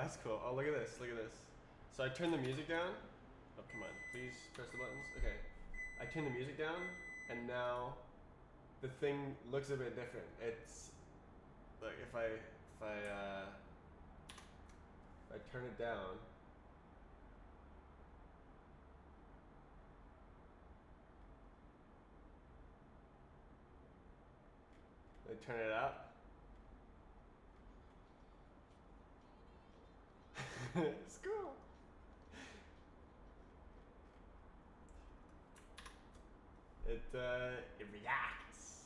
that's cool. Oh, look at this. Look at this. So I turn the music down. Oh, come on. Please press the buttons. Okay. I turn the music down, and now the thing looks a bit different. It's like if I turn it down. I turn it up. It's cool. It reacts.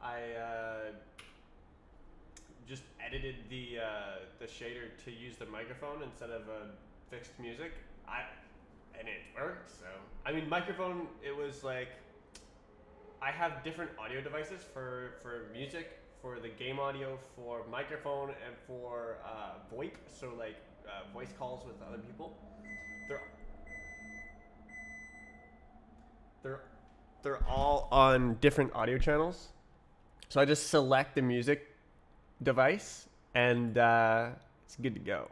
I just edited the shader to use the microphone instead of fixed music. And it worked. So I mean, microphone. It was like I have different audio devices for music, for the game audio, for microphone, and for VoIP. So like voice calls with other people. They're they're they're all on different audio channels. So I just select the music device, and it's good to go.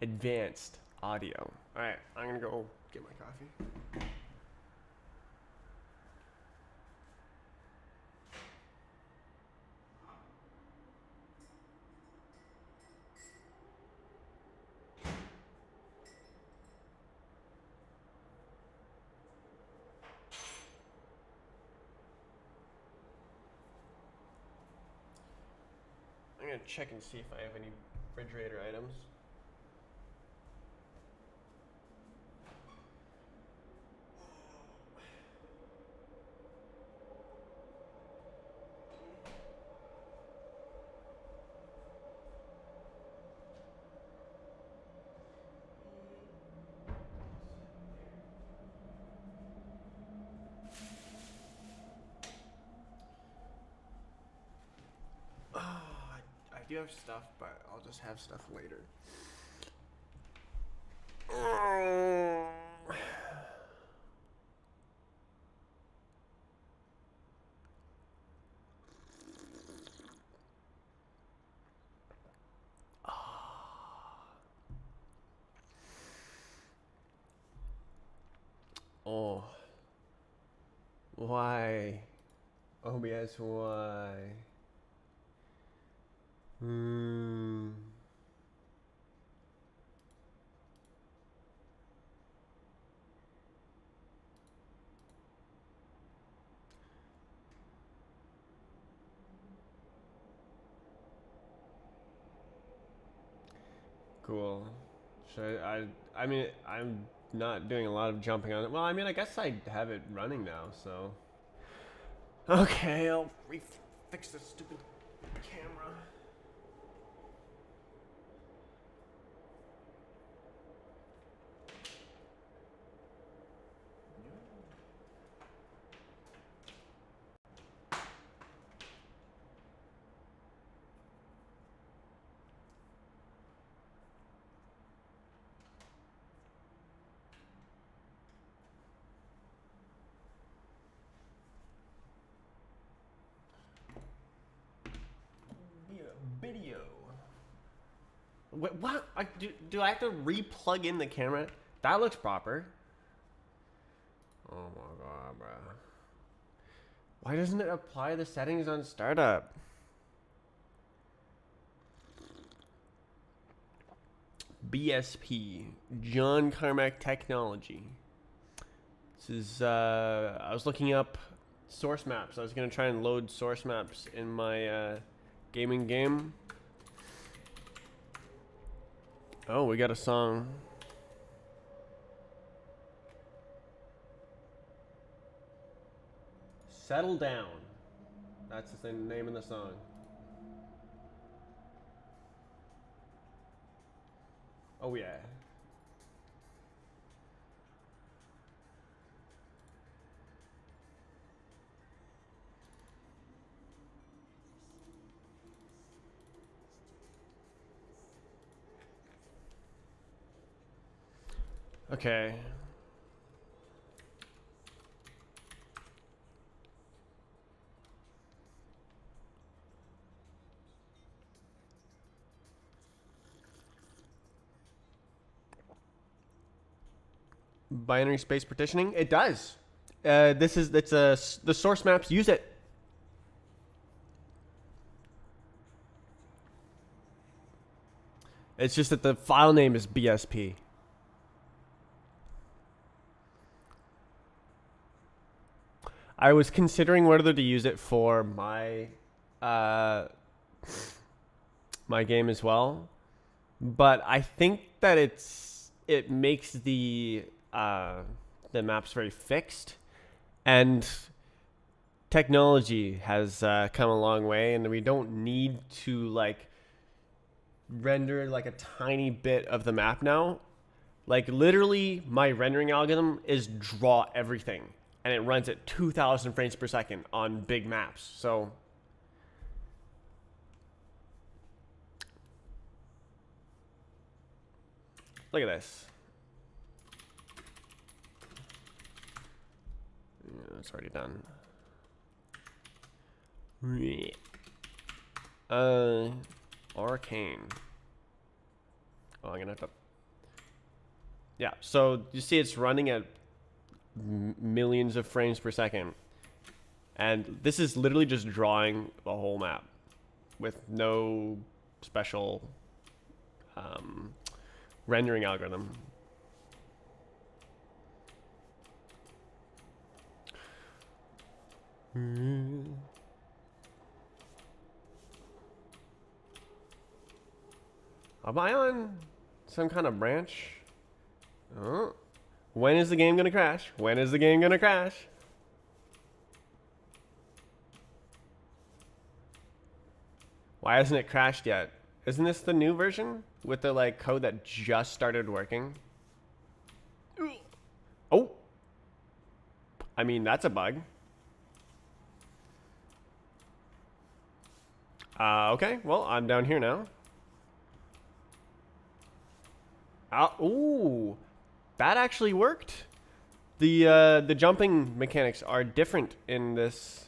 Advanced audio. All right, I'm gonna go get my coffee. I'm gonna check and see if I have any refrigerator items. I do have stuff, but I'll just have stuff later. Oh. Why? OBS, why? Cool. Should I mean, I'm not doing a lot of jumping on it. Well, I mean, I guess I have it running now, so. Okay, I'll fix this stupid camera. Video. Wait, what? Do I have to re-plug in the camera? That looks proper. Oh my god, bro. Why doesn't it apply the settings on startup? BSP, John Carmack Technology. This is, I was looking up source maps. I was going to try and load source maps in my gaming game. Oh, we got a song. Settle Down. That's the name of the song. Oh, yeah. Okay. Binary space partitioning? It does. The source maps use it. It's just that the file name is BSP. I was considering whether to use it for my my game as well, but I think that it makes the maps very fixed, and technology has come a long way, and we don't need to like render like a tiny bit of the map now. Like literally my rendering algorithm is draw everything, and it runs at 2,000 frames per second on big maps. So look at this. Yeah, it's already done. Arcane. Oh, I'm gonna have to. Yeah, so you see it's running at millions of frames per second, and this is literally just drawing the whole map with no special rendering algorithm. Am I on some kind of branch? Oh. When is the game gonna crash? When is the game gonna crash? Why hasn't it crashed yet? Isn't this the new version with the like code that just started working? Oh. I mean, that's a bug. Okay, well, I'm down here now. Ooh, that actually worked. The jumping mechanics are different in this.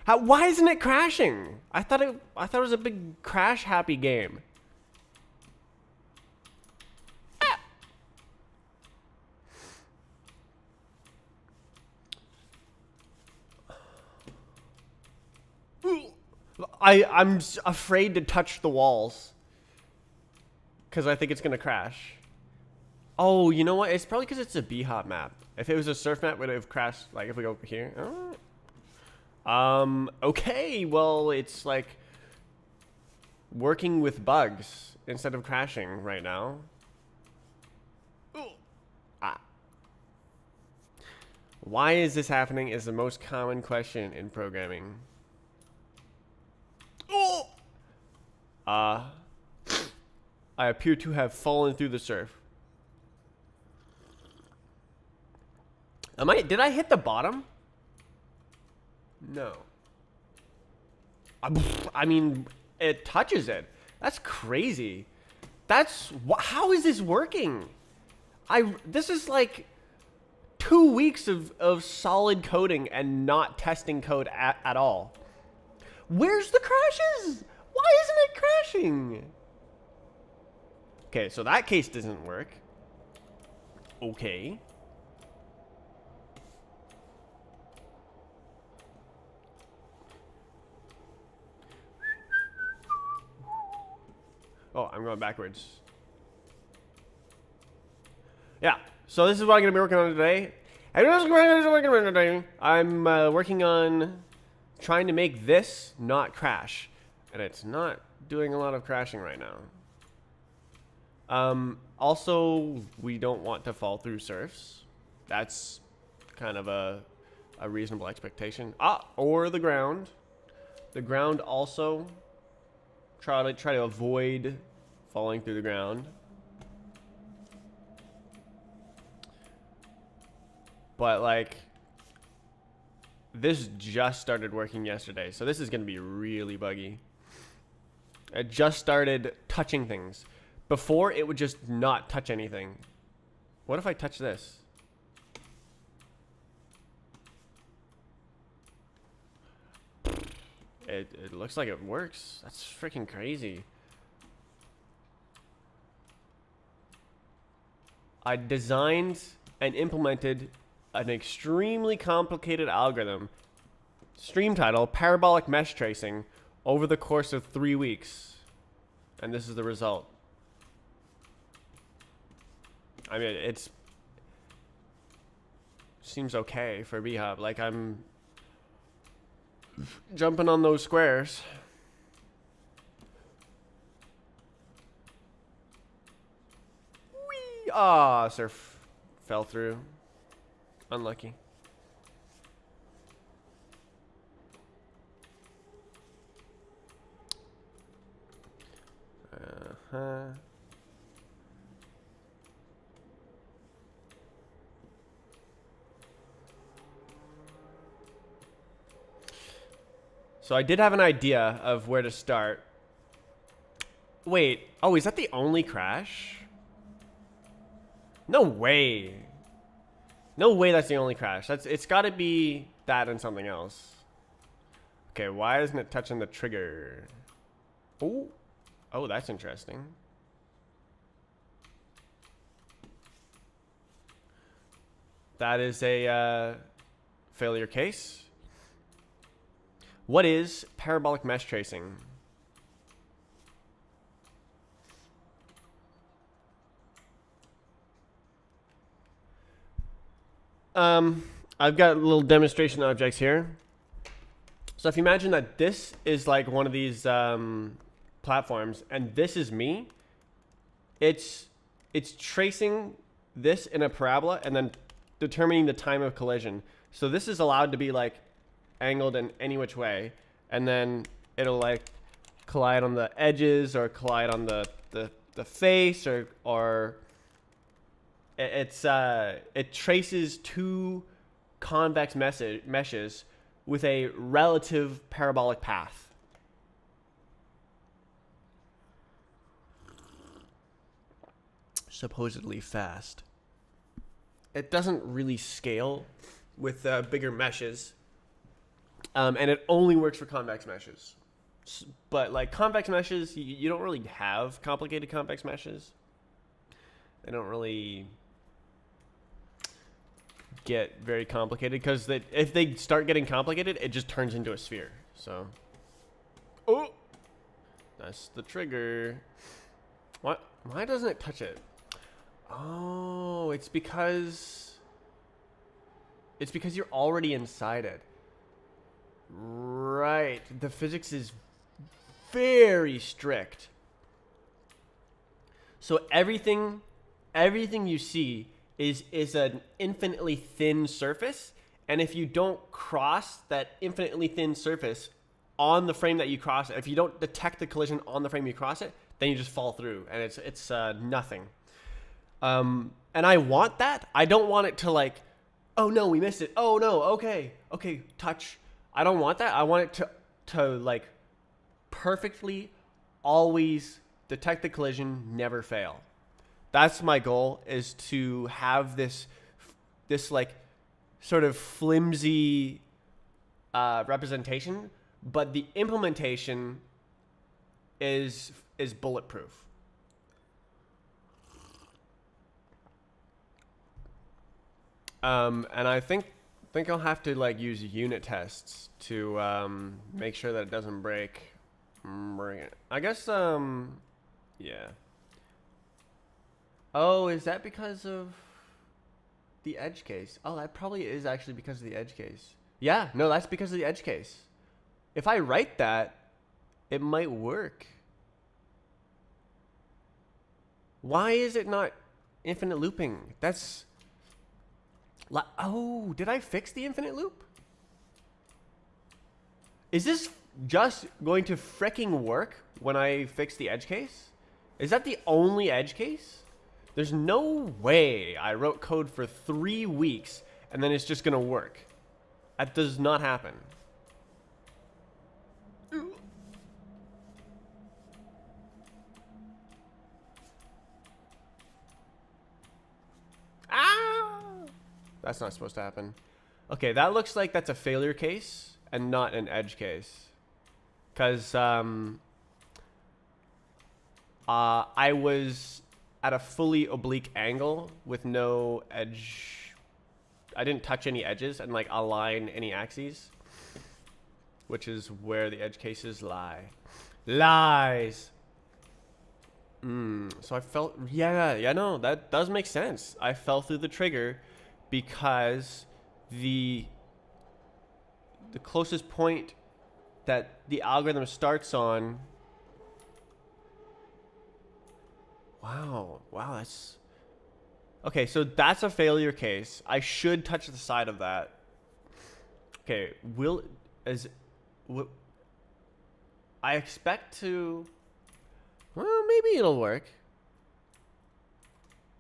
Why isn't it crashing? I thought it was a big crash happy game. I'm afraid to touch the walls because I think it's gonna crash. Oh, you know what? It's probably because it's a B-hop map. If it was a surf map, would it have crashed? Like if we go over here. Okay. Well, it's like working with bugs instead of crashing right now. Why is this happening? Is the most common question in programming. I appear to have fallen through the surf. Did I hit the bottom? No. I mean, it touches it. That's crazy. How is this working? This is like 2 weeks of solid coding and not testing code at all. Where's the crashes? Why isn't it crashing? Okay, so that case doesn't work. Okay. Oh, I'm going backwards. Yeah, so this is what I'm going to be working on today. I'm working on trying to make this not crash. And it's not doing a lot of crashing right now. Also, we don't want to fall through surfs. That's kind of a reasonable expectation. Or the ground. The ground also. Try to avoid falling through the ground. But like, this just started working yesterday, so this is going to be really buggy. It just started touching things. Before, it would just not touch anything. What if I touch this? It looks like it works. That's freaking crazy. I designed and implemented an extremely complicated algorithm. Stream title, Parabolic Mesh Tracing, over the course of 3 weeks. And this is the result. I mean, it's seems okay for VHub. Like, I'm jumping on those squares. Whee! Ah, surf fell through. Unlucky. So I did have an idea of where to start. Wait, oh, is that the only crash? No way. No way that's the only crash. It's gotta be that and something else. Okay, why isn't it touching the trigger? Oh. Oh, that's interesting. That is a failure case. What is parabolic mesh tracing? I've got little demonstration objects here. So if you imagine that this is like one of these platforms and this is me, it's tracing this in a parabola and then determining the time of collision. So this is allowed to be like angled in any which way, and then it'll like collide on the edges or collide on the face, or it traces two convex meshes with a relative parabolic path. Supposedly fast. It doesn't really scale with bigger meshes, and it only works for convex meshes. But like convex meshes, you don't really have complicated convex meshes. They don't really get very complicated because if they start getting complicated, it just turns into a sphere. So, oh, that's the trigger. What? Why doesn't it touch it? Oh, it's because you're already inside it. Right. The physics is very strict. So everything you see is an infinitely thin surface, and if you don't cross that infinitely thin surface on the frame that you cross it, if you don't detect the collision on the frame you cross it, then you just fall through, and it's nothing. And I want that. I don't want it to like, oh no, we missed it. Oh no, okay, touch. I don't want that. I want it to like perfectly always detect the collision, never fail. That's my goal, is to have this like sort of flimsy representation, but the implementation is bulletproof. And I think I'll have to like use unit tests to make sure that it doesn't break. I guess yeah. Oh, is that because of the edge case? Oh, that probably is actually because of the edge case. Yeah, no, that's because of the edge case. If I write that, it might work. Why is it not infinite looping? That's... Oh, did I fix the infinite loop? Is this just going to fricking work when I fix the edge case? Is that the only edge case? There's no way I wrote code for 3 weeks and then it's just going to work. That does not happen. Ah! That's not supposed to happen. Okay, that looks like that's a failure case and not an edge case. Because I was at a fully oblique angle with no edge. I didn't touch any edges and like align any axes, which is where the edge cases lie. Lies. So I felt, yeah, no, that does make sense. I fell through the trigger because the closest point that the algorithm starts on. Wow, that's okay. So that's a failure case. I should touch the side of that. Okay, I expect to. Well, maybe it'll work.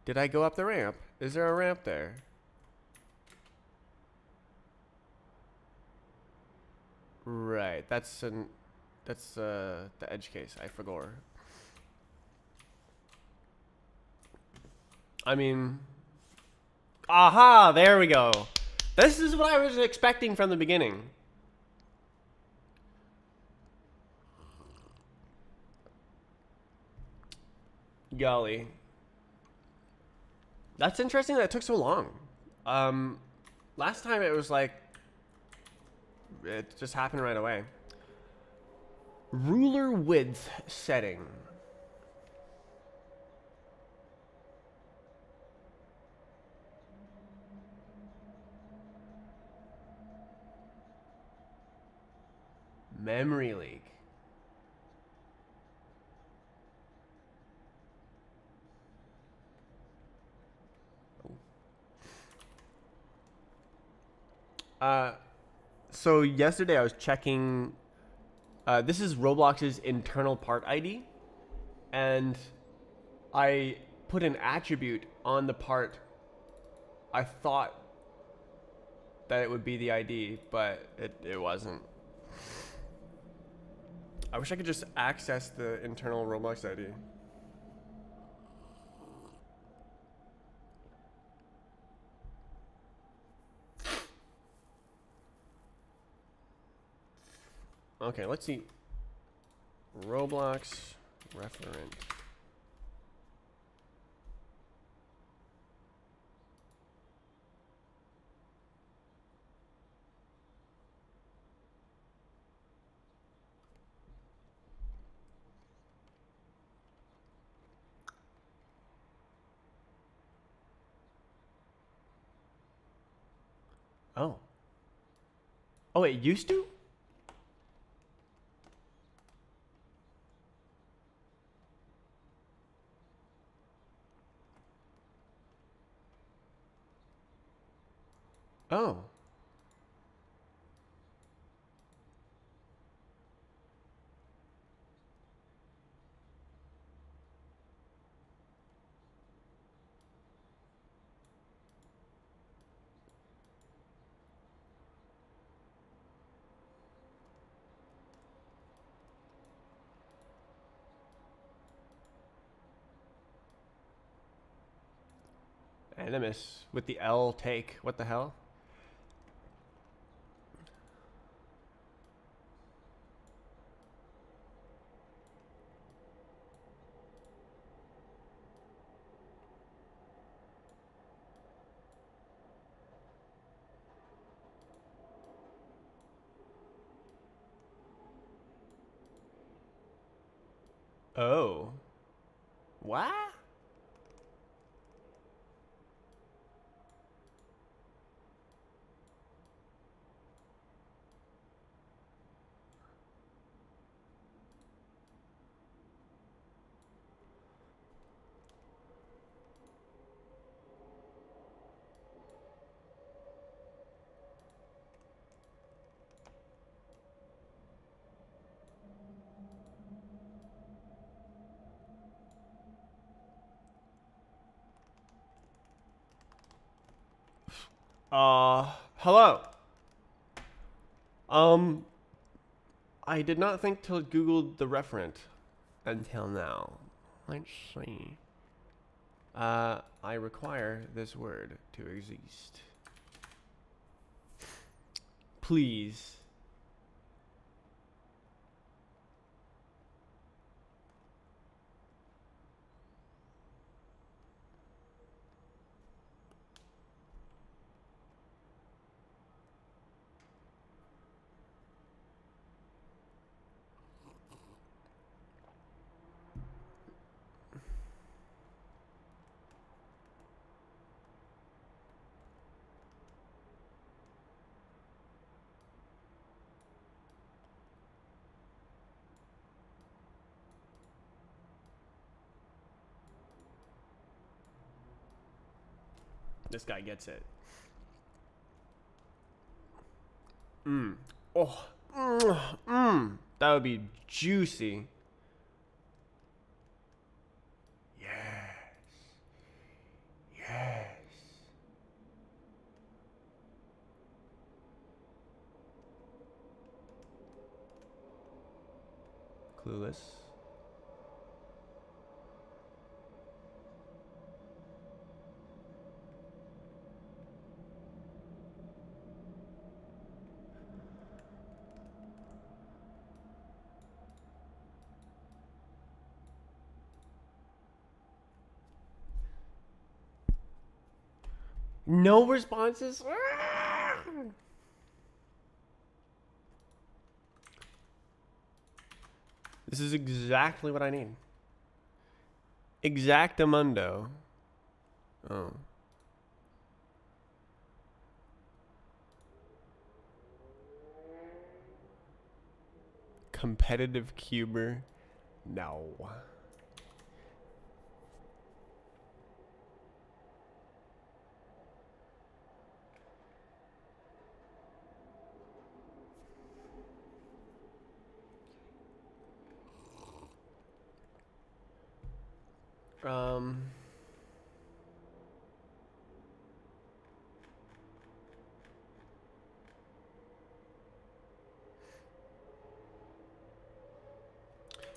Did I go up the ramp? Is there a ramp there? Right, that's the edge case. I forgot. I mean, aha, there we go. This is what I was expecting from the beginning. Golly. That's interesting that it took so long. Last time it was like, it just happened right away. Ruler width setting. Memory leak. So yesterday I was checking. This is Roblox's internal part ID, and I put an attribute on the part. I thought that it would be the ID, but it wasn't. I wish I could just access the internal Roblox ID. Okay, let's see. Roblox referent. Oh. Oh, it used to? Oh. Animus with the L take. What the hell? Oh. What? Hello. I did not think to Google the referent until now. Let's see. I require this word to exist. Please. This guy gets it. Oh. That would be juicy. Yes. Clueless. No responses? This is exactly what I need. Exactamundo. Oh. Competitive cuber. No.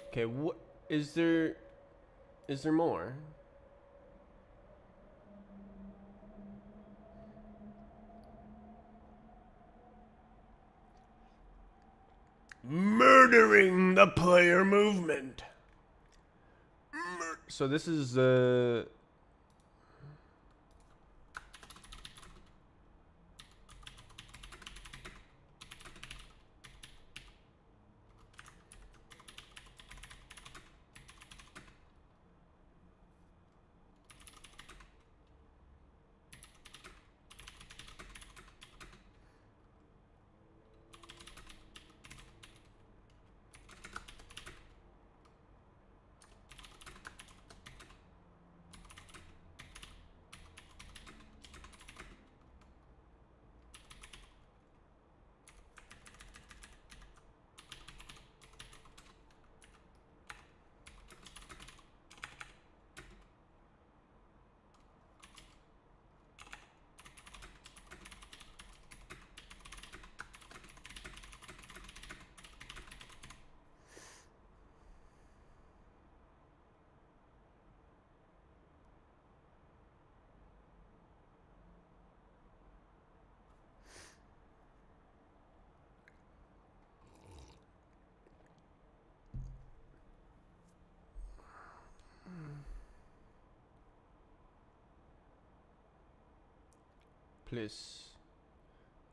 Okay, what is there more? Murdering the player movement. So this is please.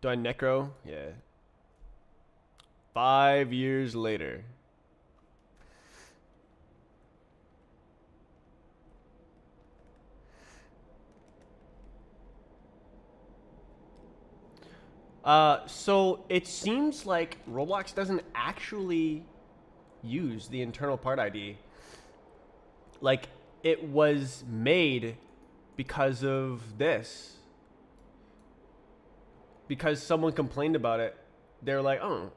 Do I necro? Yeah. 5 years later. So it seems like Roblox doesn't actually use the internal part ID. Like, it was made because of this. Because someone complained about it. They're like, oh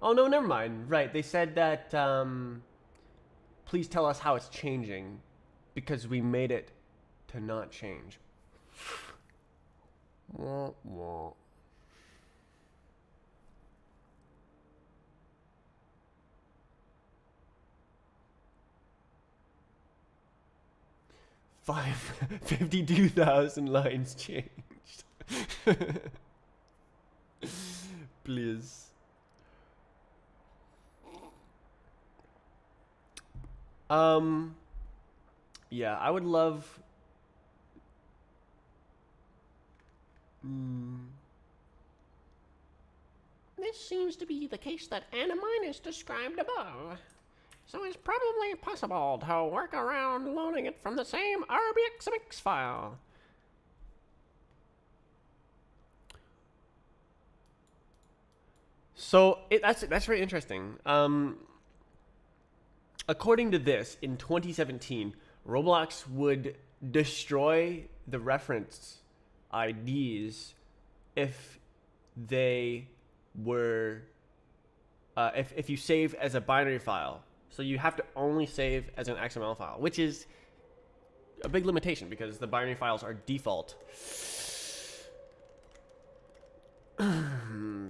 no, never mind. Right, they said that, please tell us how it's changing, because we made it to not change. Wah, wah. Five 52,000 lines changed. Please. Yeah, I would love. This seems to be the case that Anamine is described above. So it's probably possible to work around loading it from the same RBXMX file. So that's very interesting. According to this, in 2017, Roblox would destroy the reference IDs if they were if you save as a binary file. So you have to only save as an XML file, which is a big limitation because the binary files are default.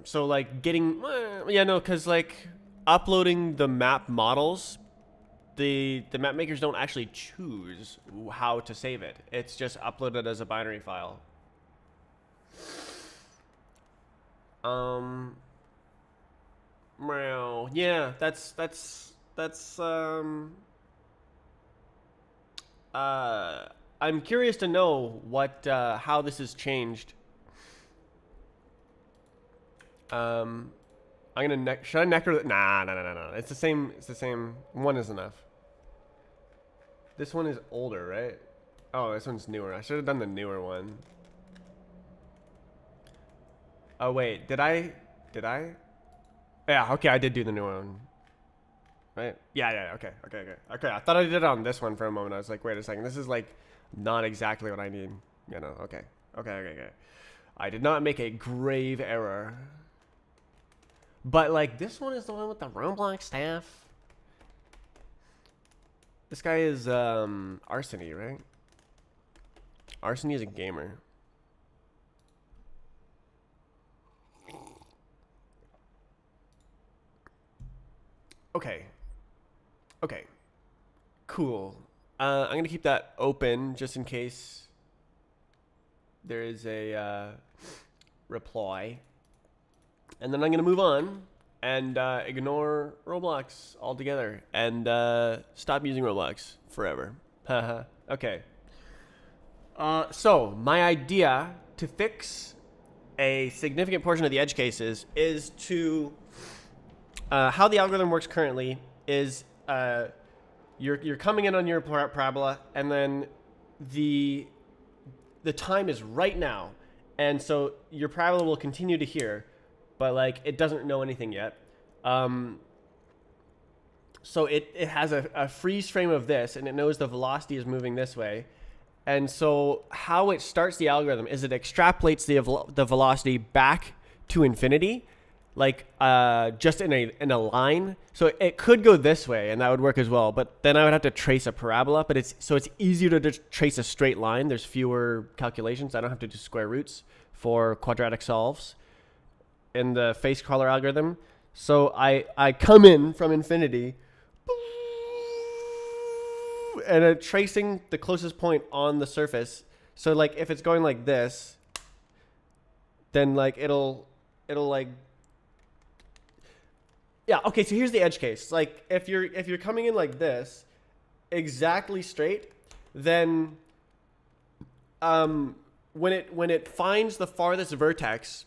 So like getting because like uploading the map models, the map makers don't actually choose how to save it. It's just uploaded as a binary file. Well, yeah, that's I'm curious to know what how this has changed. I'm gonna should I necro? Nah. It's the same. It's the same. One is enough. This one is older, right? Oh, this one's newer. I should have done the newer one. Oh wait, did I? Yeah, okay, I did do the new one. Right? Yeah. Okay. I thought I did it on this one for a moment. I was like, wait a second, this is like not exactly what I need. Okay. I did not make a grave error. But like this one is the one with the Roblox staff. This guy is Arsony, right? Arsony is a gamer. Okay. Cool. I'm gonna keep that open just in case there is a reply. And then I'm gonna move on and ignore Roblox altogether and stop using Roblox forever. Haha. Okay. So my idea to fix a significant portion of the edge cases is to how the algorithm works currently is you're coming in on your parabola, and then the time is right now, and so your parabola will continue to here, but like it doesn't know anything yet. So it has a freeze frame of this, and it knows the velocity is moving this way. And so how it starts the algorithm is it extrapolates the velocity back to infinity, like just in a line. So it could go this way, and that would work as well. But then I would have to trace a parabola. But it's easier to just trace a straight line. There's fewer calculations. I don't have to do square roots for quadratic solves in the face crawler algorithm. So I come in from infinity, and tracing the closest point on the surface. So like if it's going like this, then like it'll like, yeah, okay, so here's the edge case. Like if you're coming in like this, exactly straight, then when it finds the farthest vertex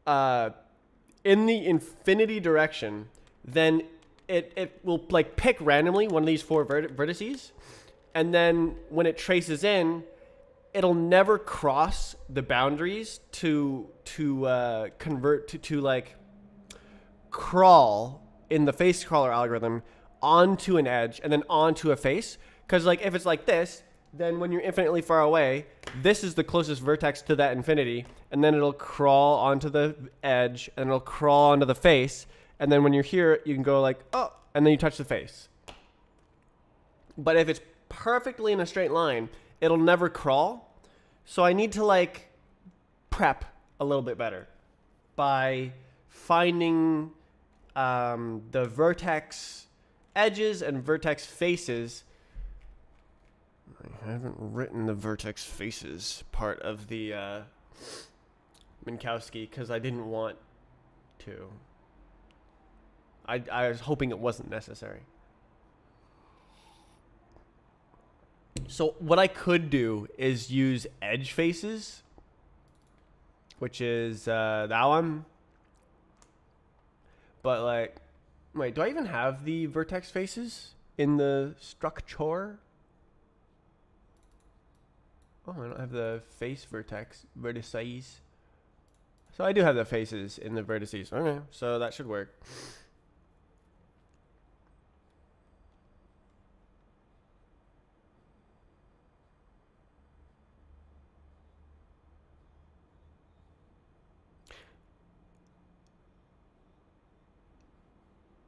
in the infinity direction, then it will like pick randomly one of these four vertices, and then when it traces in, it'll never cross the boundaries to convert to like crawl in the face crawler algorithm onto an edge and then onto a face. Because like if it's like this, then when you're infinitely far away, this is the closest vertex to that infinity, and then it'll crawl onto the edge and it'll crawl onto the face. And then when you're here, you can go like, oh, and then you touch the face. But if it's perfectly in a straight line, it'll never crawl. So I need to like prep a little bit better by finding the vertex edges and vertex faces. I haven't written the vertex faces part of the Minkowski because I didn't want to. I was hoping it wasn't necessary. So what I could do is use edge faces, which is that one. But like, wait, do I even have the vertex faces in the structure? Oh, I don't have the face vertices. So I do have the faces in the vertices. Okay, so that should work.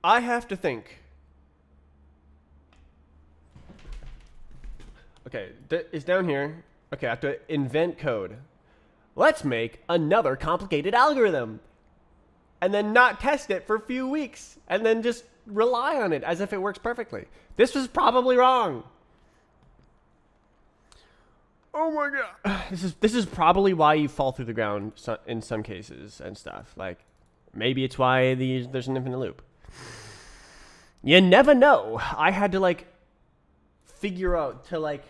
I have to think. Okay, it's down here. Okay, I have to invent code. Let's make another complicated algorithm. And then not test it for a few weeks. And then just rely on it as if it works perfectly. This was probably wrong. Oh my god. This is probably why you fall through the ground in some cases and stuff. Like, maybe it's why there's an infinite loop. You never know. I had to like figure out to like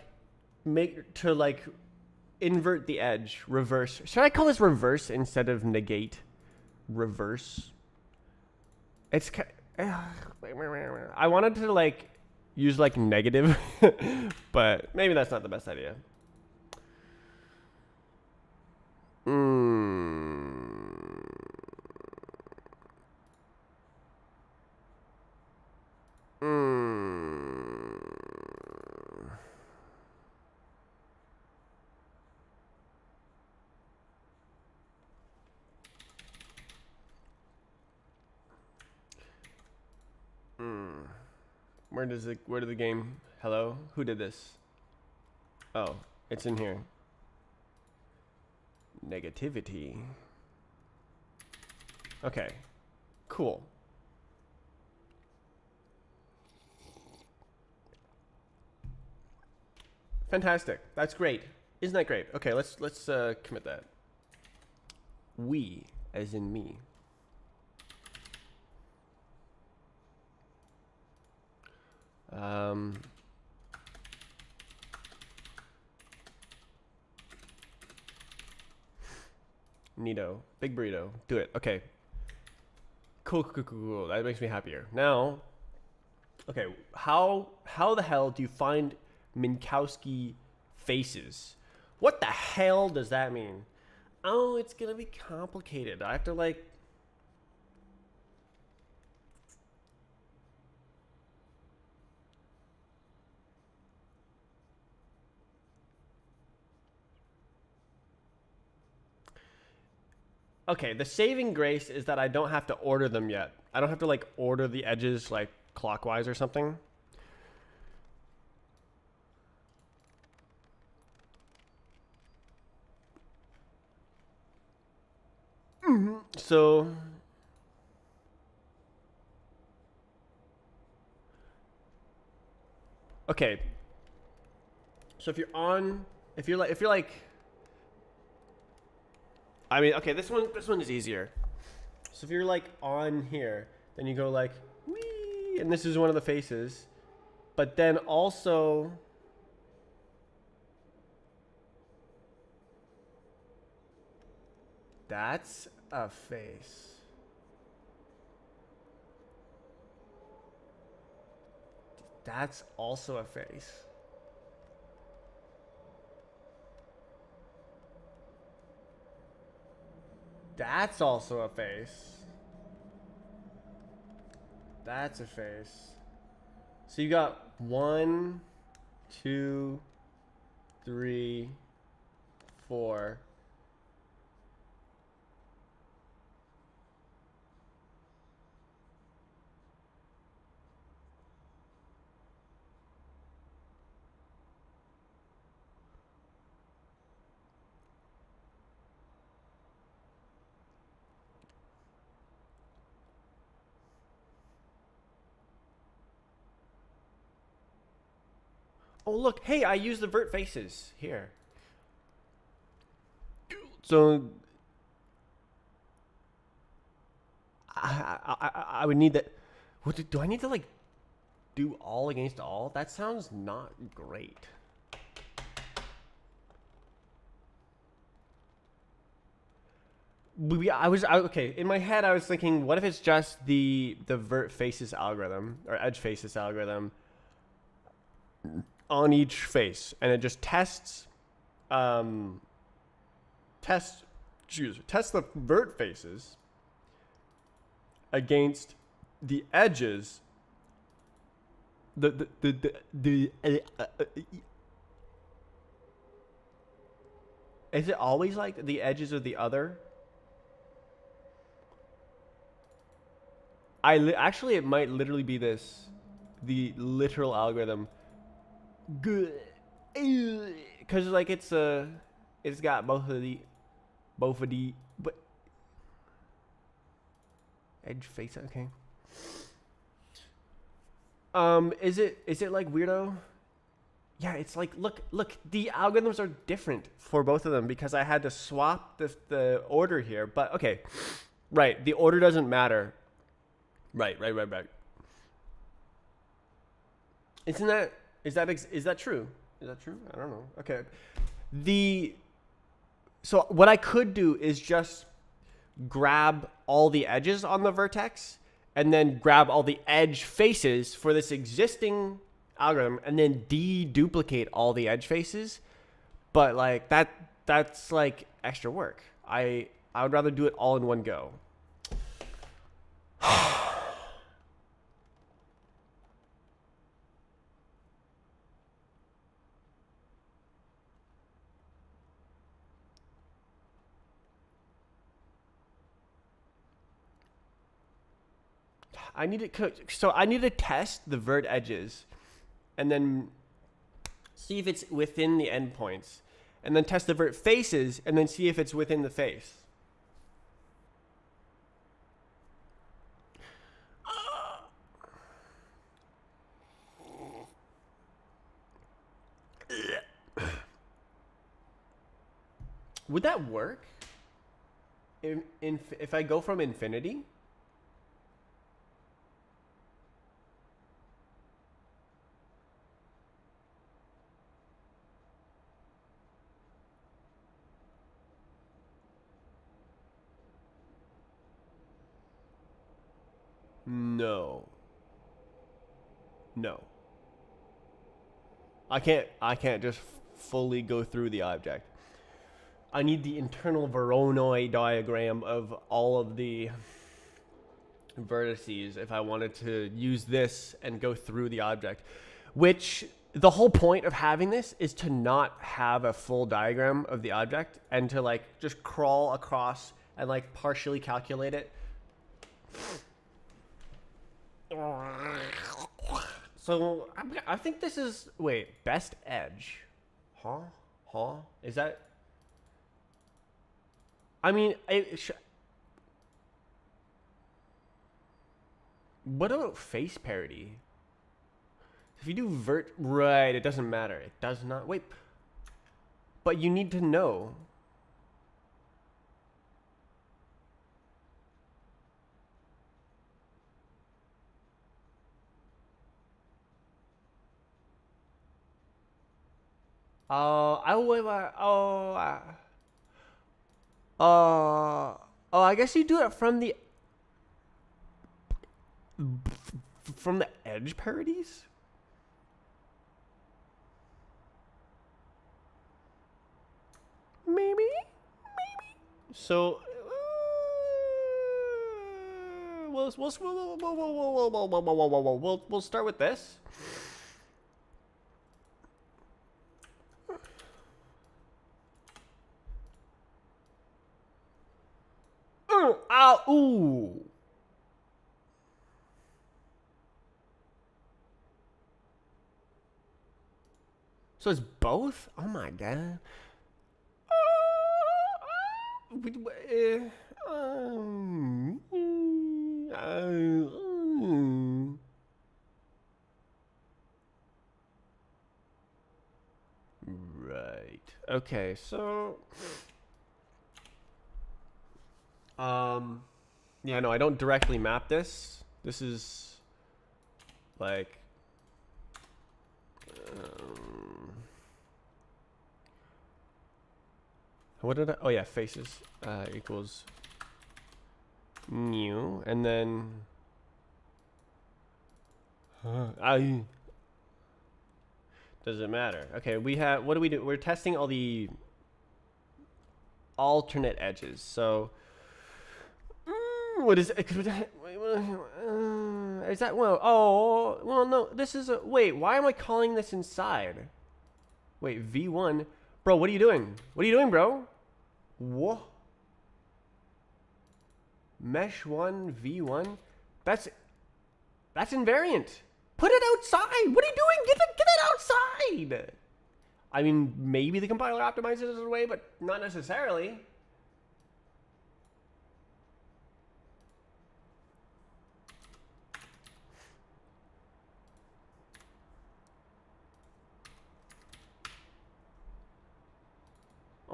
invert the edge, reverse. Should I call this reverse instead of negate? Reverse. It's I wanted to like use like negative, but maybe that's not the best idea. Where did the game? Hello? Who did this? Oh, it's in here. Negativity. Okay. Cool. Fantastic. That's great. Isn't that great? Okay, let's commit that. We, as in me. Neato. Big burrito. Do it. Okay. Cool. That makes me happier. Now, okay, how the hell do you find Minkowski faces? What the hell does that mean? Oh, it's gonna be complicated. I have to like... Okay, the saving grace is that I don't have to order them yet. I don't have to like order the edges like clockwise or something. So okay. So if you're like I mean, okay, this one is easier. So if you're like on here, then you go like wee, and this is one of the faces. But then also that's a face. That's also a face. That's also a face. That's a face. So you got 1, 2, 3, 4. Oh, look. Hey, I used the vert faces here. So I would need that. What do I need to like do all against all? That sounds not great. Okay. In my head, I was thinking, what if it's just the vert faces algorithm or edge faces algorithm on each face, and it just tests the vert faces against the edges. Is it always like the edges of the other? Actually, it might literally be this, the literal algorithm. Good, because like it's got both of the, but edge face. Okay. Is it like weirdo? Yeah, it's like look, the algorithms are different for both of them because I had to swap the order here. But okay, right, the order doesn't matter. Right. Isn't that is that true? Is that true? I don't know. Okay, so what I could do is just grab all the edges on the vertex and then grab all the edge faces for this existing algorithm and then deduplicate all the edge faces. But like that's like extra work. I would rather do it all in one go. I need to test the vert edges and then see if it's within the endpoints, and then test the vert faces and then see if it's within the face. Would that work if I go from infinity? No. I can't just fully go through the object. I need the internal Voronoi diagram of all of the vertices if I wanted to use this and go through the object, which the whole point of having this is to not have a full diagram of the object and to like just crawl across and like partially calculate it. So I think this is, wait, best edge. Huh? Is that, I mean, what about face parity? If you do vert, right, it doesn't matter. It does not, wait. But you need to know. I guess you do it from the edge parodies. Maybe. So we'll start with this. Ooh. So it's both? Oh my god. Right. Okay, so yeah, no, I don't directly map this. This is like what did I, oh yeah, faces equals new, and then does it matter? Okay, we have, what do we do? We're testing all the alternate edges. So what is it? Is that, well, no, this is a, wait, why am I calling this inside? Wait, V1. Bro, what are you doing? What are you doing, bro? What? Mesh 1, V1? That's invariant. Put it outside. What are you doing? Get that outside. I mean, maybe the compiler optimizes it away, but not necessarily.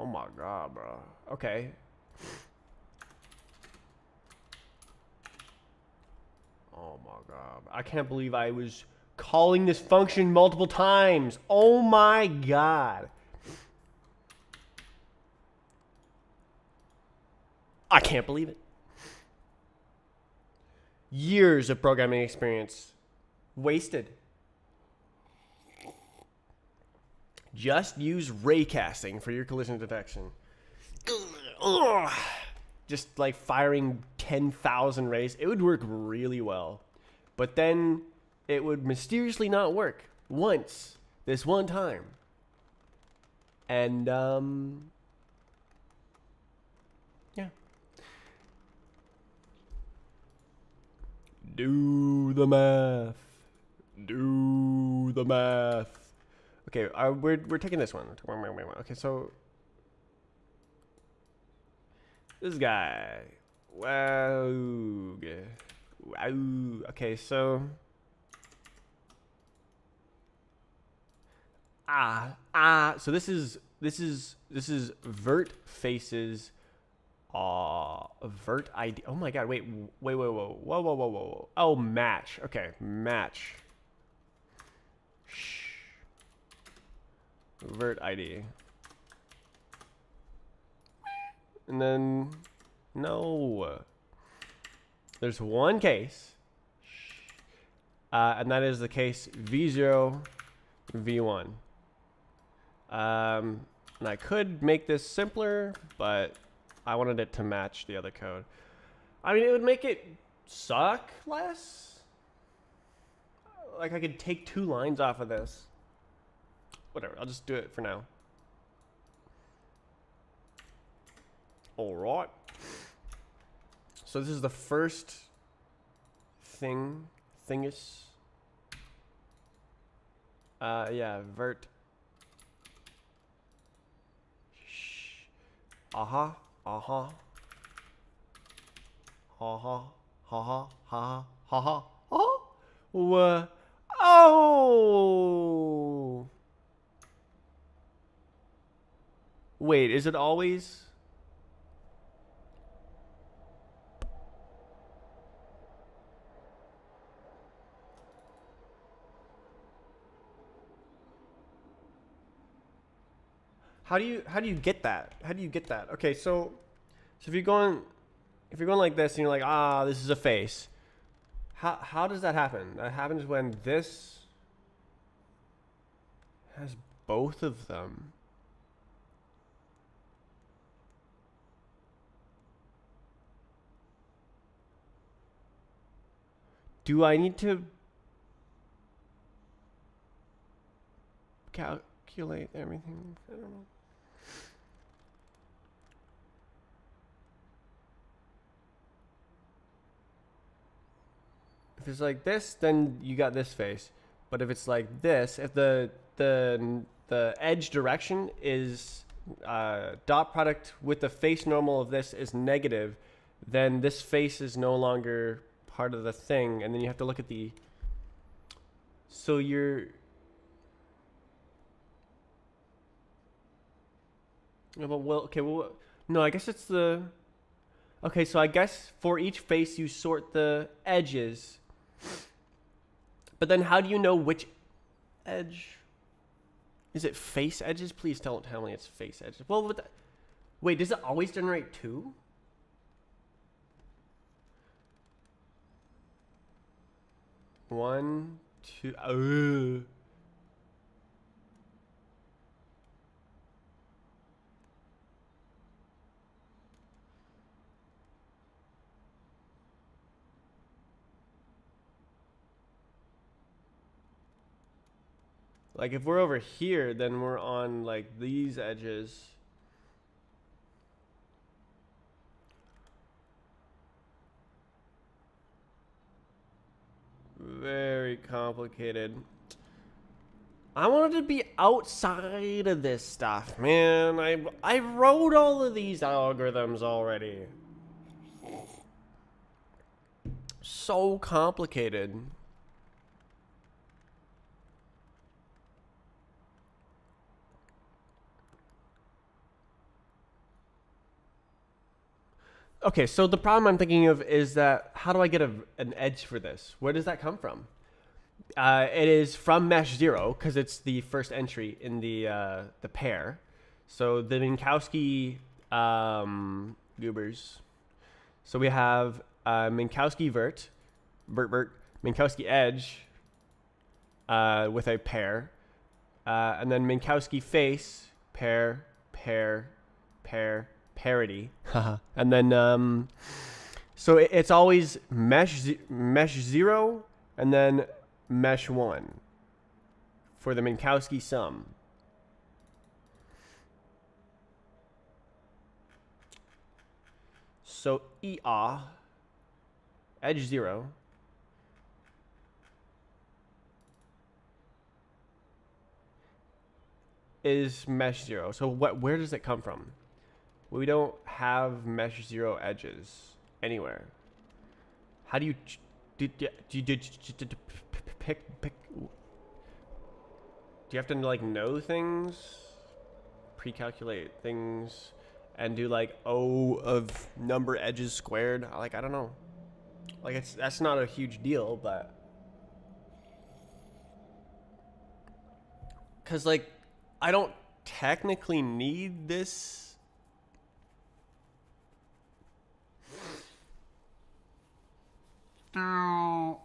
Oh my god, bro. Okay. Oh my god. I can't believe I was calling this function multiple times. Oh my god. I can't believe it. Years of programming experience wasted. Just use raycasting for your collision detection. Ugh. Just like firing 10,000 rays, it would work really well. But then it would mysteriously not work once, this one time. And, yeah. Do the math. Do the math. Okay, we're taking this one. Okay, so this guy. Wow. Wow. Okay, so so this is vert faces vert ID. Oh my god, wait, whoa. Oh, match. Okay, match. Shh. Vert ID. And then, no. There's one case. And that is the case V0, V1. And I could make this simpler, but I wanted it to match the other code. I mean, it would make it suck less. Like, I could take 2 lines off of this. Whatever, I'll just do it for now. All right. So this is the first thingus. Yeah, vert. Shh. Ha ha. Oh. Wait, is it always? How do you get that? How do you get that? Okay, so if you're going like this and you're like, this is a face. How does that happen? That happens when this has both of them. Do I need to calculate everything? I don't know. If it's like this, then you got this face. But if it's like this, if the edge direction is dot product with the face normal of this is negative, then this face is no longer part of the thing, and then you have to look at the. So you're. Well, no, I guess it's the. Okay, so I guess for each face you sort the edges. But then how do you know which edge? Is it face edges? Please don't tell me it's face edges. Well, wait, does it always generate 2? One, two. Like if we're over here, then we're on like these edges. very complicated. I wanted to be outside of this stuff, man. I wrote all of these algorithms already. So complicated. Okay, so the problem I'm thinking of is that how do I get an edge for this? Where does that come from? It is from mesh 0 because it's the first entry in the pair. So the Minkowski goobers. So we have Minkowski vert, Minkowski edge with a pair, and then Minkowski face, pair, parity, and then so it's always mesh 0 and then mesh 1 for the Minkowski sum. So EA, edge 0, is mesh 0. So where does it come from? We don't have mesh 0 edges anywhere. How do you pick? Do you have to like know things, pre-calculate things, and do like O of number edges squared? Like I don't know. Like that's not a huge deal, but because like I don't technically need this. Oh.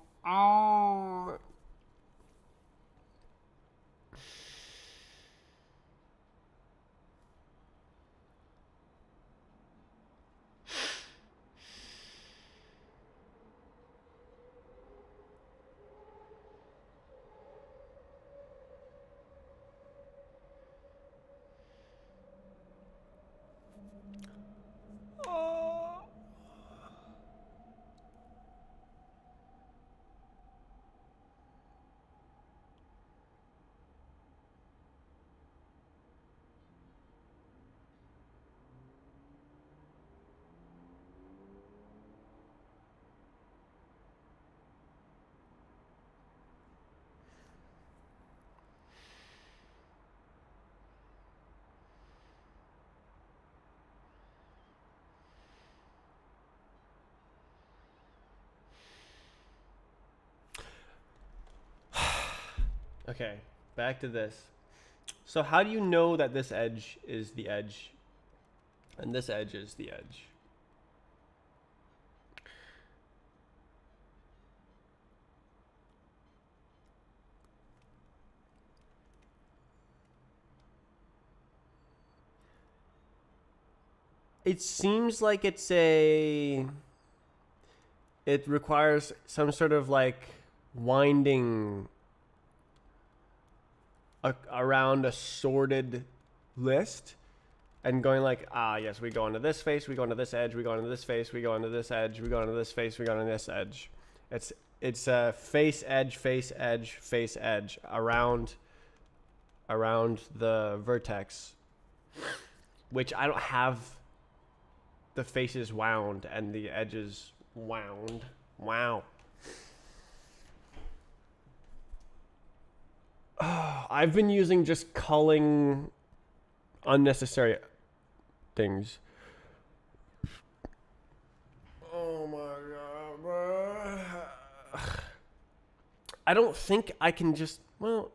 Okay, back to this. So how do you know that this edge is the edge and this edge is the edge? It seems like it requires some sort of like winding around a sorted list and going like, yes, we go into this face, we go into this edge, we go into this face, we go into this edge, we go into this face, we go into this edge. It's a face edge, face edge, face edge around the vertex, which I don't have the faces wound and the edges wound. Wow. I've been using just culling unnecessary things. Oh my god, bro. I don't think I can just, well,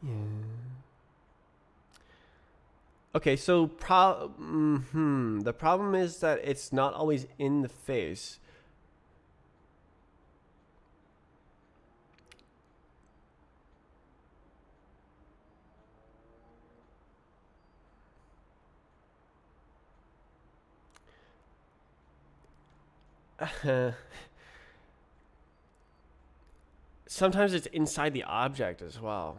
yeah. Okay, so the problem is that it's not always in the face. Sometimes it's inside the object as well.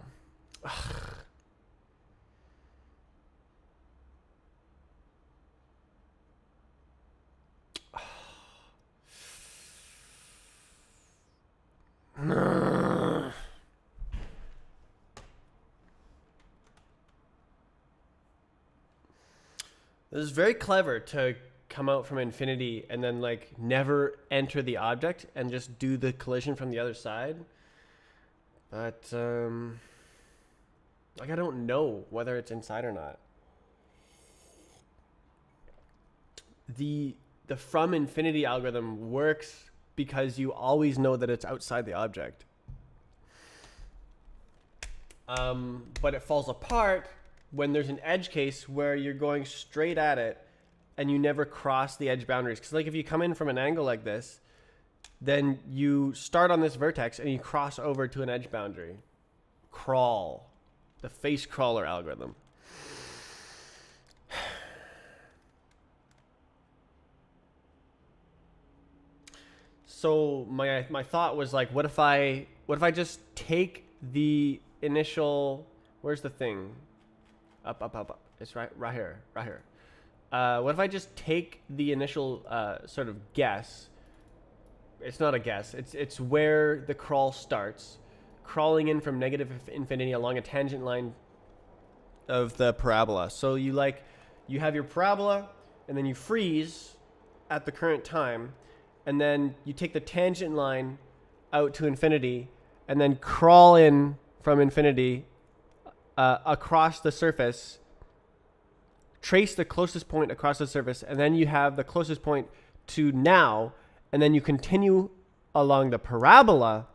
This is very clever to come out from infinity and then like never enter the object and just do the collision from the other side. But like I don't know whether it's inside or not. The from infinity algorithm works because you always know that it's outside the object. But it falls apart when there's an edge case where you're going straight at it and you never cross the edge boundaries. Because like if you come in from an angle like this, then you start on this vertex and you cross over to an edge boundary. Crawl. The face crawler algorithm. So my thought was like, what if I just take the initial, where's the thing? Up. It's right here. What if I just take the initial sort of guess? It's not a guess. It's where the crawl starts, crawling in from negative infinity along a tangent line of the parabola. So you have your parabola, and then you freeze at the current time, and then you take the tangent line out to infinity, and then crawl in from infinity across the surface, trace the closest point across the surface, and then you have the closest point to now, and then you continue along the parabola.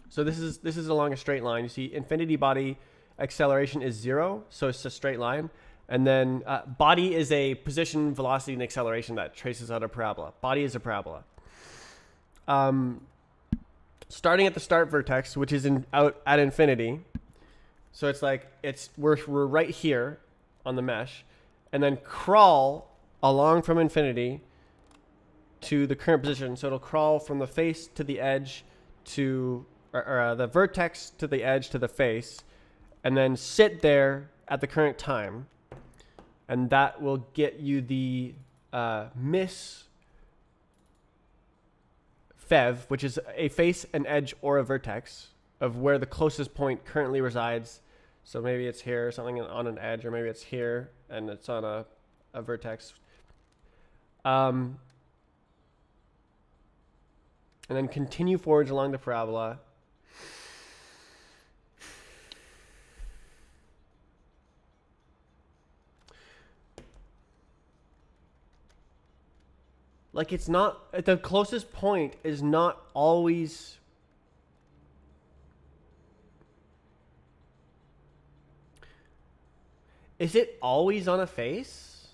So this is along a straight line. You see infinity body acceleration is 0, so it's a straight line. And then body is a position, velocity, and acceleration that traces out a parabola. Body is a parabola. Starting at the start vertex, which is out at infinity. So it's like we're right here on the mesh, and then crawl along from infinity to the current position. So it'll crawl from the face to the edge to or the vertex to the edge to the face, and then sit there at the current time, and that will get you the miss fev, which is a face, an edge, or a vertex of where the closest point currently resides. So maybe it's here, something on an edge, or maybe it's here and it's on a vertex. And then continue forwards along the parabola. Like it's not, the closest point is not always Is it always on a face?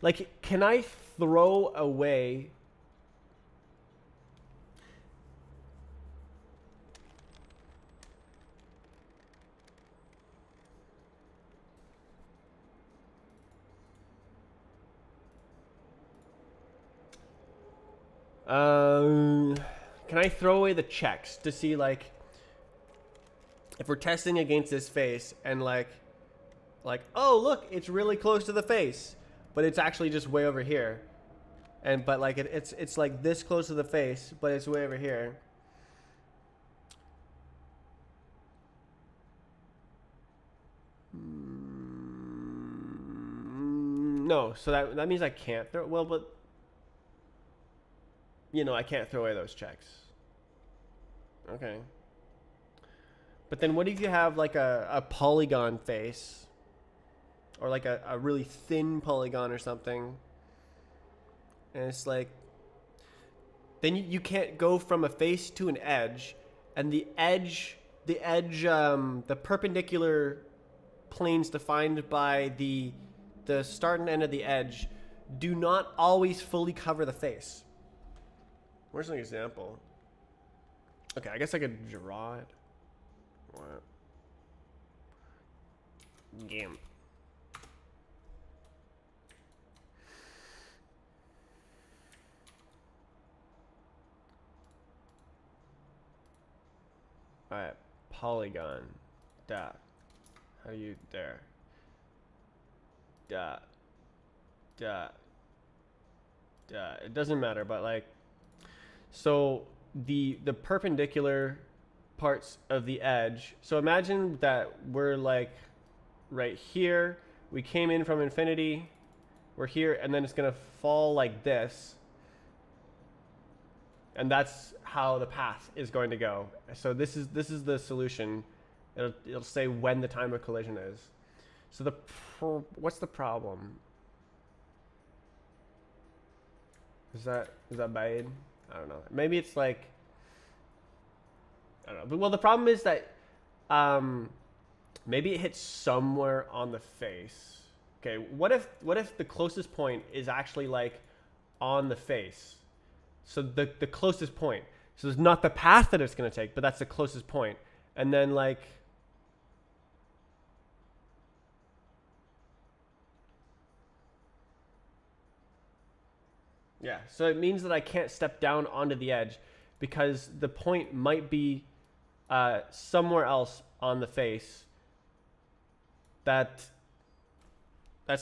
Like, can I throw away... Can I throw away the checks to see, like, if we're testing against this face and, like, oh, look, it's really close to the face, but it's actually just way over here. But, like, it's like this close to the face, but it's way over here. No, so that means I can't throw... Well, but... You know, I can't throw away those checks. Okay. But then what if you have like a polygon face? Or like a really thin polygon or something? And it's like... Then you can't go from a face to an edge. And the perpendicular planes defined by the start and end of the edge do not always fully cover the face. Where's an example? Okay, I guess I could draw it. What? GIMP. Alright, polygon. Dot. How do you... There. Dot. Dot. Dot. It doesn't matter, but like... So the perpendicular parts of the edge. So imagine that we're like right here. We came in from infinity. We're here, and then it's gonna fall like this. And that's how the path is going to go. So this is the solution. It'll say when the time of collision is. So what's the problem? Is that bad? I don't know. Maybe it's like, I don't know. But, well, the problem is that maybe it hits somewhere on the face. Okay, what if the closest point is actually like on the face? So the closest point. So it's not the path that it's going to take, but that's the closest point. And then like, yeah, so it means that I can't step down onto the edge because the point might be somewhere else on the face that's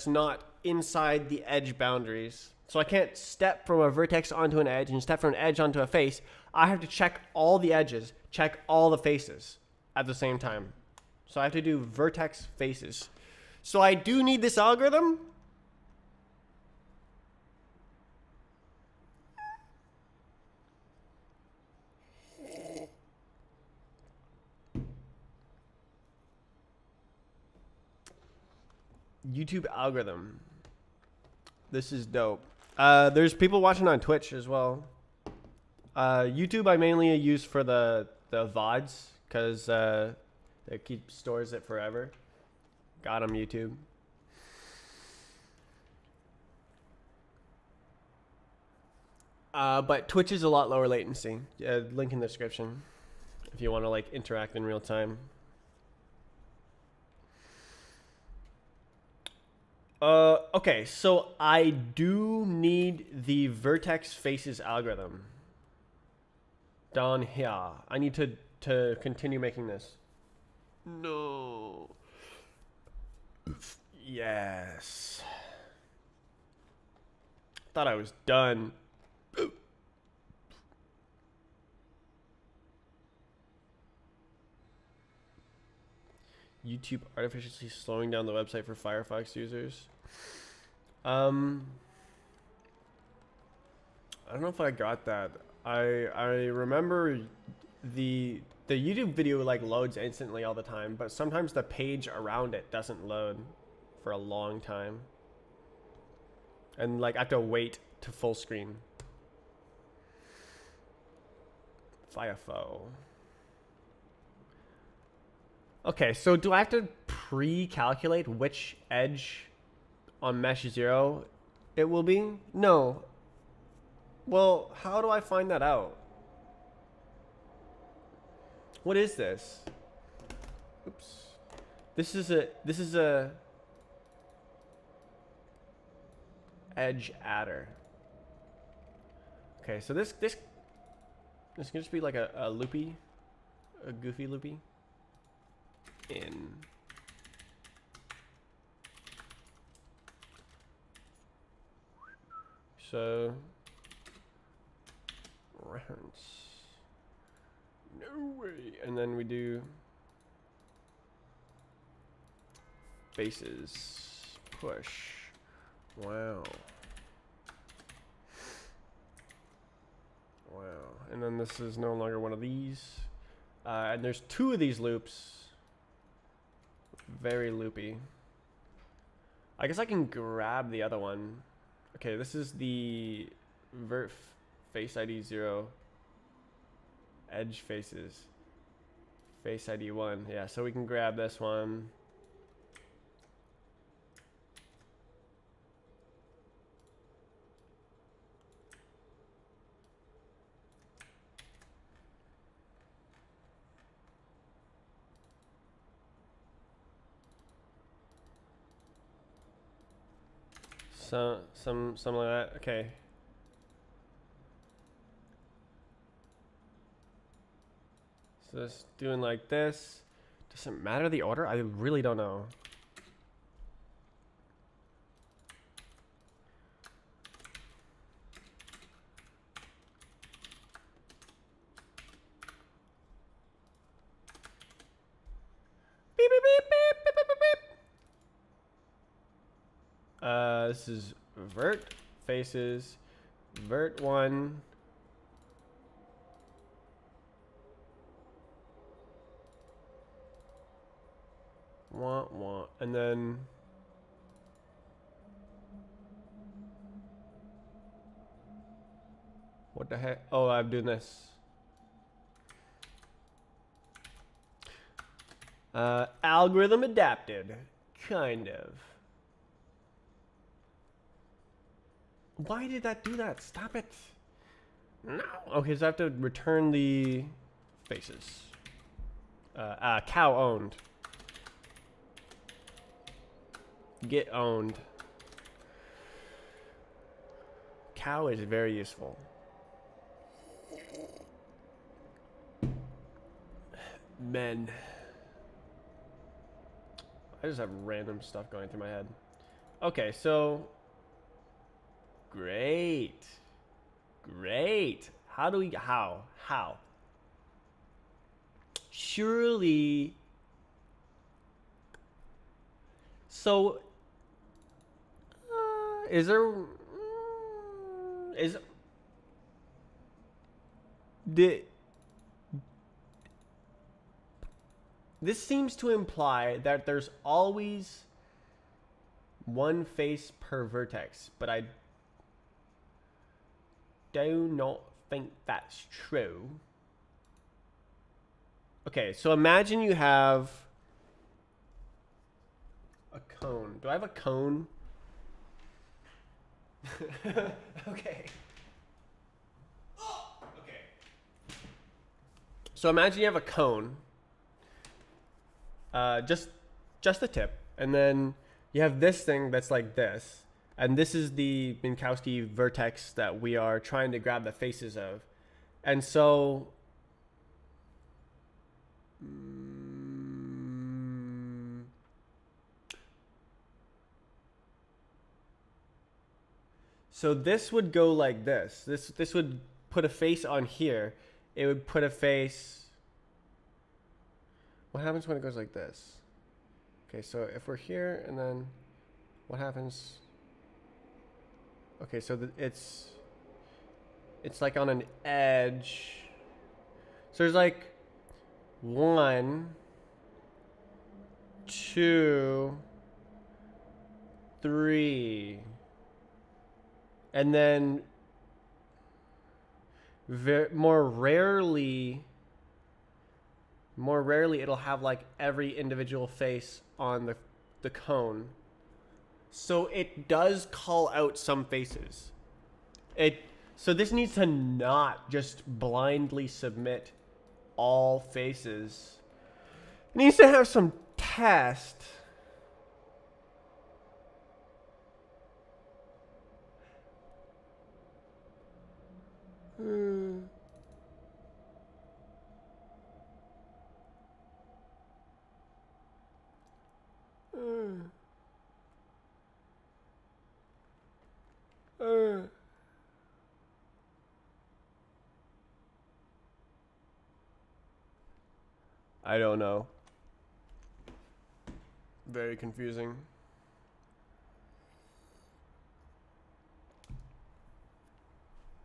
not inside the edge boundaries. So I can't step from a vertex onto an edge and step from an edge onto a face. I have to check all the edges, check all the faces at the same time. So I have to do vertex faces. So I do need this algorithm. YouTube algorithm. This is dope. There's people watching on Twitch as well. YouTube I mainly use for the VODs because it stores it forever. Got 'em, YouTube. But Twitch is a lot lower latency. Link in the description if you want to like interact in real time. Okay, so I do need the vertex faces algorithm down here. I need to continue making this. No. Yes. Thought I was done. YouTube artificially slowing down the website for Firefox users. I don't know if I got that. I remember the YouTube video like loads instantly all the time, but sometimes the page around it doesn't load for a long time. And like I have to wait to full screen. Firefox. Okay, so do I have to pre-calculate which edge on mesh 0 it will be? No. Well, how do I find that out? What is this? Oops. This is a edge adder. Okay, so this can just be like a loopy, a goofy loopy. In so reference, no way, and then we do faces push. Wow, and then this is no longer one of these, and there's 2 of these loops. Very loopy. I guess I can grab the other one. Okay, this is the vert face ID 0 edge faces. Face ID 1. Yeah, so we can grab this one. So, something like that. Okay. So just doing like this. Does it matter the order? I really don't know. this is vert faces, vert 1. And then what the heck? Oh, I'm doing this. Algorithm adapted, kind of. Why did that do that? Stop it. No. Okay, so I have to return the faces. Cow owned. Get owned. Cow is very useful. Men. I just have random stuff going through my head. Okay, so great. How do we how? Surely so is there this seems to imply that there's always one face per vertex, but I do not think that's true. Okay, so imagine you have a cone. Do I have a cone? Okay. Okay. So imagine you have a cone. Just the tip, and then you have this thing that's like this, and this is the Minkowski vertex that we are trying to grab the faces of, and so so this would go like this. This would put a face on here. It would put a face. What happens when it goes like this? Okay, so if we're here, and then what happens? Okay, so it's like on an edge. So there's like 1, 2, 3, and then more rarely it'll have like every individual face on the cone. So it does call out some faces. So this needs to not just blindly submit all faces. It needs to have some test. I don't know. Very confusing.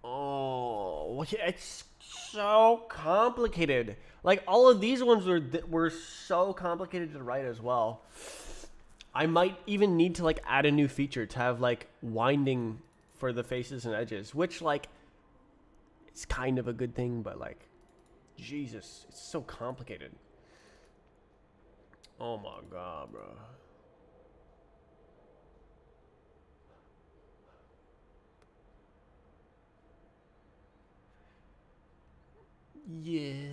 Oh, it's so complicated. Like all of these ones were so complicated to write as well. I might even need to like add a new feature to have like winding for the faces and edges, which like it's kind of a good thing, but like Jesus, it's so complicated. Oh my God, bro. Yeah.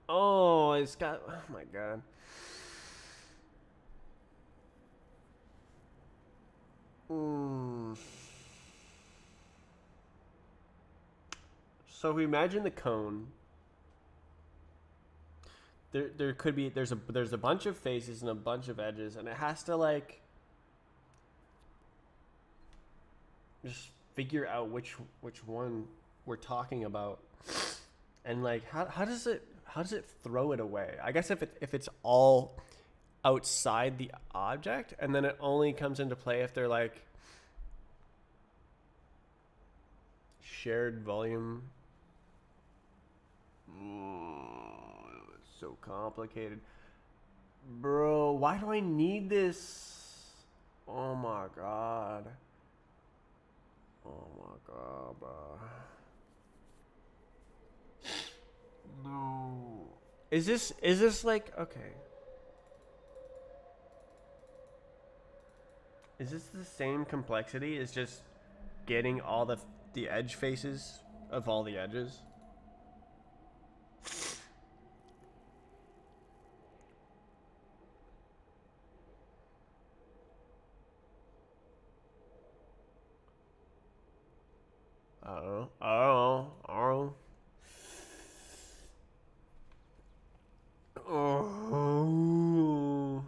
Oh, it's got. Oh my God. So if we imagine the cone. There could be there's a bunch of faces and a bunch of edges, and it has to like just figure out which one we're talking about, and like how does it throw it away? I guess if it's all outside the object, and then it only comes into play if they're like shared volume. It's so complicated. Bro, why do I need this? Oh my god. Oh my god, bro. No. Is this like, okay. Is this the same complexity as just getting all the edge faces of all the edges? I don't know. I don't know. I don't know. Oh.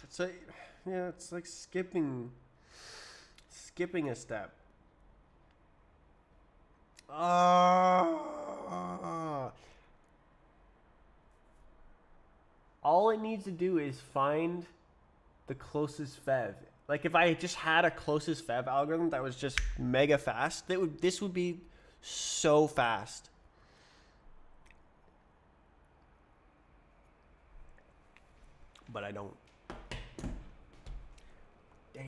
It's like, yeah, it's like skipping a step. All it needs to do is find the closest fev. Like if I just had a closest fev algorithm that was just mega fast, this would be so fast. But I don't. Damn.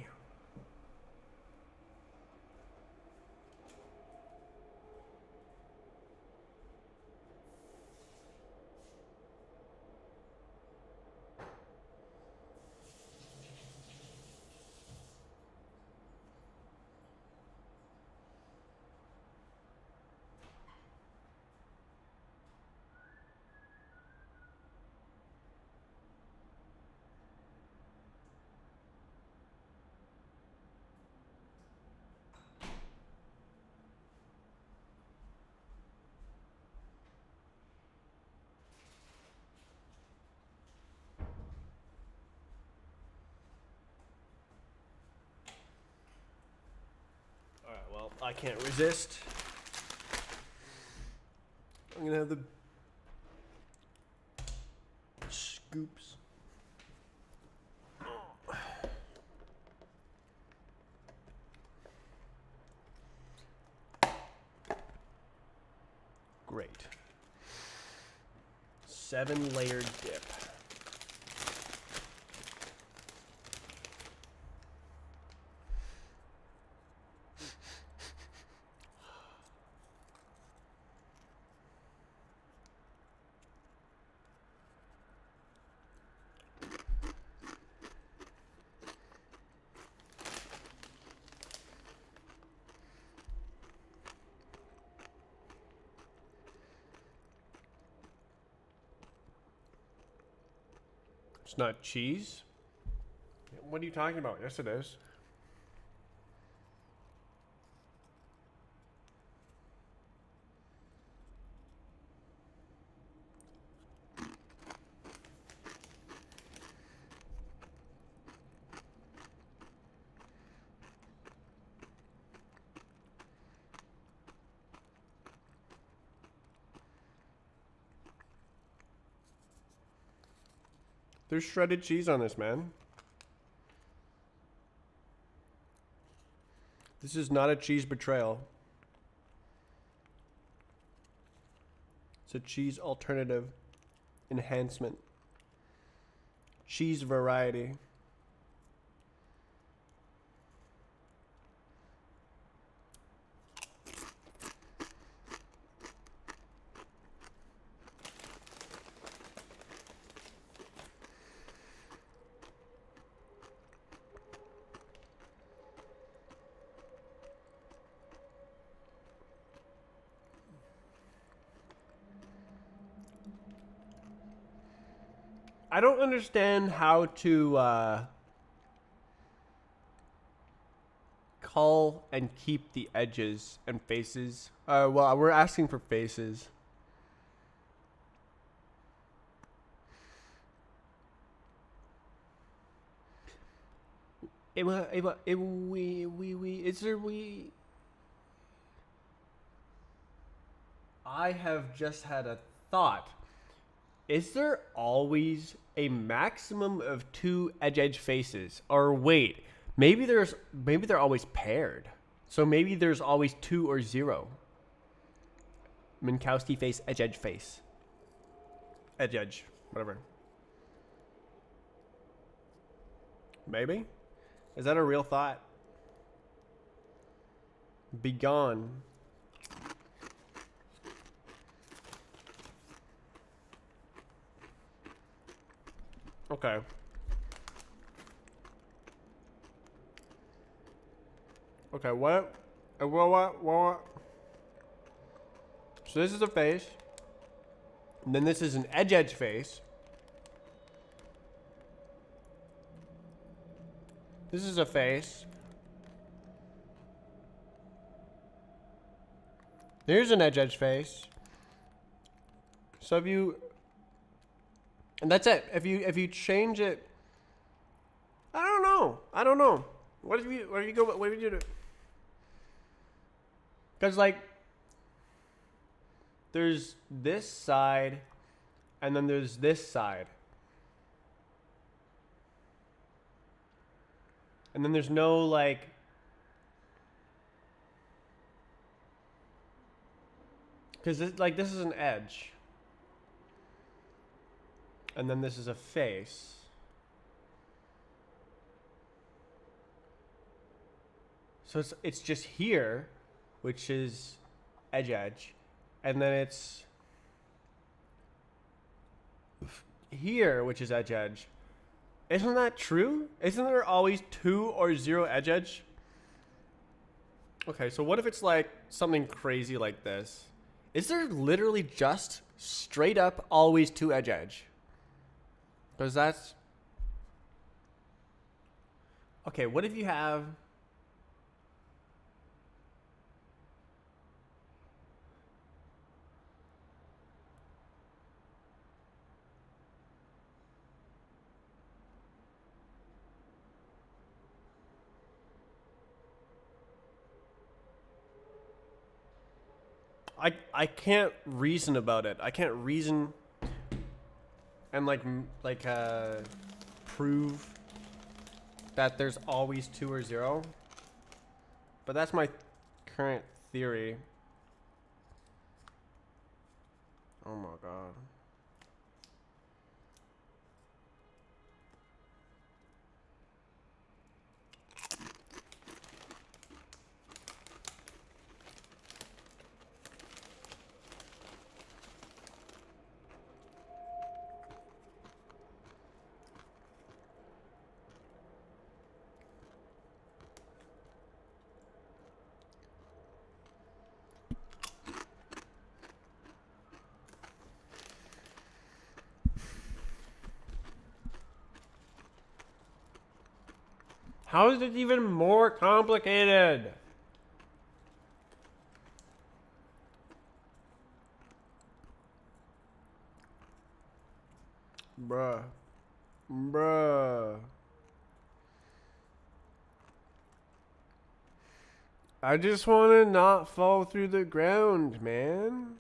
Alright, well, I can't resist. I'm gonna have the scoops. Great. 7-layered dip. It's not cheese? What are you talking about? Yes, it is. There's shredded cheese on this, man. This is not a cheese betrayal. It's a cheese alternative enhancement. Cheese variety. I don't understand how to cull and keep the edges and faces. Well, we're asking for faces. I have just had a thought. Is there always a maximum of 2 edge faces? Or wait, maybe they're always paired. So maybe there's always 2 or 0. Minkowski face, edge face. Edge, whatever. Maybe? Is that a real thought? Be gone. Okay. Okay, what? What? So this is a face. And then this is an edge face. This is a face. Here's an edge face. So if you, and that's it. If you change it, I don't know. What do you do? Because like, there's this side, and then there's this side. And then there's no like, because this is an edge. And then this is a face. So it's just here, which is edge. And then it's here, which is edge. Isn't that true? Isn't there always 2 or 0 edge? Okay, so what if it's like something crazy like this? Is there literally just straight up always 2 edge? Because that's... Okay, what if you have... I can't reason about it. I can't reason and prove that there's always 2 or 0. But that's my current theory. Oh my god. How is it even more complicated? Bruh. I just want to not fall through the ground, man.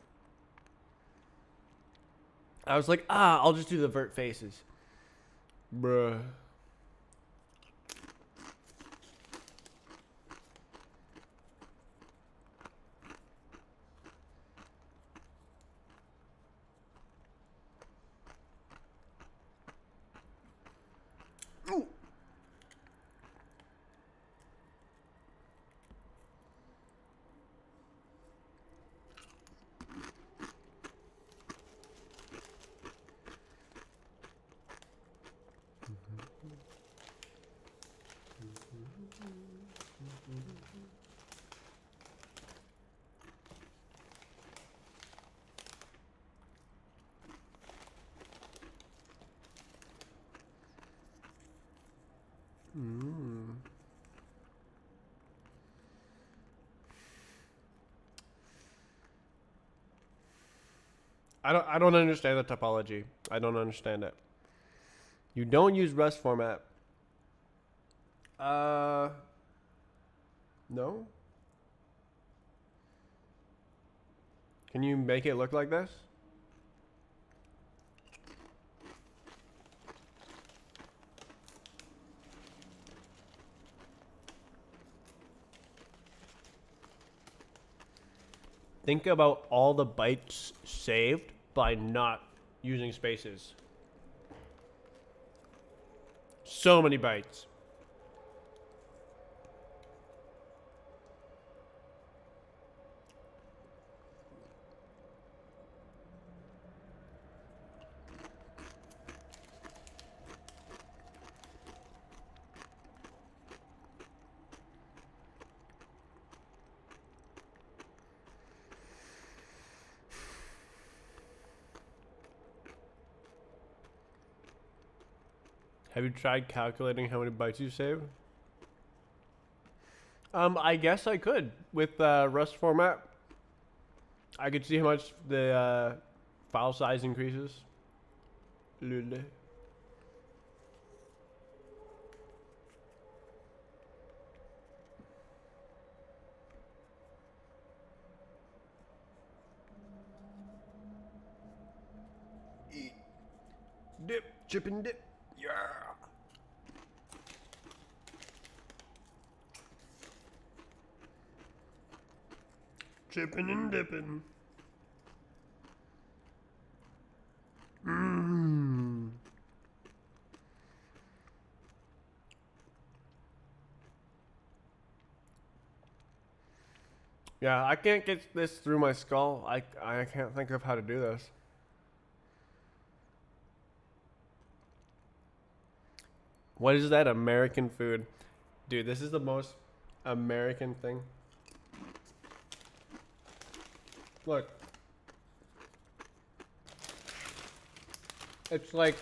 I was like, I'll just do the vert faces. Bruh. Mm. I don't understand the topology. I don't understand it. You don't use Rust format. No? Can you make it look like this? Think about all the bytes saved by not using spaces. So many bytes. Have you tried calculating how many bytes you save? I guess I could. With Rust format, I could see how much the file size increases. Lule. Eat. Dip. Chip and dip. Yeah. Chipping and dipping. Mmm. Yeah, I can't get this through my skull. I can't think of how to do this. What is that American food? Dude, this is the most American thing. Look. It's like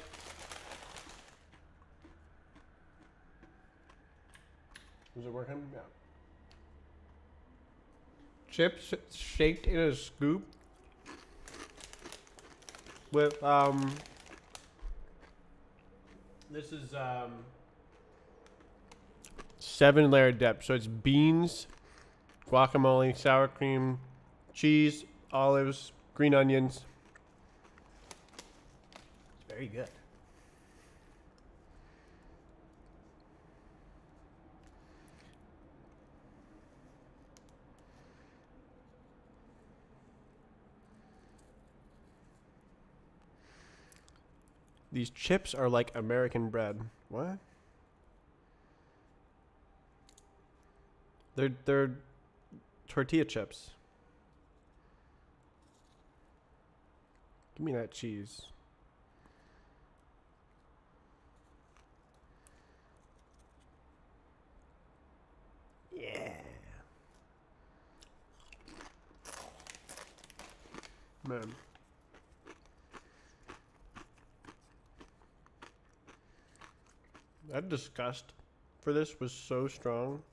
is it working? Yeah. Chips shaped in a scoop with this is 7-layer depth. So it's beans, guacamole, sour cream, cheese, olives, green onions. It's very good. These chips are like American bread. What? They're tortilla chips. Give me that cheese. Yeah. Man. That disgust for this was so strong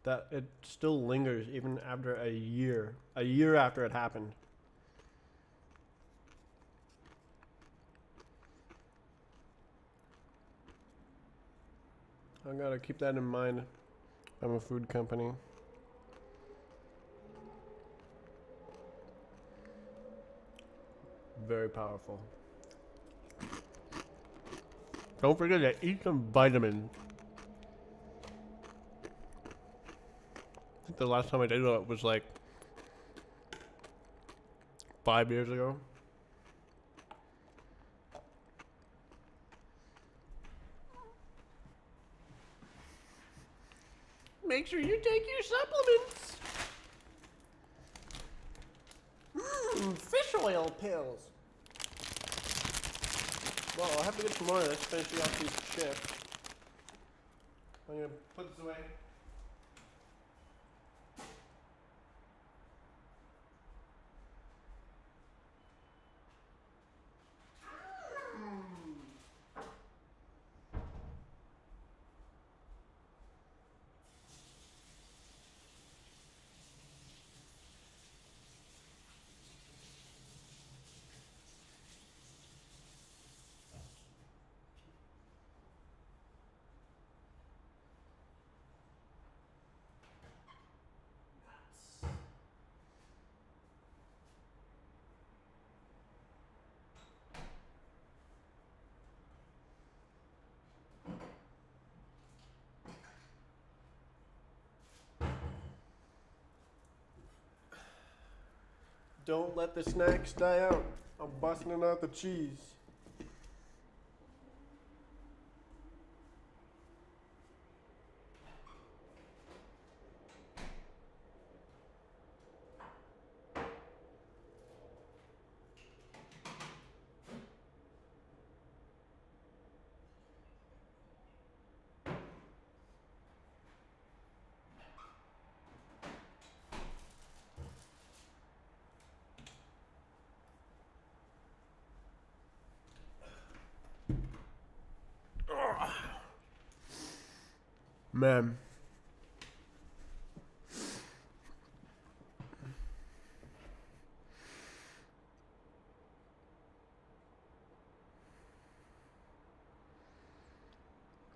that it still lingers even after a year. A year after it happened. I gotta keep that in mind. I'm a food company. Very powerful. Don't forget to eat some vitamins. I think the last time I did it was like 5 years ago. Make sure you take your supplements. Fish oil pills. Well, I'll have to get some more of this, finishing off these chips. I'm gonna put this away. Don't let the snacks die out. I'm busting out the cheese. Man.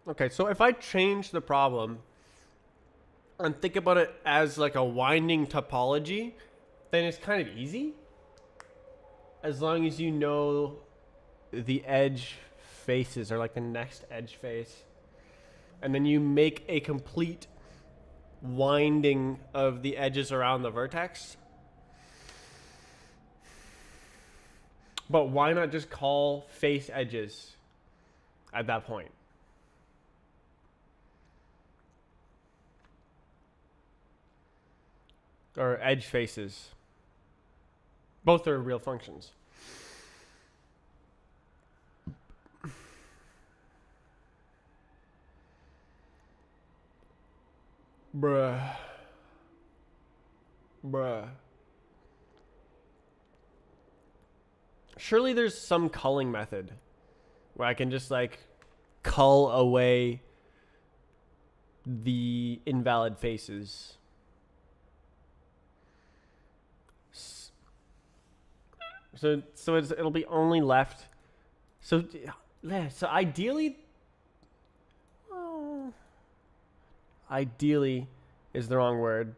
Okay, so if I change the problem and think about it as like a winding topology, then it's kind of easy. As long as you know the edge faces or like the next edge face. And then you make a complete winding of the edges around the vertex. But why not just call face edges at that point? Or edge faces. Both are real functions. Bruh. Surely there's some culling method where I can just like cull away the invalid faces. So it'll be only left. So ideally, well, ideally is the wrong word.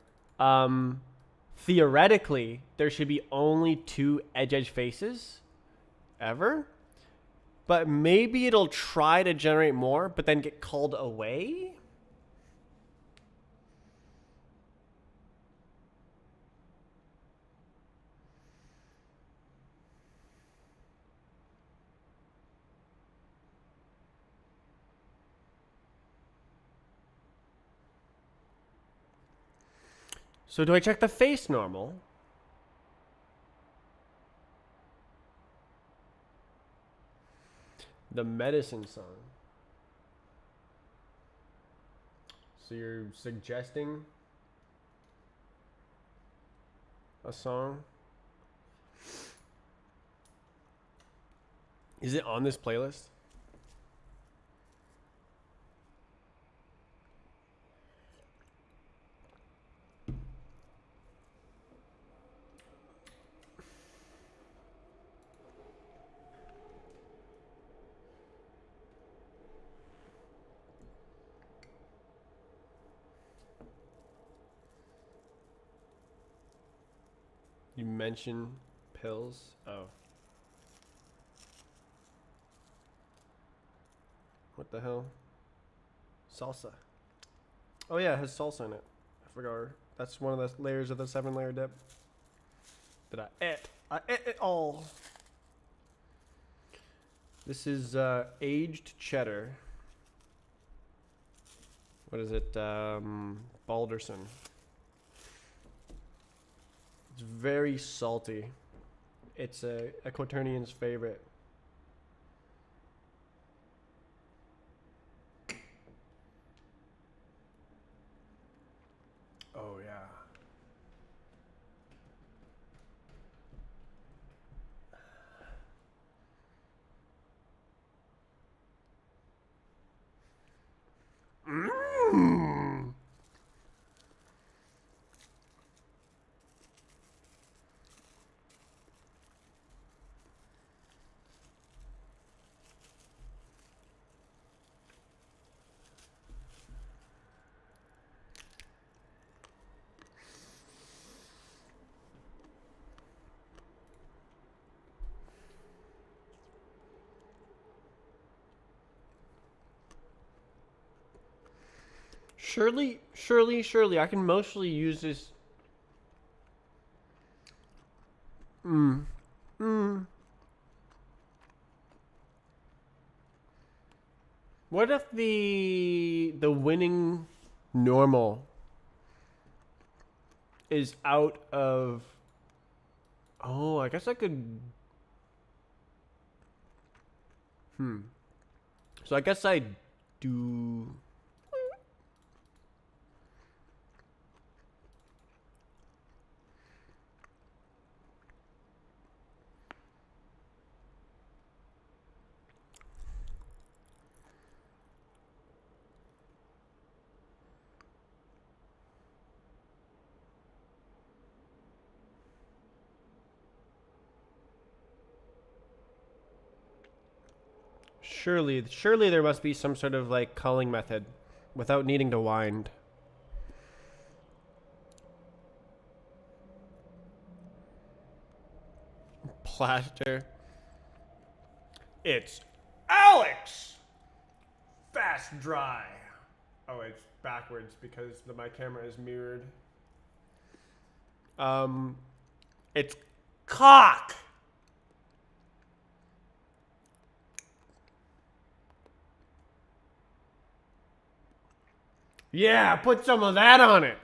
Theoretically, there should be only 2 edge faces ever. But maybe it'll try to generate more, but then get called away. So do I check the face normal? The medicine song. So you're suggesting a song? Is it on this playlist? You mentioned pills. Oh. What the hell? Salsa. Oh yeah, it has salsa in it. I forgot. That's one of the layers of the 7-layer dip that I ate. I ate it all. This is aged cheddar. What is it? Balderson. It's very salty. It's a Quaternian's favorite. Oh yeah. Mmm. Surely, I can mostly use this. What if the winning normal is out of... Oh, I guess I could... So I guess I do... Surely there must be some sort of like culling method without needing to wind. Plaster. It's Alex! Fast dry. Oh, it's backwards because my camera is mirrored. It's cock! Yeah, put some of that on it.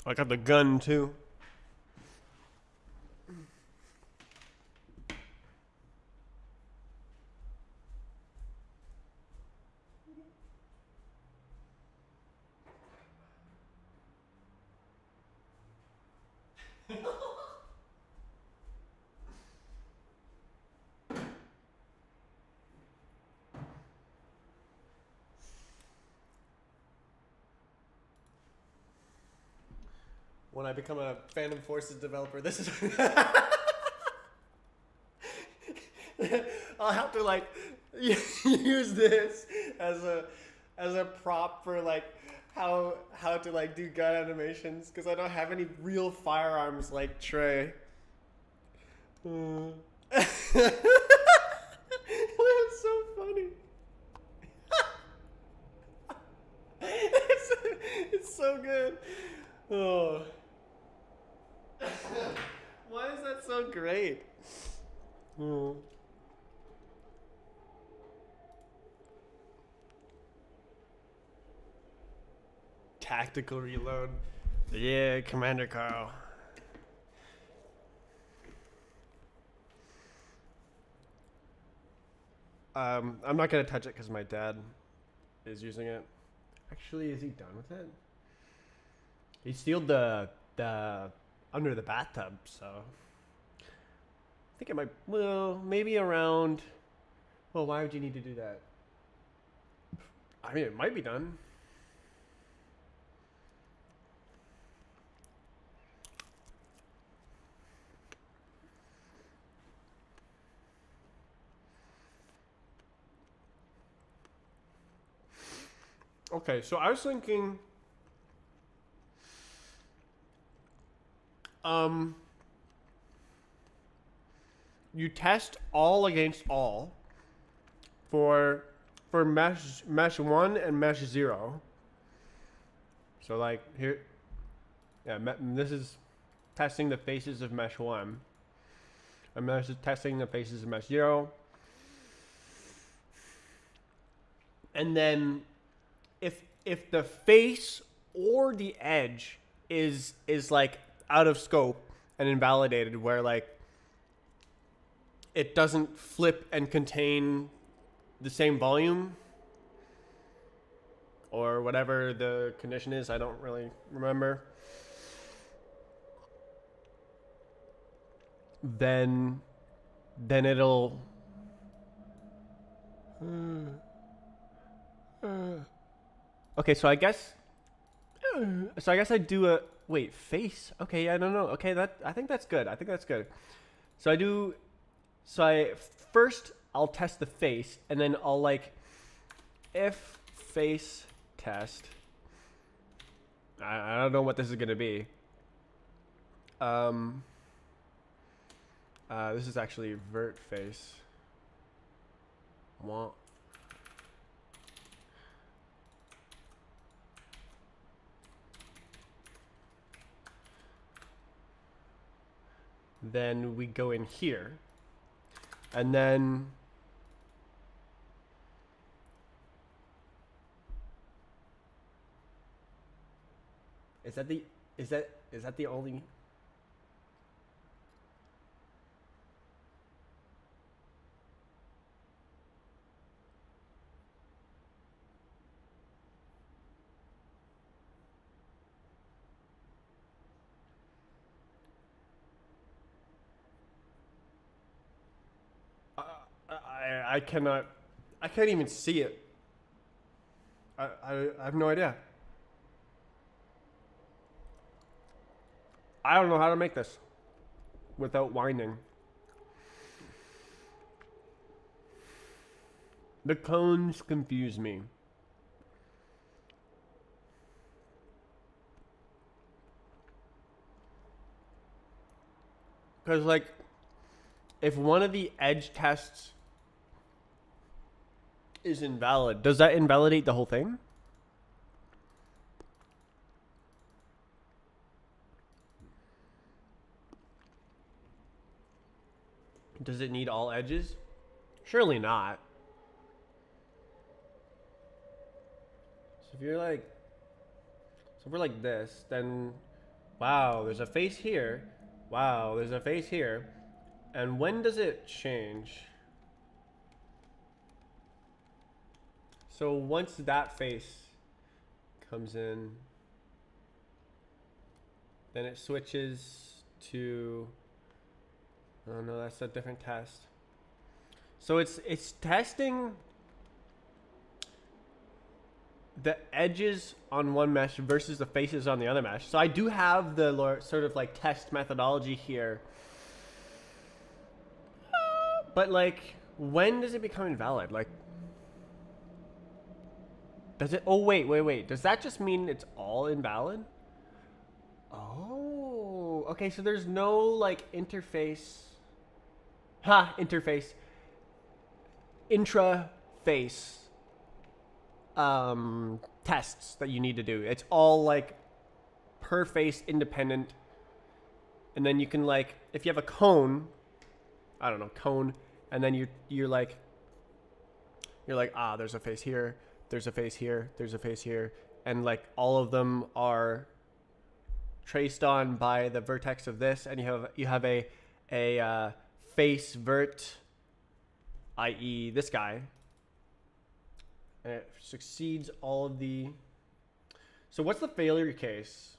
I got the gun too. When I become a Phantom Forces developer, this is... I'll have to like use this as a prop for like how to like do gun animations because I don't have any real firearms like Trey. That's so funny. It's so good. Oh. Why is that so great? Oh. Tactical reload. Yeah, Commander Carl. I'm not gonna touch it because my dad is using it. Actually, is he done with it? He sealed the under the bathtub, so I think it might. Well, maybe around. Well, why would you need to do that? I mean, it might be done. Okay, so I was thinking, you test all against all for mesh 1 and mesh 0. So like here, yeah, this is testing the faces of mesh 1. And this is testing the faces of mesh 0. And then if the face or the edge is like out of scope and invalidated, where like it doesn't flip and contain the same volume or whatever the condition is, I don't really remember, then it'll okay, so I guess I do a wait, face. Okay, I don't know. Okay, I think that's good. So I first I'll test the face, and then I'll like if face test. I don't know what this is gonna be. Um, this is actually vert face. Wah. Then we go in here, and then is that the only? I cannot. I can't even see it. I have no idea. I don't know how to make this without winding. The cones confuse me. Because, like, if one of the edge tests is invalid, does that invalidate the whole thing? Does it need all edges? Surely not. So if you're like, so if we're like this, then wow, there's a face here. Wow, there's a face here. And when does it change? So once that face comes in, then it switches to, oh no, that's a different test. So it's testing the edges on one mesh versus the faces on the other mesh. So I do have the sort of like test methodology here. But like, when does it become invalid? Like, does it, oh wait. Does that just mean it's all invalid? Oh, okay, so there's no like interface. Interface. Intraface tests that you need to do. It's all like per face independent. And then you can like, if you have a cone, I don't know, cone, and then you're like, there's a face here, there's a face here, there's a face here, and like all of them are traced on by the vertex of this, and you have a face vert, i.e. this guy, and it succeeds all of the. So what's the failure case?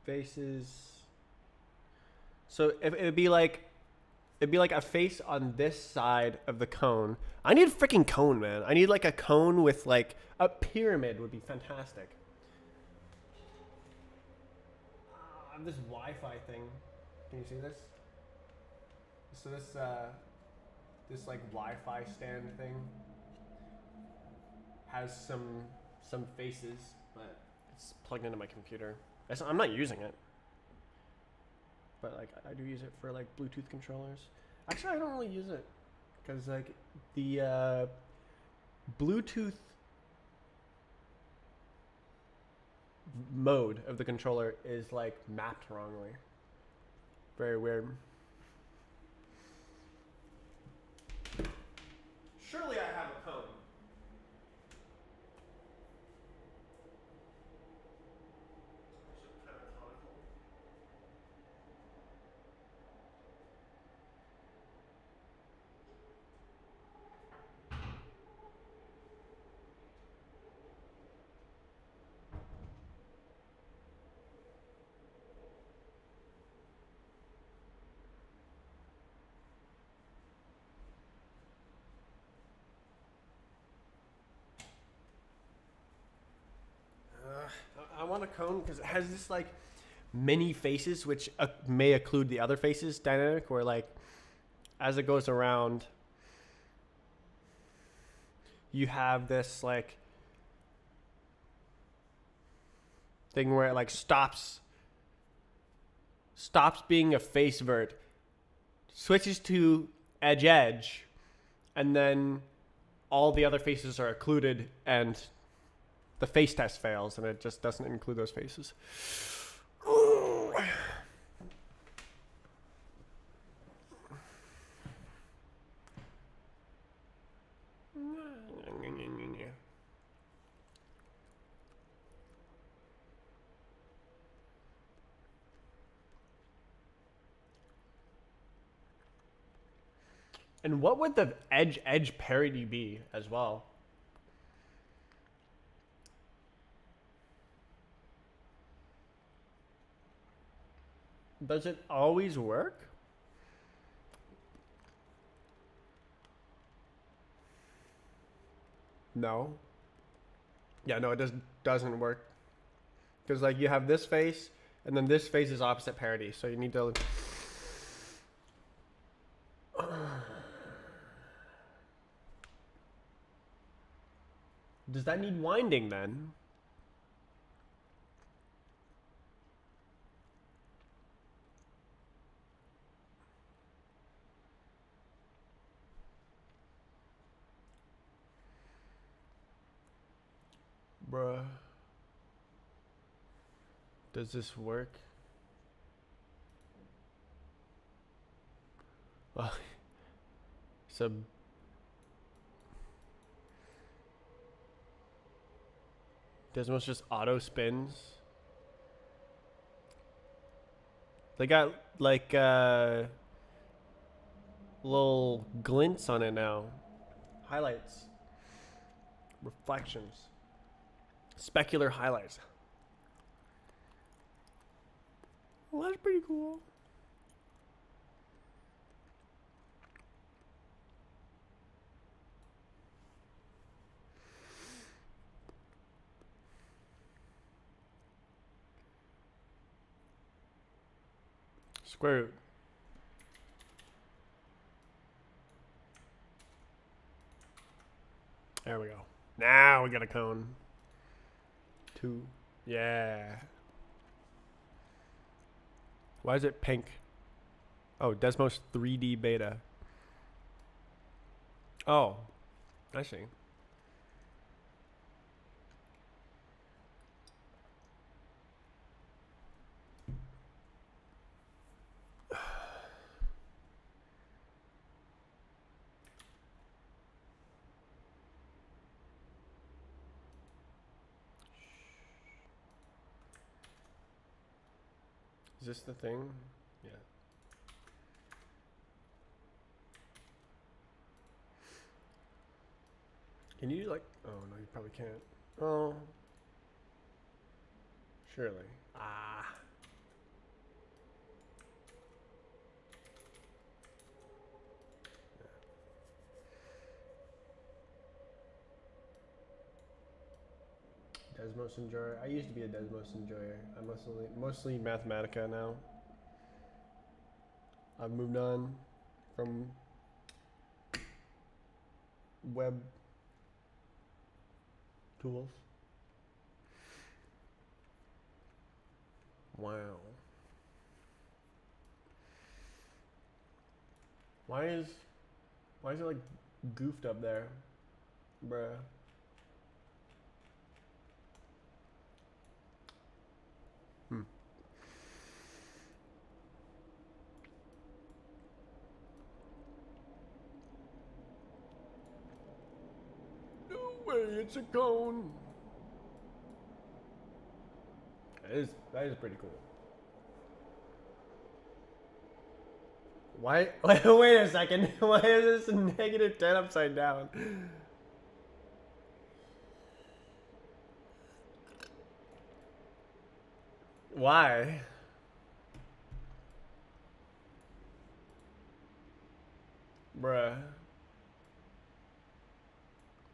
Faces. So if it'd be like a face on this side of the cone. I need a freaking cone, man. I need like a cone with like a pyramid would be fantastic. I have this Wi-Fi thing. Can you see this? So this like Wi-Fi stand thing has some faces, but it's plugged into my computer. I'm not using it, but like I do use it for like Bluetooth controllers. Actually, I don't really use it because like the Bluetooth mode of the controller is like mapped wrongly. Very weird. Surely I have a cone. I want a cone because it has this like many faces, which may occlude the other faces dynamic, where like as it goes around, you have this like thing where it like stops being a face vert, switches to edge, and then all the other faces are occluded, and the face test fails, and it just doesn't include those faces. And what would the edge parody be as well? Does it always work? No. Yeah, no, it doesn't work. Because like you have this face, and then this face is opposite parody, so you need to. Does that need winding then? Bruh. Does this work? So Desmos just auto spins. They got like little glints on it now. Highlights. Reflections. Specular highlights. Well, that's pretty cool. Square root. There we go. Now we got a cone. 2. Yeah. Why is it pink? Oh, Desmos 3D beta. Oh, I see. Is this the thing? Yeah. Can you like, oh no, you probably can't. Oh. Surely. Ah. Desmos enjoyer. I used to be a Desmos enjoyer. I'm mostly Mathematica now. I've moved on from web tools. Wow. Why is it like goofed up there, bruh? No way, it's a cone. That is pretty cool. Why? Wait a second. Why is this a -10 upside down? Why? Bruh.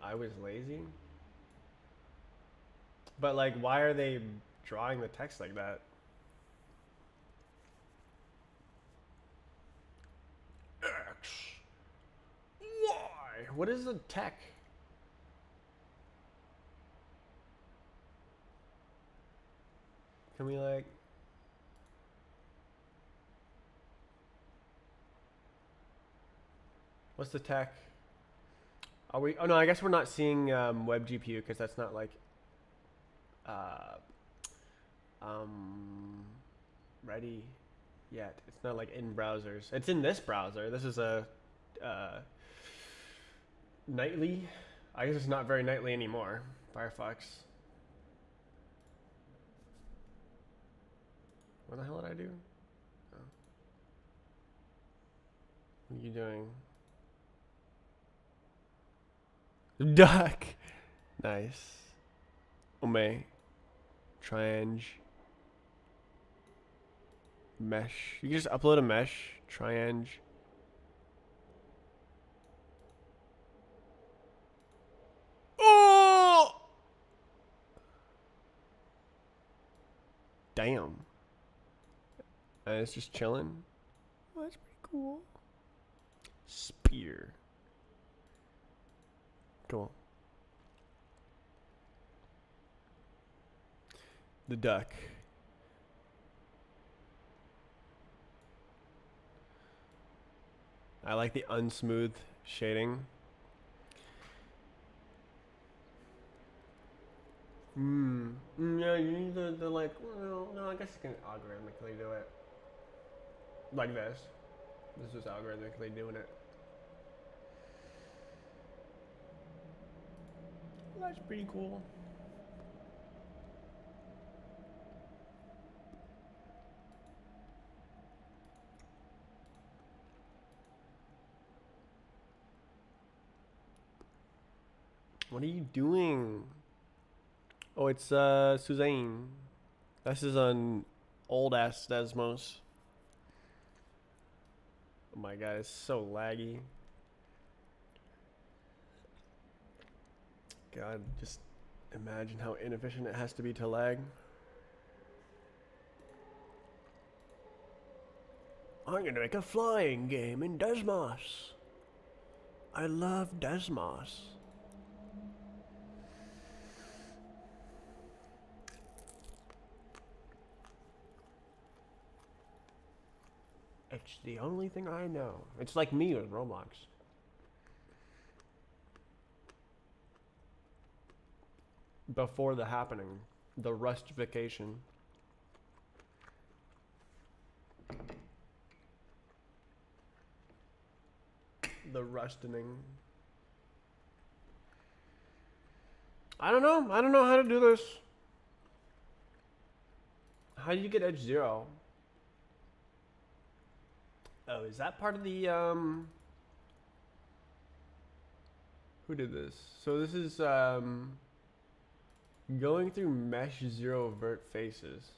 I was lazy? But like, why are they drawing the text like that? X. Y. What is the tech? Can we like... What's the tech? Are we... Oh no, I guess we're not seeing web GPU because that's not like... Uh, ready yet. It's not like in browsers. It's in this browser. This is a nightly. I guess it's not very nightly anymore. Firefox. What the hell did I do? Oh. What are you doing? Duck. Nice. Ome. Triange. Mesh. You can just upload a mesh. Triange. Oh! Damn. And it's just chilling. Oh, that's pretty cool. Spear. Cool. The duck. I like the unsmooth shading. Yeah, you need the like, well, no, I guess you can algorithmically do it. Like this. This is algorithmically doing it. Well, that's pretty cool. What are you doing? Oh, it's Suzanne. This is an old ass Desmos. Oh my god, it's so laggy. God, just imagine how inefficient it has to be to lag. I'm gonna make a flying game in Desmos. I love Desmos. It's the only thing I know. It's like me with Roblox. Before the happening, the rustification. The rustening. I don't know. I don't know how to do this. How do you get edge 0? Oh, is that part of the who did this? So this is going through mesh 0 vert faces.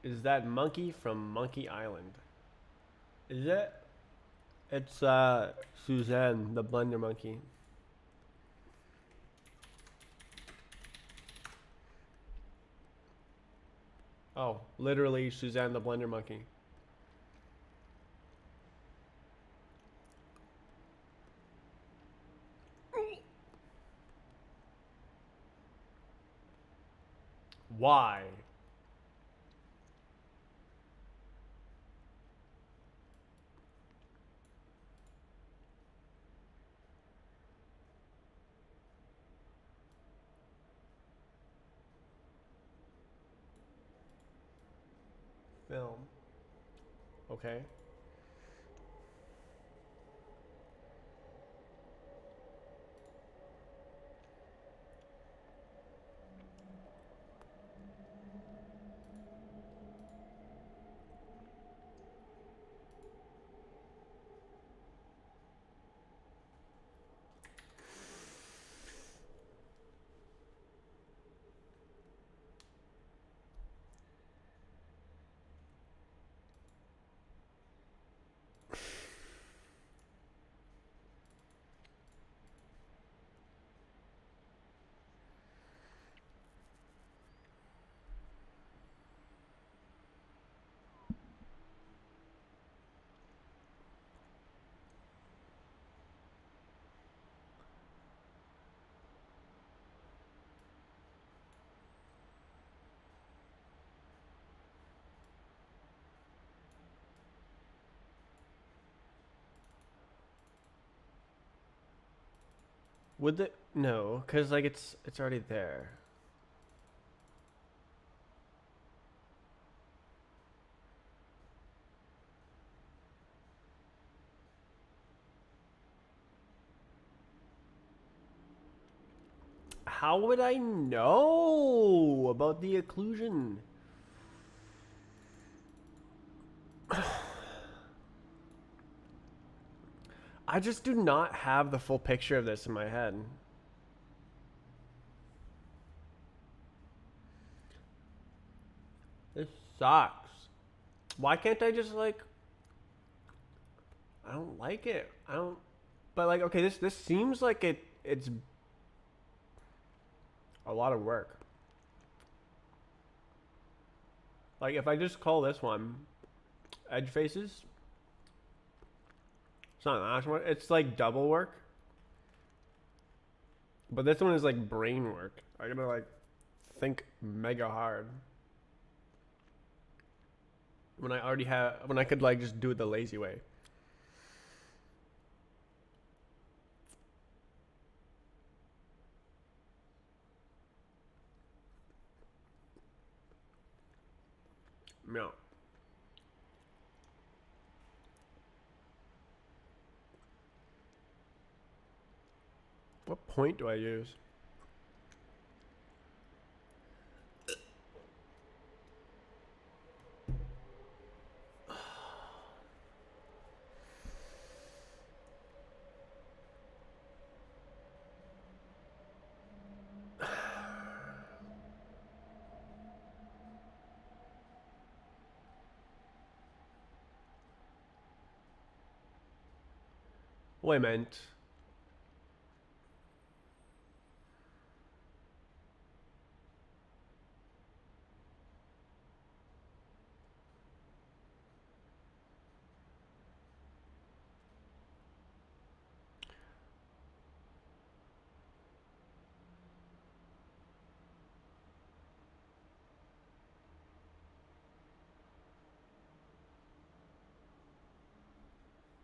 Is that Monkey from Monkey Island? Is it? It's Suzanne, the Blender Monkey. Oh, literally Suzanne the Blender Monkey. Why? Film. Okay. Would the no? Because like it's already there. How would I know about the occlusion? I just do not have the full picture of this in my head. This sucks. Why can't I just like... I don't like it. I don't... But like, okay, this seems like it's a lot of work. Like if I just call this one edge faces, it's not that much. It's like double work. But this one is like brain work. I gotta like think mega hard. When I could like just do it the lazy way. No. What point do I use? Wait a minute.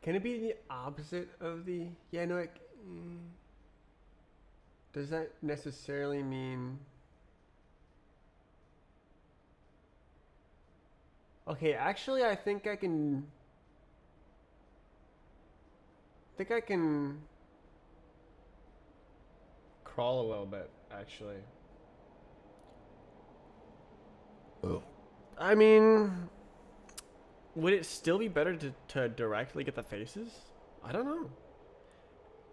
Can it be the opposite of the... Yeah, no, does that necessarily mean... Okay, actually, I think I can crawl a little bit, actually. Oh. I mean... Would it still be better to directly get the faces? I don't know.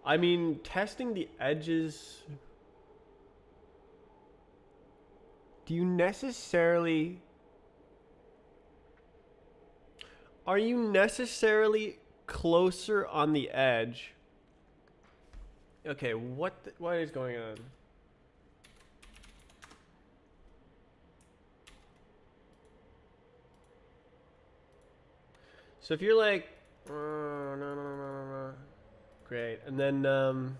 I mean, testing the edges... Do you necessarily... Are you necessarily closer on the edge? Okay, what is going on? So if you're like, no. Great, and then you're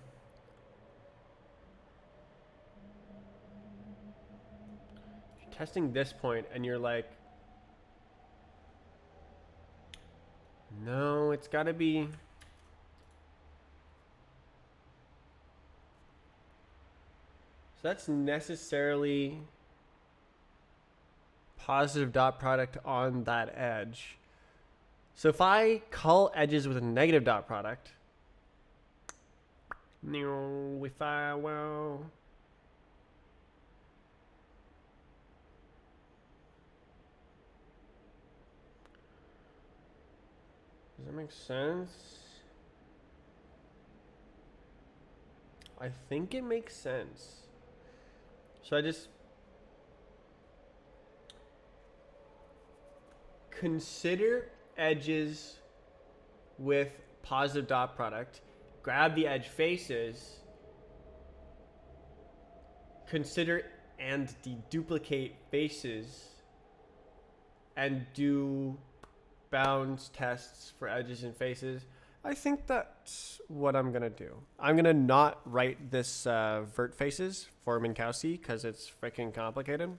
testing this point, and you're like, no, it's got to be. So that's necessarily positive dot product on that edge. So if I cull edges with a negative dot product, if I well, does that make sense? I think it makes sense. So I just consider edges with positive dot product, grab the edge faces, consider and deduplicate faces, and do bounds tests for edges and faces. I think that's what I'm gonna do. I'm gonna not write this vert faces for Minkowski because it's freaking complicated.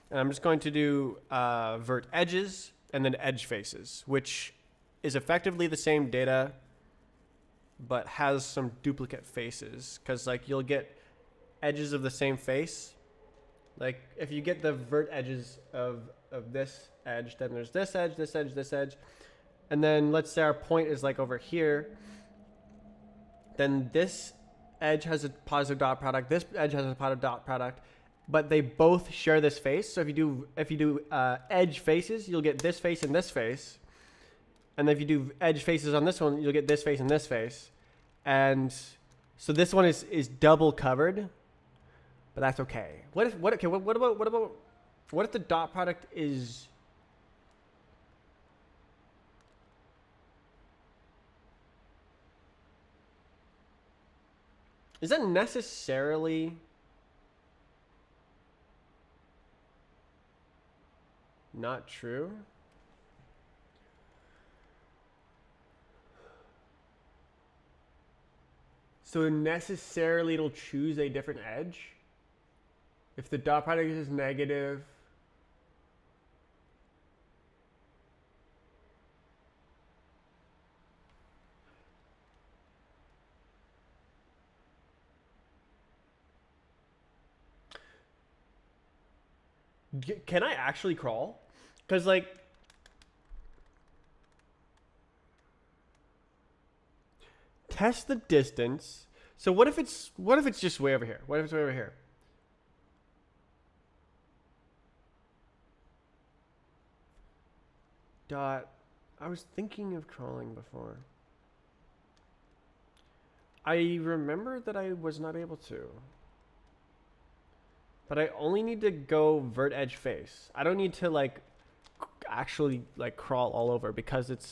And I'm just going to do vert edges and then edge faces, which is effectively the same data but has some duplicate faces. Because like you'll get edges of the same face. Like if you get the vert edges of this edge, then there's this edge, this edge, this edge. And then let's say our point is like over here. Then this edge has a positive dot product. This edge has a positive dot product, but they both share this face. So if you do edge faces, you'll get this face and this face. And if you do edge faces on this one, you'll get this face and this face. And so this one is double covered, but that's okay. What if the dot product is that necessarily not true? So necessarily it'll choose a different edge? If the dot product is negative, can I actually crawl? Because like, test the distance. So what if it's just way over here? What if it's way over here? Dot. I was thinking of crawling before. I remember that I was not able to. But I only need to go vert edge face. I don't need to like actually like crawl all over because it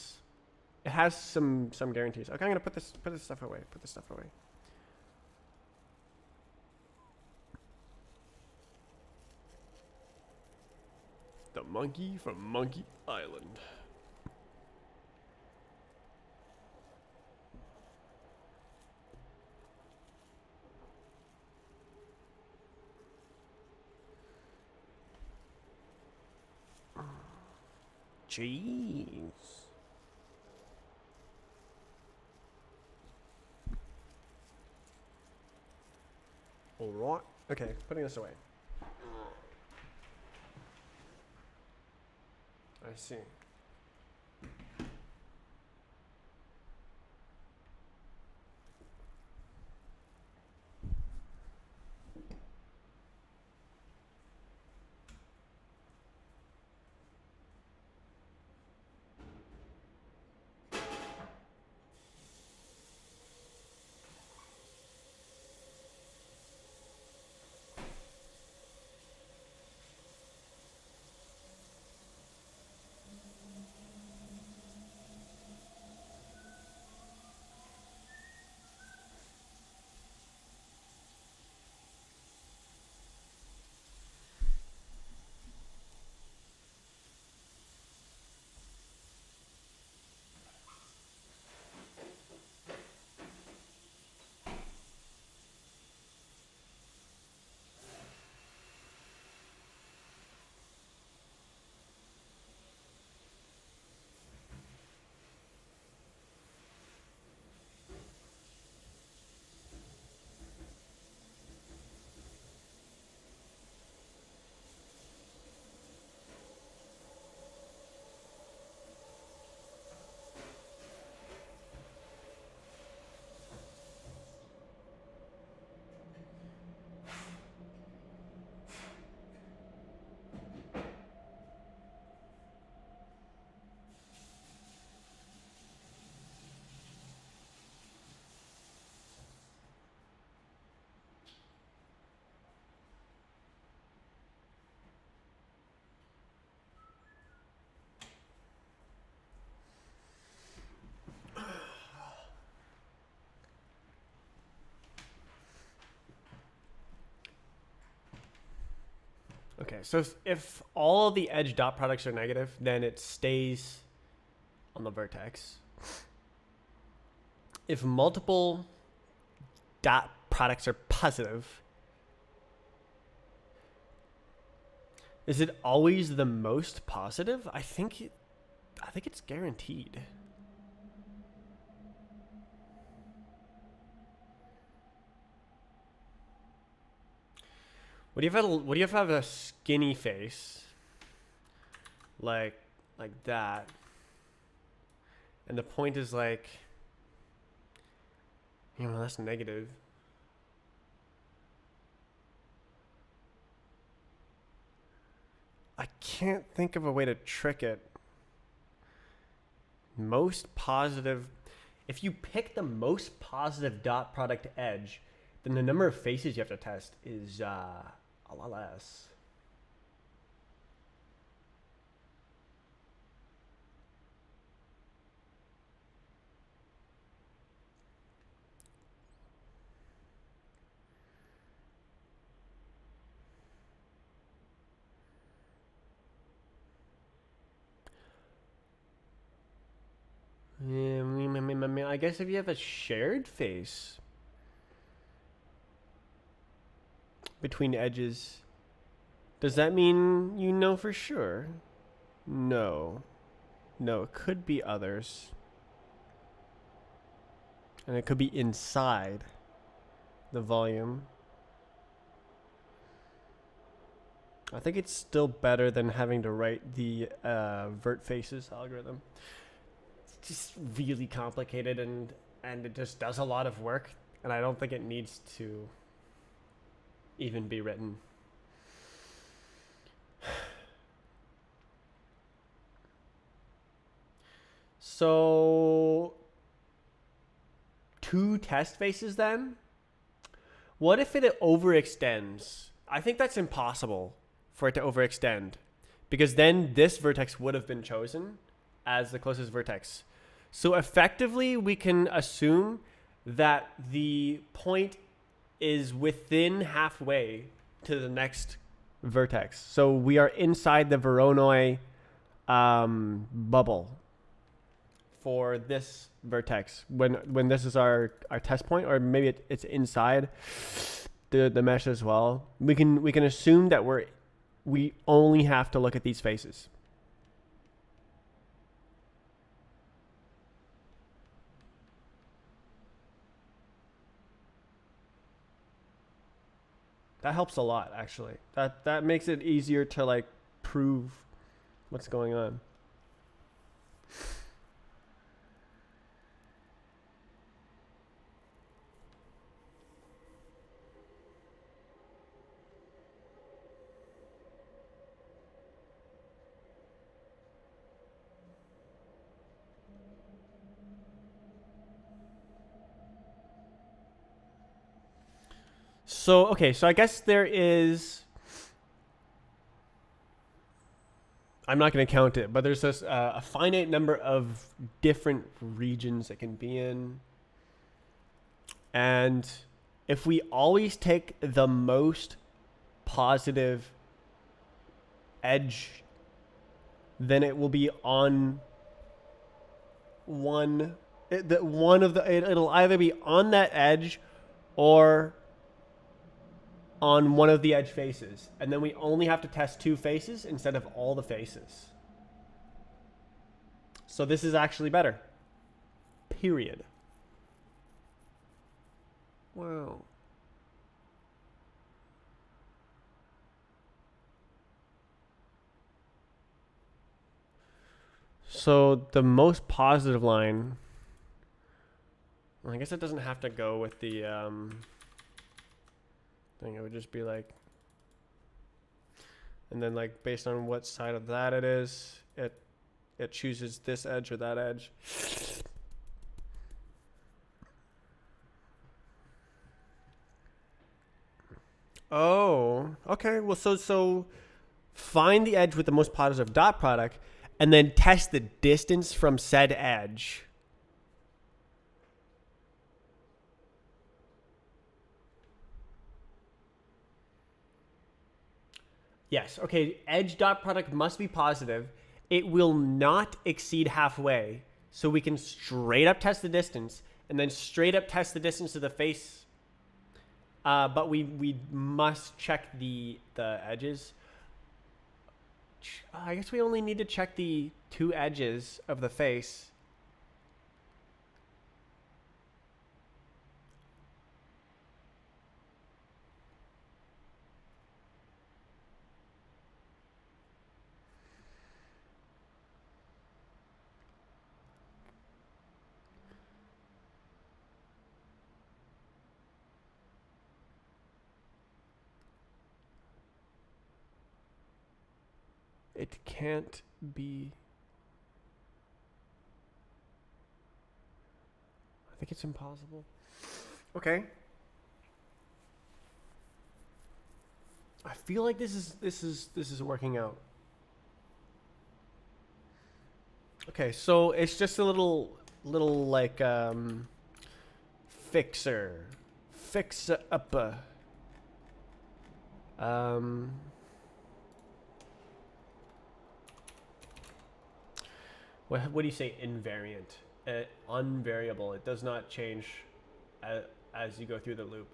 has some guarantees. Okay, I'm gonna put this stuff away. Put this stuff away. The monkey from Monkey Island. Jeez. All right. Okay, putting this away. I see. Okay, so if all of the edge dot products are negative, then it stays on the vertex. If multiple dot products are positive, is it always the most positive? I think it's guaranteed. What do you have a skinny face? Like that. And the point is like, yeah, well, that's negative. I can't think of a way to trick it. Most positive. If you pick the most positive dot product edge, then the number of faces you have to test is a lot less. Yeah, I guess if you have a shared face between edges, does that mean you know for sure? No. No, it could be others. And it could be inside the volume. I think it's still better than having to write the vert faces algorithm. It's just really complicated and it just does a lot of work, and I don't think it needs to even be written. So 2 test faces then? What if it overextends? I think that's impossible for it to overextend, because then this vertex would have been chosen as the closest vertex. So effectively, we can assume that the point is within halfway to the next vertex. So we are inside the Voronoi bubble for this vertex when this is our test point, or maybe it's inside the mesh as well. We can assume that we only have to look at these faces. That helps a lot, actually. That makes it easier to like prove what's going on. So, okay, so I guess there is, I'm not going to count it, but there's this, a finite number of different regions it can be in. And if we always take the most positive edge, then it will be on it'll either be on that edge or on one of the edge faces, and then we only have to test 2 faces instead of all the faces. So this is actually better. Period. Wow. So the most positive line, well, I guess it doesn't have to go with the thing. It would just be like, and then like based on what side of that it is, it chooses this edge or that edge. Oh, okay. Well, so find the edge with the most positive dot product, and then test the distance from said edge. Yes. Okay. Edge dot product must be positive. It will not exceed halfway. So we can straight up test the distance and then straight up test the distance of the face. But we must check the edges. I guess we only need to check the 2 edges of the face. It can't be. I think it's impossible. Okay. I feel like this is working out. Okay, so it's just a little like fixer upper. What do you say? Invariant, unvariable. It does not change as you go through the loop.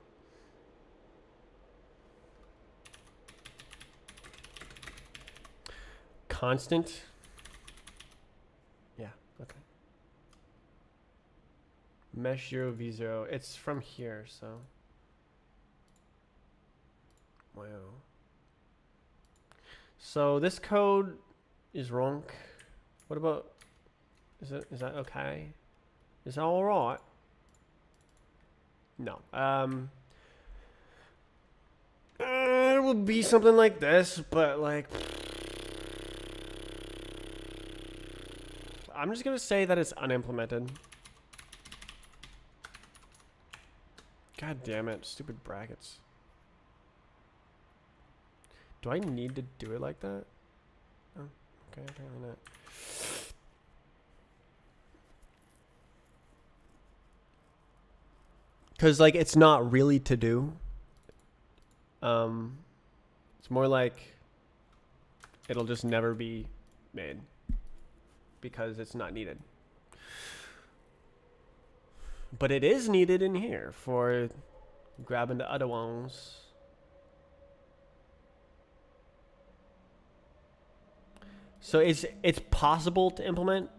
Constant. Yeah. Okay. Mesh 0 v0. It's from here, so. Wow. So this code is wrong. What about? Is that okay? Is that all right? No. It will be something like this, but like. I'm just gonna say that it's unimplemented. God damn it, stupid brackets. Do I need to do it like that? Oh, okay, apparently not. Because, like, it's not really to do. It's more like it'll just never be made because it's not needed. But it is needed in here for grabbing the other ones. So it's possible to implement,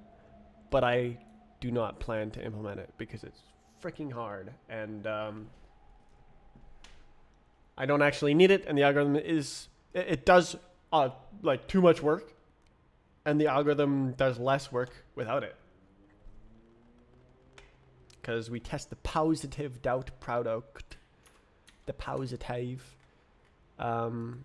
but I do not plan to implement it because it's freaking hard, and I don't actually need it, and the algorithm is it does like too much work, and the algorithm does less work without it. Because we test the positive doubt product, the positive. Wow.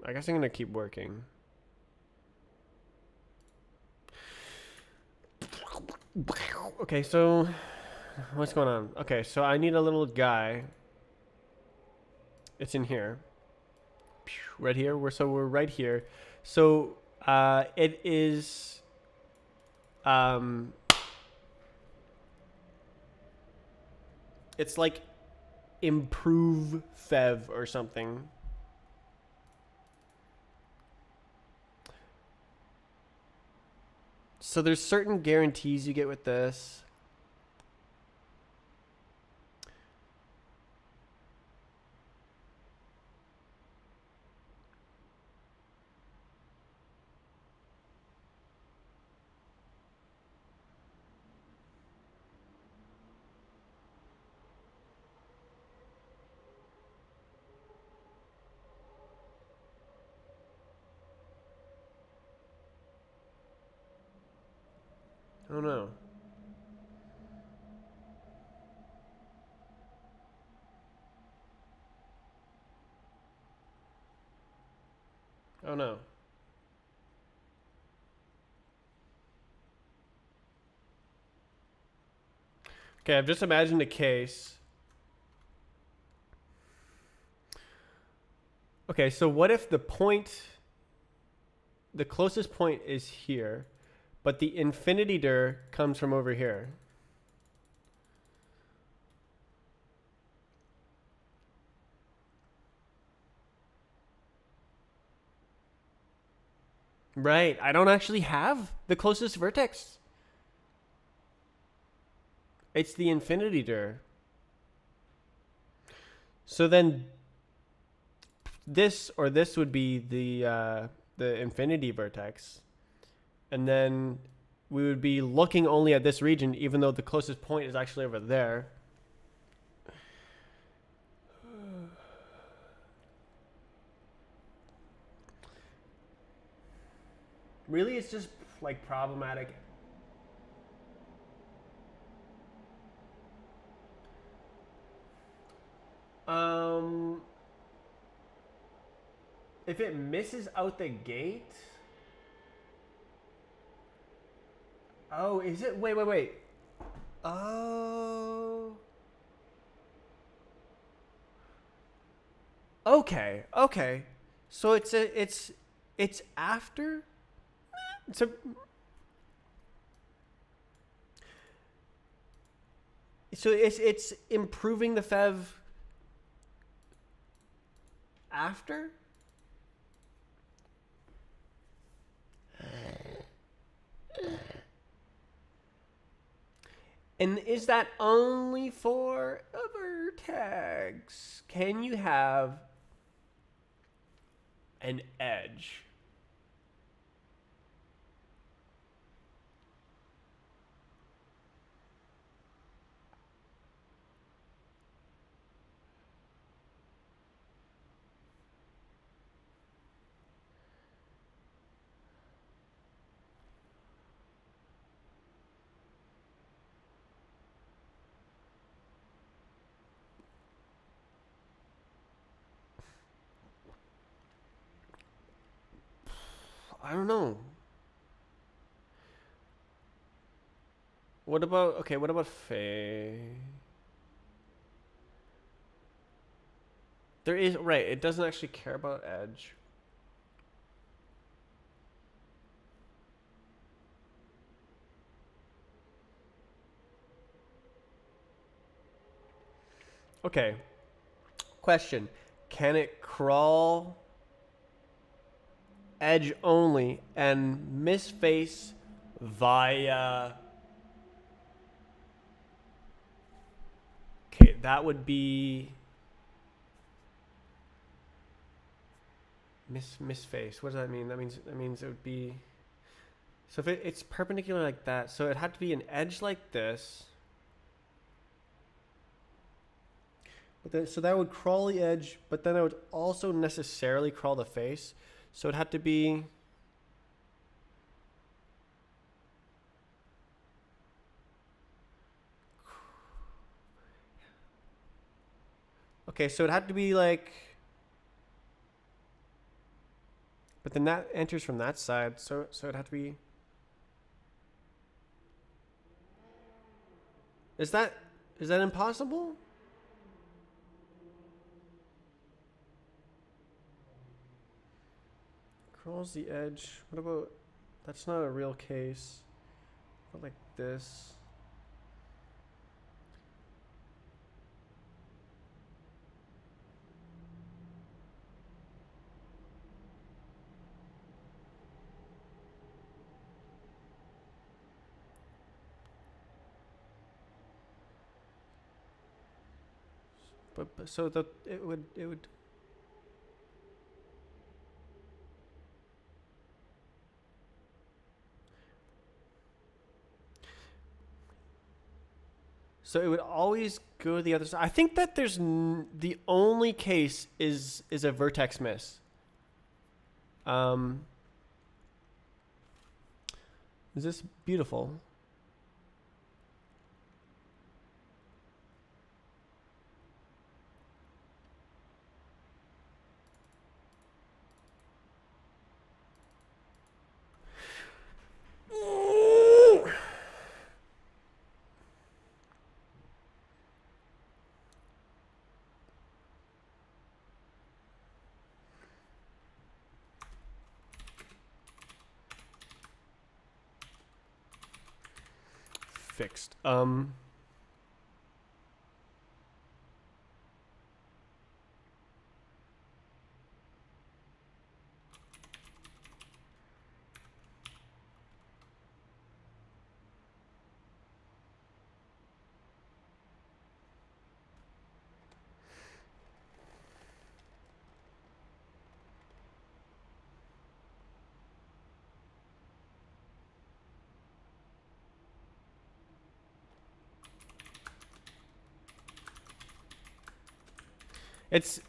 I guess I'm gonna keep working. Okay, so what's going on? Okay, so I need a little guy. It's in here. Right here. We're right here. So it is it's like improve fev or something. So there's certain guarantees you get with this. Oh no. Oh no. Okay, I've just imagined a case. Okay, so what if the closest point is here, but the infinity dir comes from over here? Right, I don't actually have the closest vertex. It's the infinity dir. So then this would be the infinity vertex. And then we would be looking only at this region, even though the closest point is actually over there. Really, it's just like problematic. If it misses out the gate. Oh, is it? Wait. Oh. Okay. So it's after. It's a. So it's improving the FEV after. And is that only for a vertex? Can you have an edge? I don't know. What about Faye? There is, right, it doesn't actually care about edge. Okay. Question. Can it crawl edge only and miss face via... Okay, that would be... Miss face. What does that mean? That means it would be... So if it's perpendicular like that, so it had to be an edge like this. But so that would crawl the edge, but then it would also necessarily crawl the face. So it had to be... Okay, so it had to be like... But then that enters from that side, so it had to be... Is that impossible? Crawls the edge. What about... That's not a real case. What like this? But so that it would so it would always go the other side. I think that there's the only case is a vertex miss. Is this beautiful? Fixed.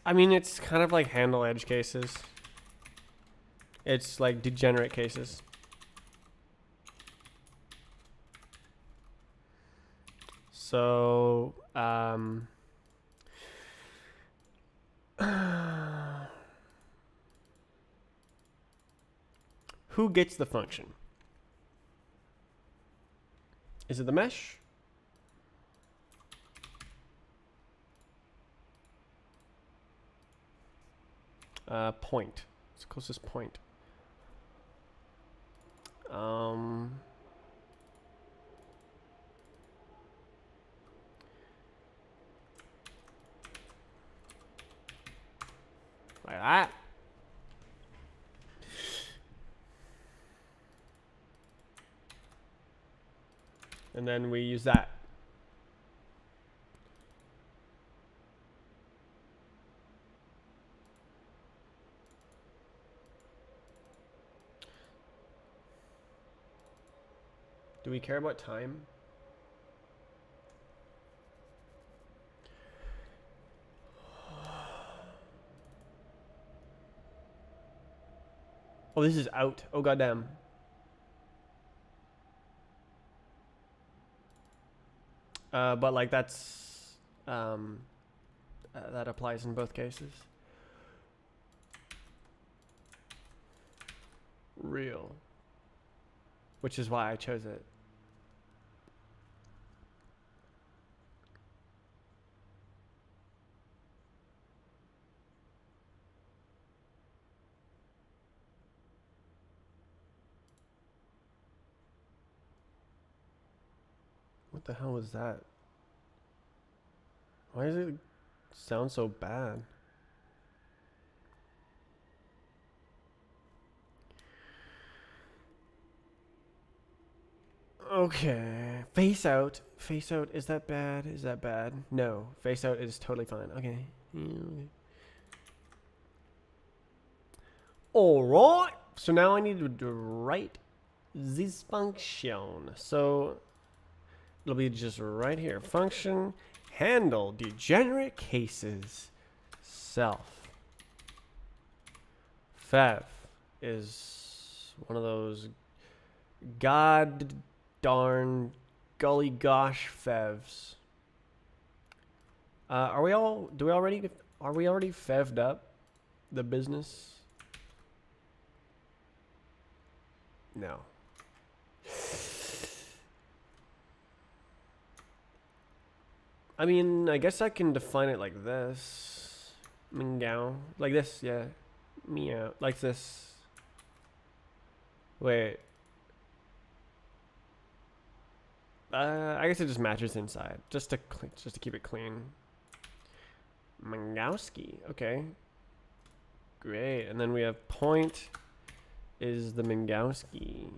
I mean, it's kind of like handle edge cases. It's like degenerate cases. So, who gets the function? Is it the mesh? Point. It's the closest point. Like that. And then we use that. Do we care about time? Oh, this is out. Oh, goddamn. But like that's that applies in both cases. Real. Which is why I chose it. What the hell was that? Why does it sound so bad? Okay. Face out. Face out. Is that bad? Is that bad? No. Face out is totally fine. Okay. Alright. So now I need to write this function. So it'll be just right here. Function handle degenerate cases. Self. Fev is one of those god darn gully gosh fevs. Are we already fev'd up the business? No. I mean, I guess I can define it like this. Meow. Like this, yeah. Meow. Like this. Wait. I guess it just matches inside. Just to keep it clean. Mangowski. Okay. Great. And then we have point is the Mingowski.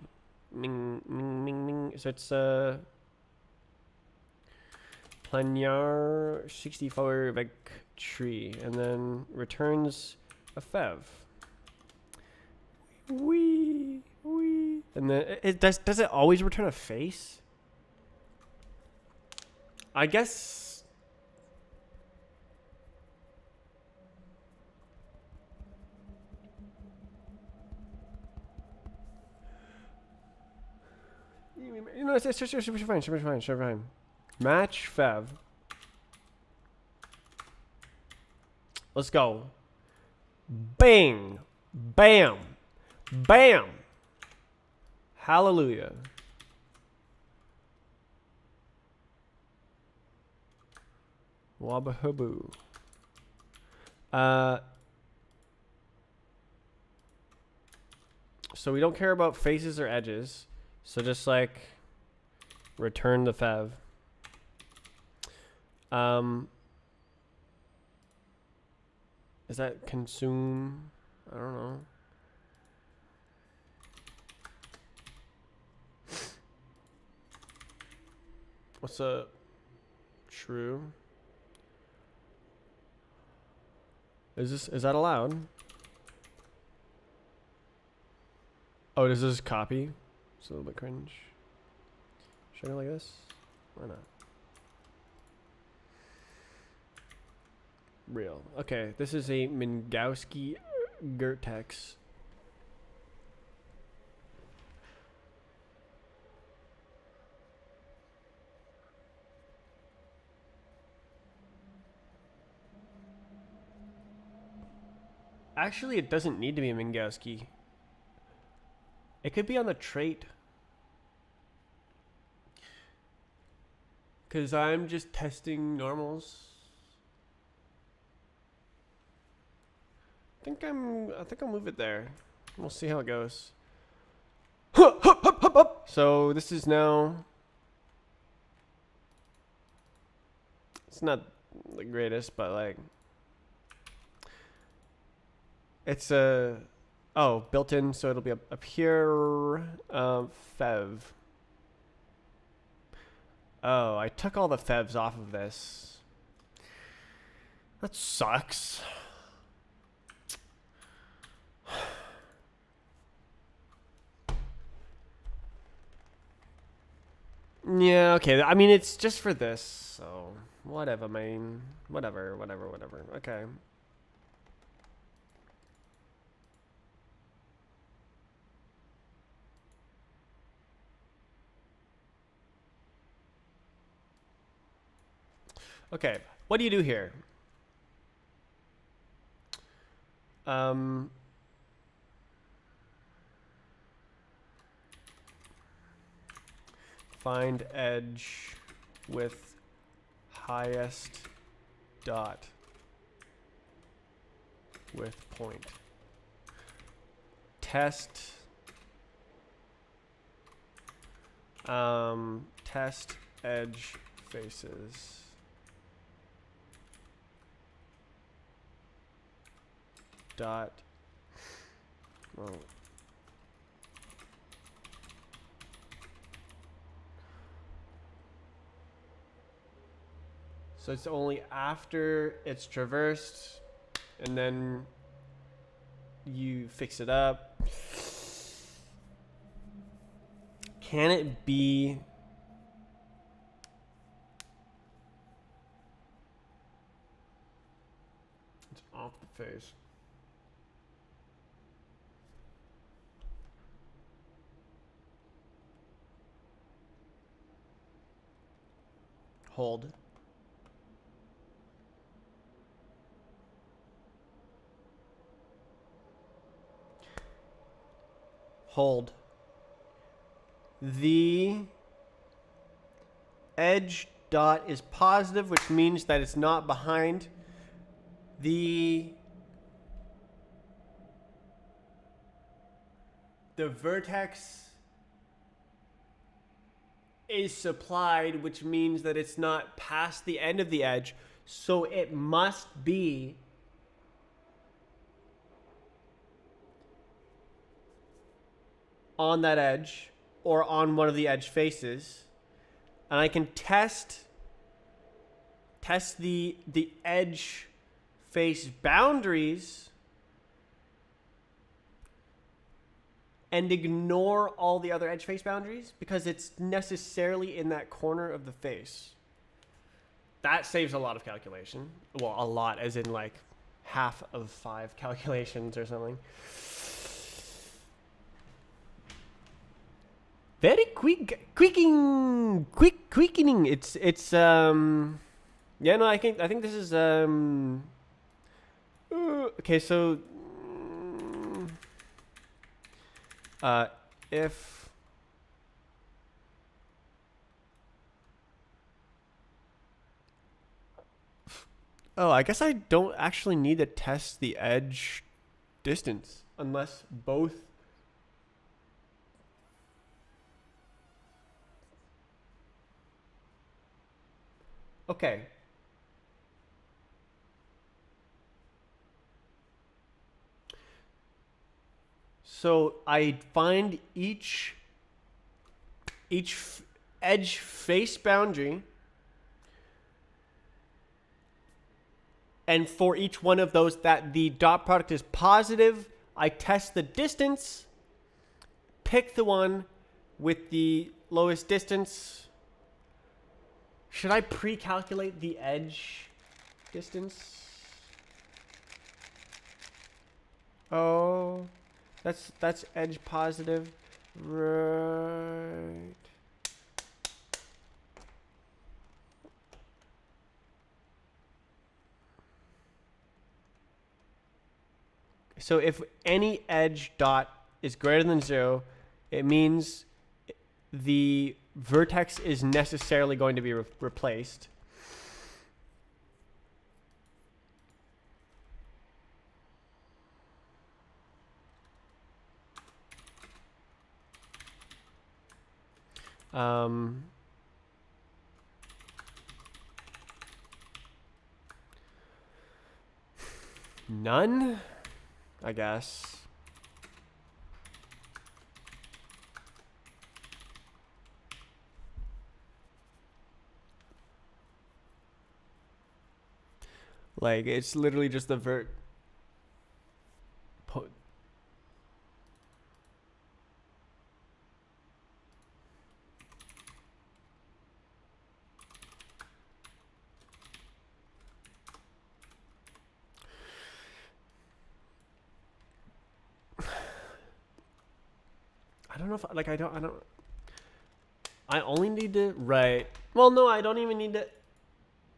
Ming. So it's Planyar 64 vec tree, and then returns a fev. Wee. And then it does it always return a face? I guess. You know, it's should be fine. Match fev. Let's go. Bang. Bam. Bam. Hallelujah. Wabahaboo. So we don't care about faces or edges. So just like return the fev. Is that consume? I don't know. What's up? True. Is that allowed? Oh, does this copy? It's a little bit cringe. Should I go like this? Why not? Real. Okay, this is a Mingowski Gertex. Actually, it doesn't need to be a Minkowski. It could be on the trait. Because I'm just testing normals. I think I'll move it there. We'll see how it goes. So this is now. It's not the greatest, but like. It's a. Oh, built in, so it'll be up here. Fev. Oh, I took all the fevs off of this. That sucks. Yeah, okay. I mean, it's just for this, so whatever, man. Whatever. Okay. Okay, what do you do here? Find edge with highest dot with point. Test test edge faces. Dot. Oh. So it's only after it's traversed, and then you fix it up. Can it be? It's off the face. Hold. Hold. The edge dot is positive, which means that it's not behind. The vertex is supplied, which means that it's not past the end of the edge, so it must be on that edge or on one of the edge faces, and I can test the edge face boundaries and ignore all the other edge face boundaries because it's necessarily in that corner of the face. That saves a lot of calculation. Well, a lot as in like half of 5 calculations or something. Very quickening. It's yeah, no, I think this is okay, so if I guess I don't actually need to test the edge distance unless both. Okay. So I find each edge face boundary, and for each one of those that the dot product is positive, I test the distance, pick the one with the lowest distance. Should I pre-calculate the edge distance? Oh, that's edge positive, right? So if any edge dot is greater than 0, it means the vertex is necessarily going to be replaced. None, I guess. Like, it's literally just the I don't know if, like, I only need to write, well, no, I don't even need to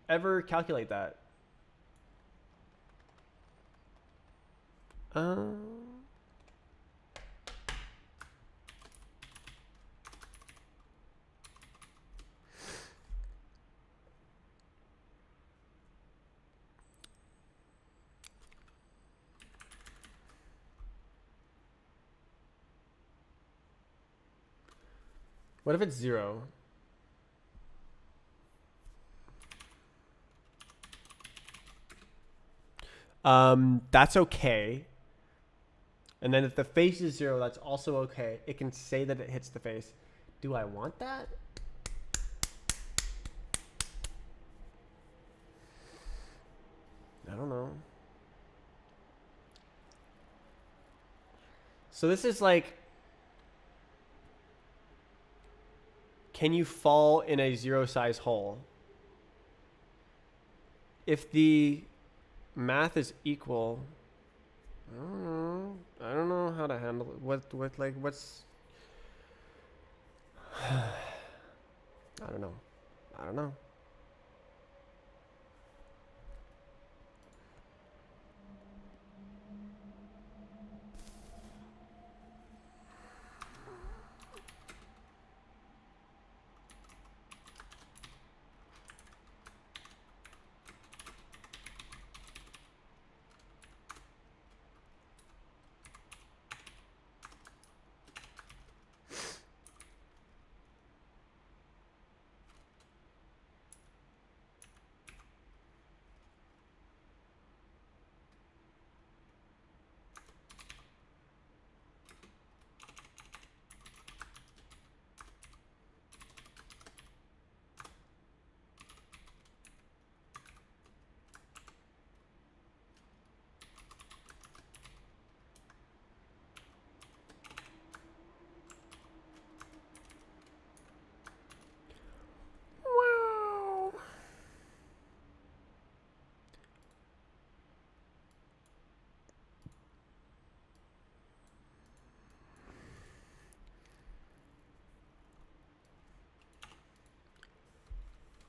ever calculate that. What if it's 0? That's okay. And then if the face is 0, that's also okay. It can say that it hits the face. Do I want that? I don't know. So this is like, can you fall in a 0 size hole? If the math is equal, I don't know. I don't know how to handle it. What's I don't know. I don't know.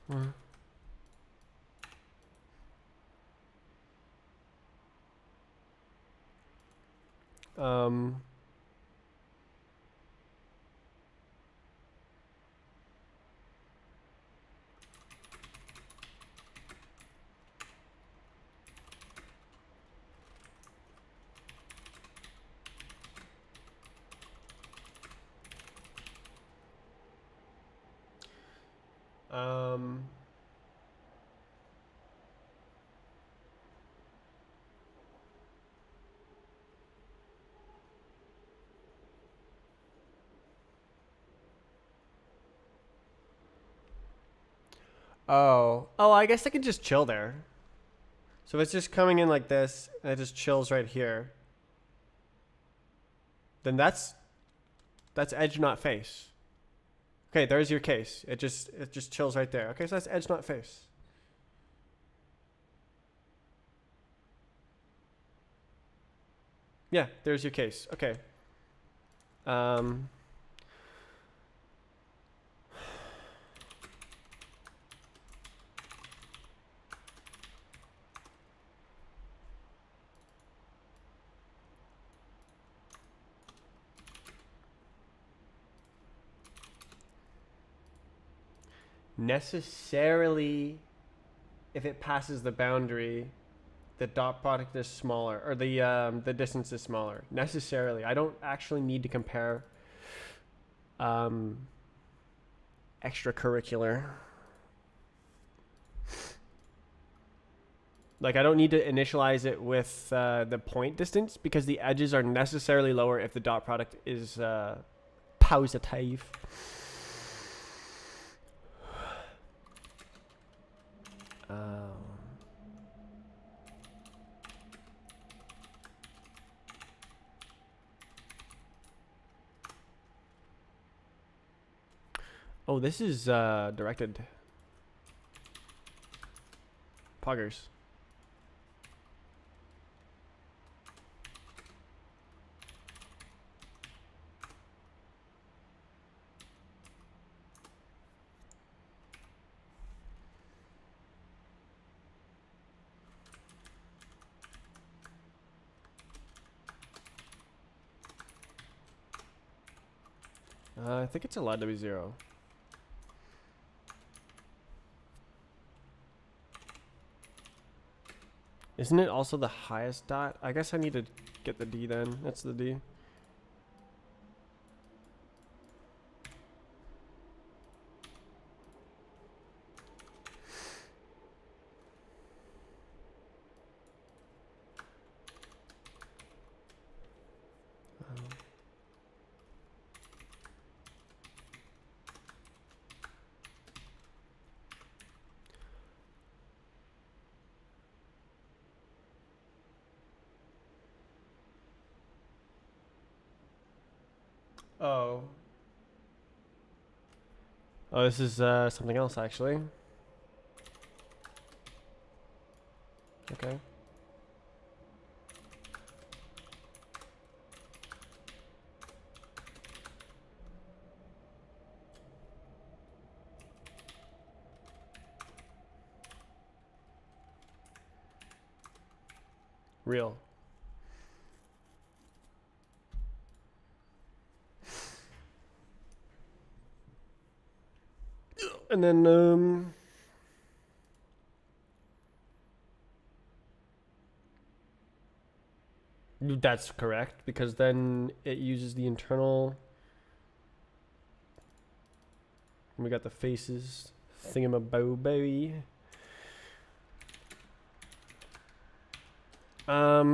Wow. Um, um, oh, I guess I can just chill there. So if it's just coming in like this, and it just chills right here, then that's edge not face. Okay, there's your case. It just chills right there. Okay, so that's edge not face. Yeah, there's your case. Okay. necessarily, if it passes the boundary, the dot product is smaller, or the distance is smaller. Necessarily, I don't actually need to compare extracurricular. Like, I don't need to initialize it with the point distance because the edges are necessarily lower if the dot product is positive. Oh, this is directed. Poggers. I think it's allowed to be 0. Isn't it also the highest dot? I guess I need to get the D then. That's the D. Oh. Oh, this is something else actually. Okay. Real. And then that's correct because then it uses the internal. We got the faces thingamaboby.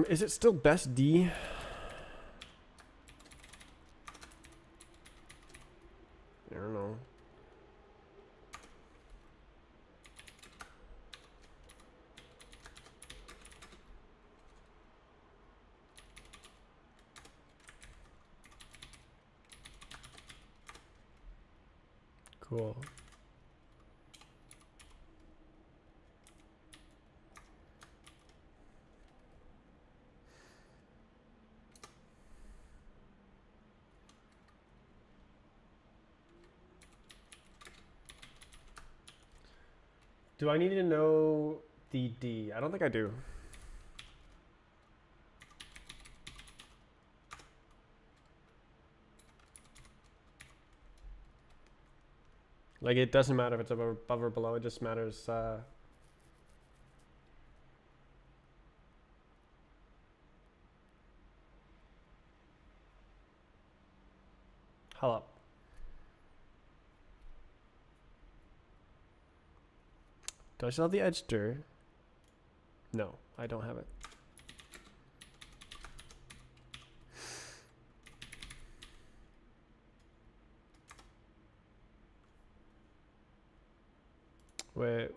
Is it still best D? I don't know. Cool. Do I need to know the D? I don't think I do. Like, it doesn't matter if it's above or below, it just matters how up. Do I still have the edge stir? No, I don't have it. Wait.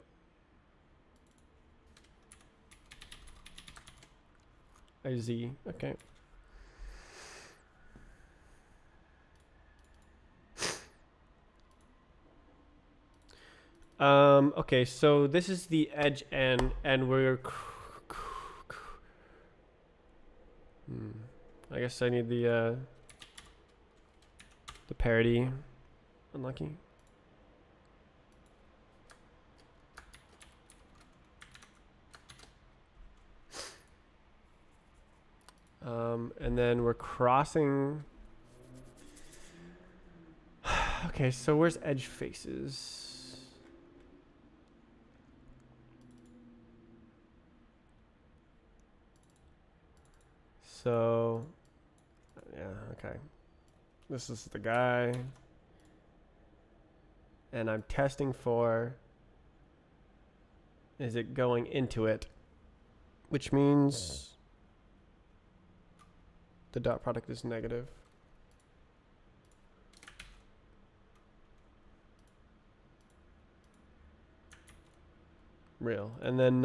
IZ, okay. Okay, so this is the edge end, and we're I guess I need the parity. Unlucky. And then we're crossing. Okay, so where's edge faces? So, yeah, okay. This is the guy. And I'm testing for, is it going into it? Which means the dot product is negative. Real. And then,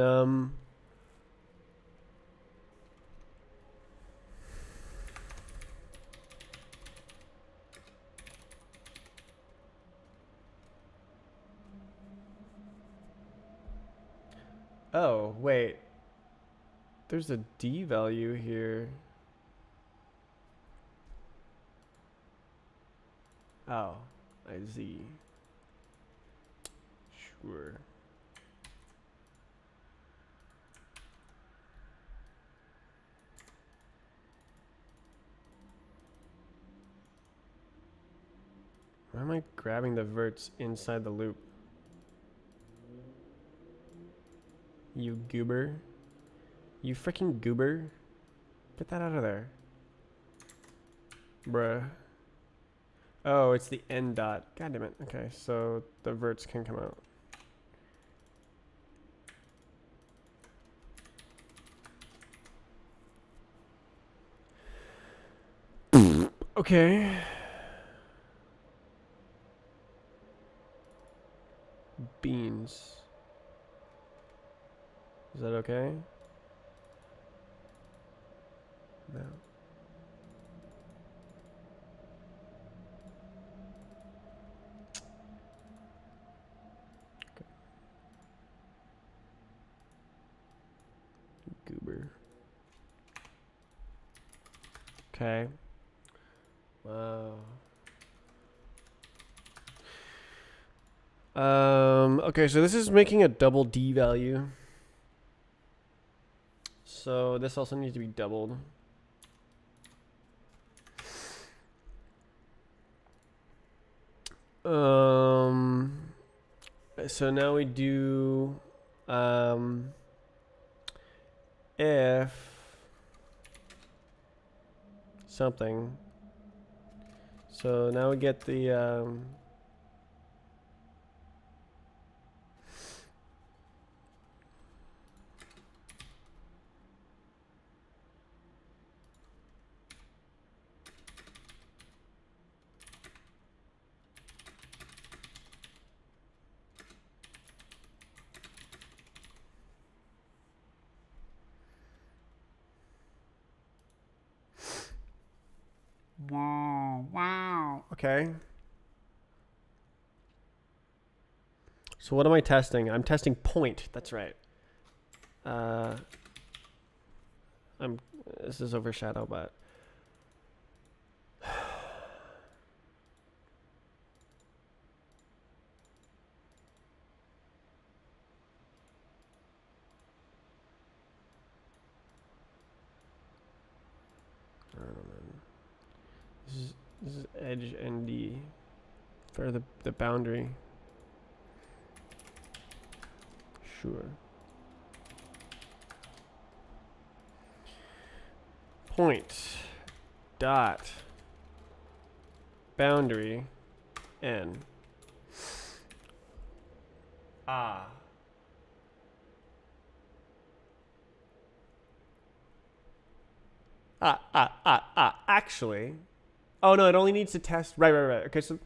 oh, wait. There's a D value here. Oh, I Z. Sure. Why am I grabbing the verts inside the loop? You goober. You freaking goober. Get that out of there. Bruh. Oh, it's the end dot. God damn it. Okay, so the verts can come out. Okay. Beans. Is that okay? No. Okay. Goober. Okay. Wow. Okay, so this is making a double D value. So this also needs to be doubled. So now we do if something. So now we get the wow. Okay. So what am I testing? I'm testing point. That's right. This is overshadow, but I don't know, man. This is edge ND for the boundary. Sure. Point dot boundary n. Actually. Oh no, it only needs to test. Right. Okay, so,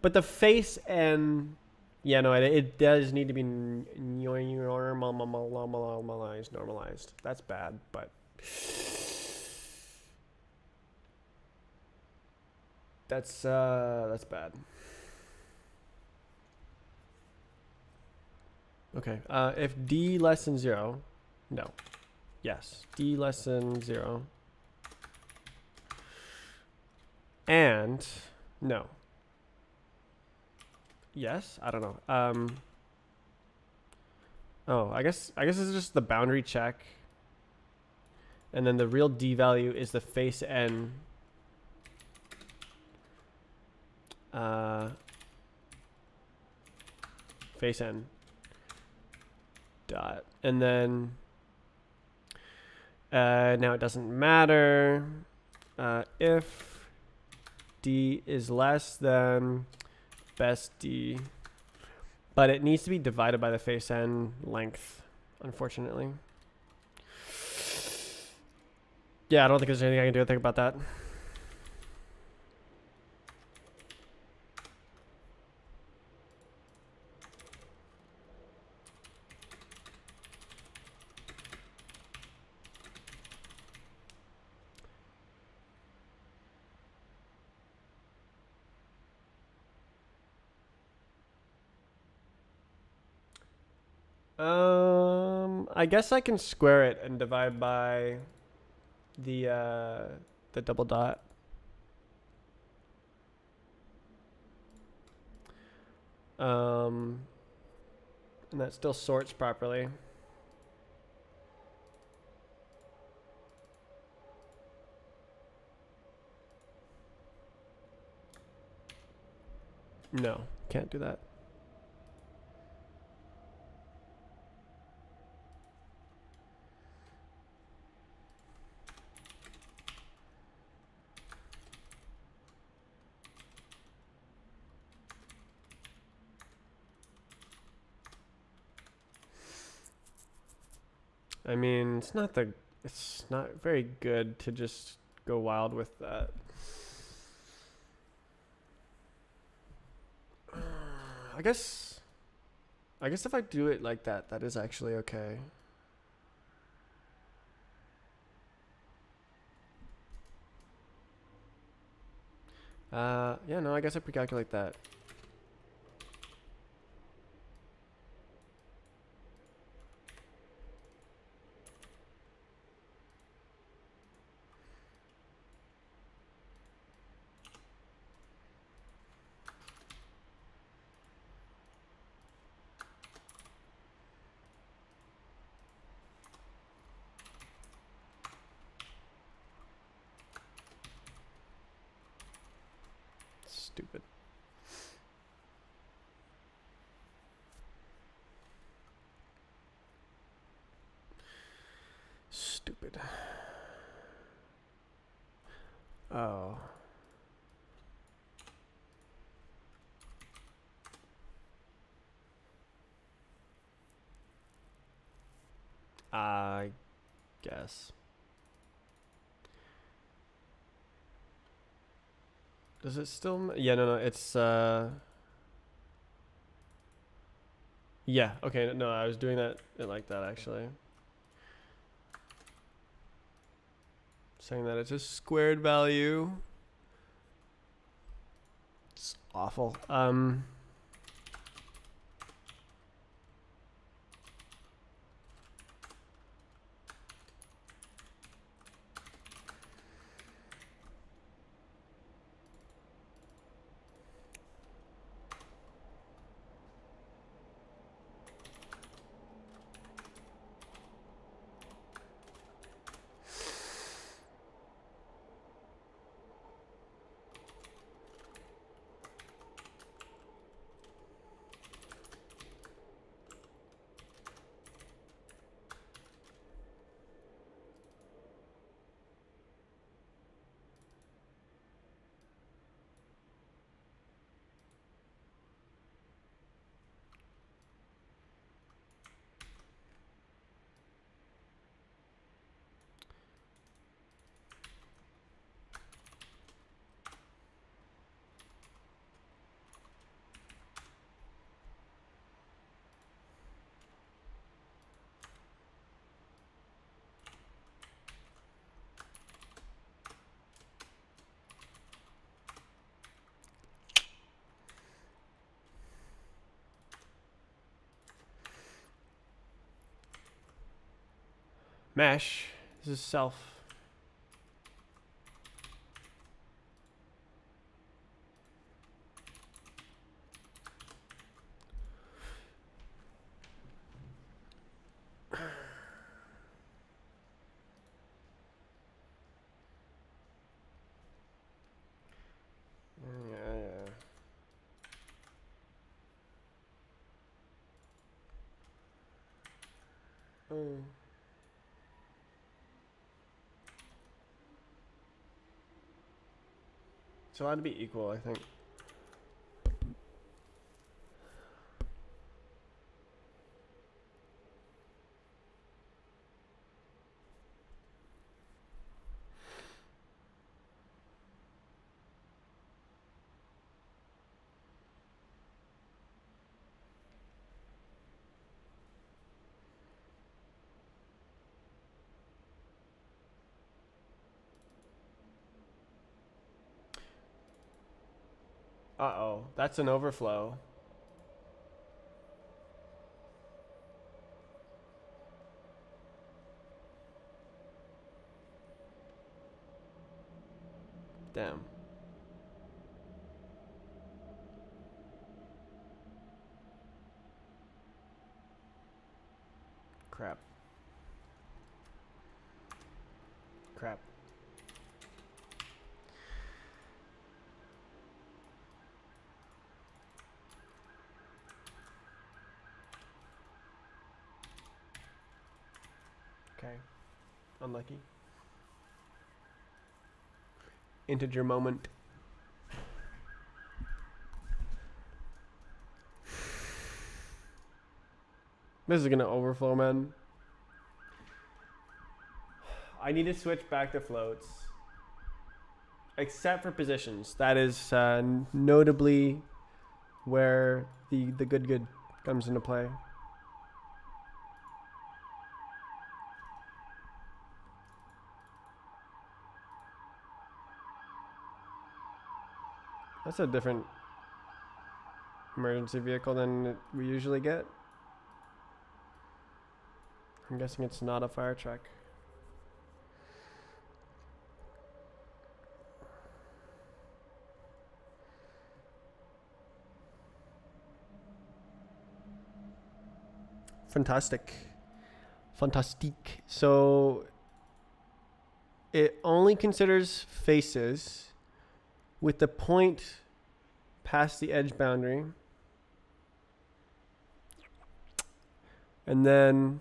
but the face and yeah, no, it does need to be normalized. That's bad, but that's bad. Okay. If D less than 0, no. Yes, D less than 0. And no. Yes, I don't know. Oh, I guess this is just the boundary check. And then the real D value is the face N. Face N. Dot. And then Now it doesn't matter if D is less than best D, but it needs to be divided by the face end length, unfortunately. Yeah, I don't think there's anything I can do to think about that. I guess I can square it and divide by the double dot. And that still sorts properly. No, can't do that. I mean, it's not very good to just go wild with that. I guess if I do it like that, that is actually okay. Yeah, no, I guess I pre-calculate that. Stupid. Stupid. Oh. I guess. Does it still? Yeah, no, it's yeah, okay, no, I was doing it like that actually. Saying that it's a squared value. It's awful. Mesh. This is self. Yeah. It's allowed to be equal, I think. Uh-oh, that's an overflow. Damn. Crap. Crap. Okay. Unlucky. Integer moment. This is gonna overflow, man. I need to switch back to floats. Except for positions. That is notably where the good comes into play. That's a different emergency vehicle than we usually get. I'm guessing it's not a fire truck. Fantastic. Fantastique. So it only considers faces with the point past the edge boundary. And then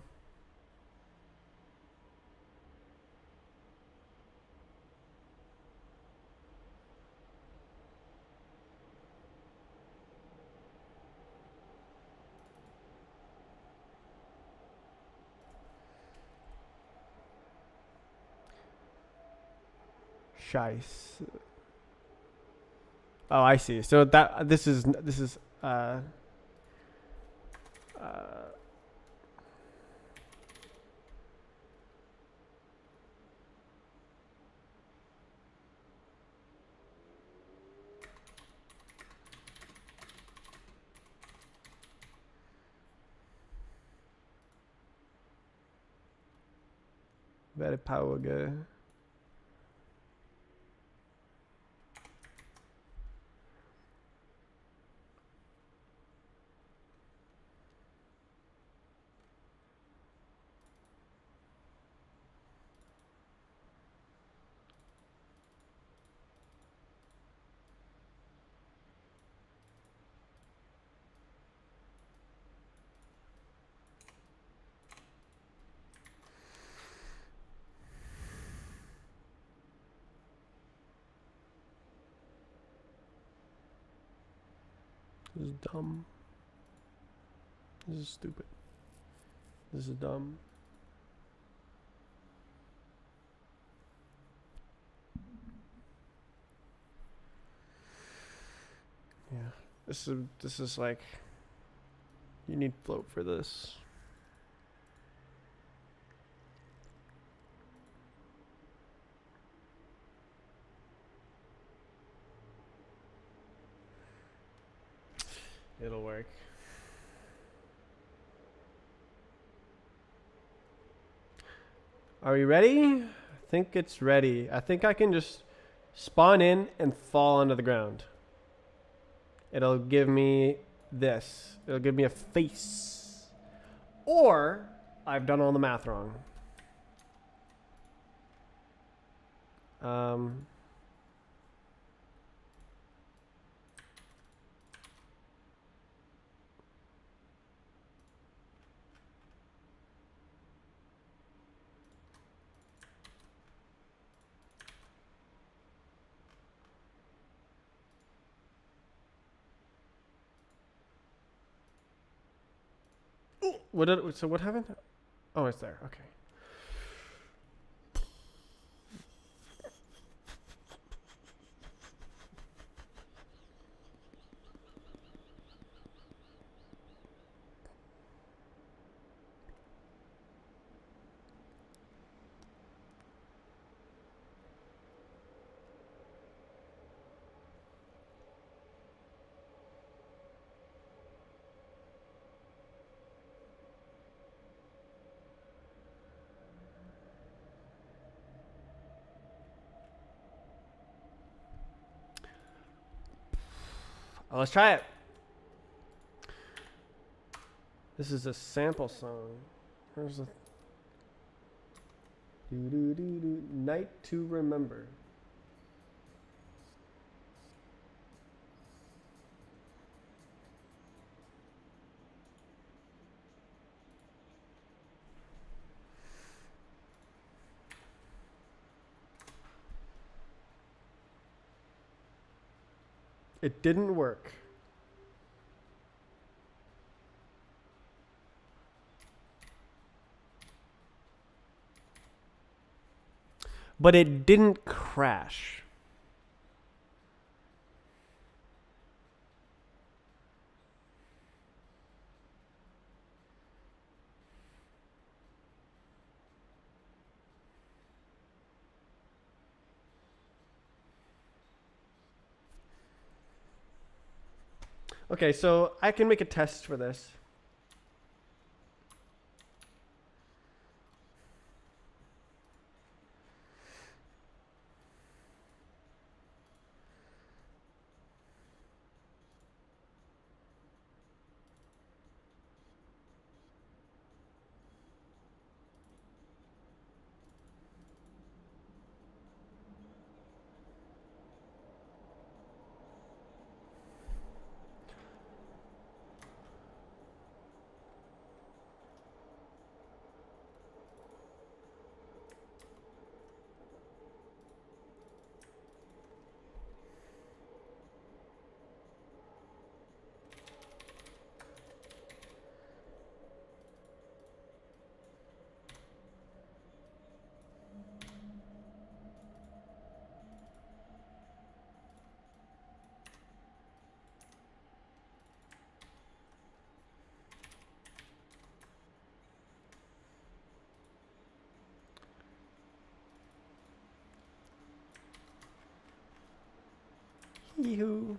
Scheiße. Oh, I see. So that this is very powerful. This is dumb. This is stupid. This is dumb. Yeah. This is like, you need float for this. It'll work. Are we ready? I think it's ready. I think I can just spawn in and fall onto the ground. It'll give me this. It'll give me a face. Or I've done all the math wrong. So what happened? Oh, it's there. Okay. Let's try it. This is a sample song. Where's the Night to Remember? It didn't work. But it didn't crash. Okay, so I can make a test for this. Yee-hoo.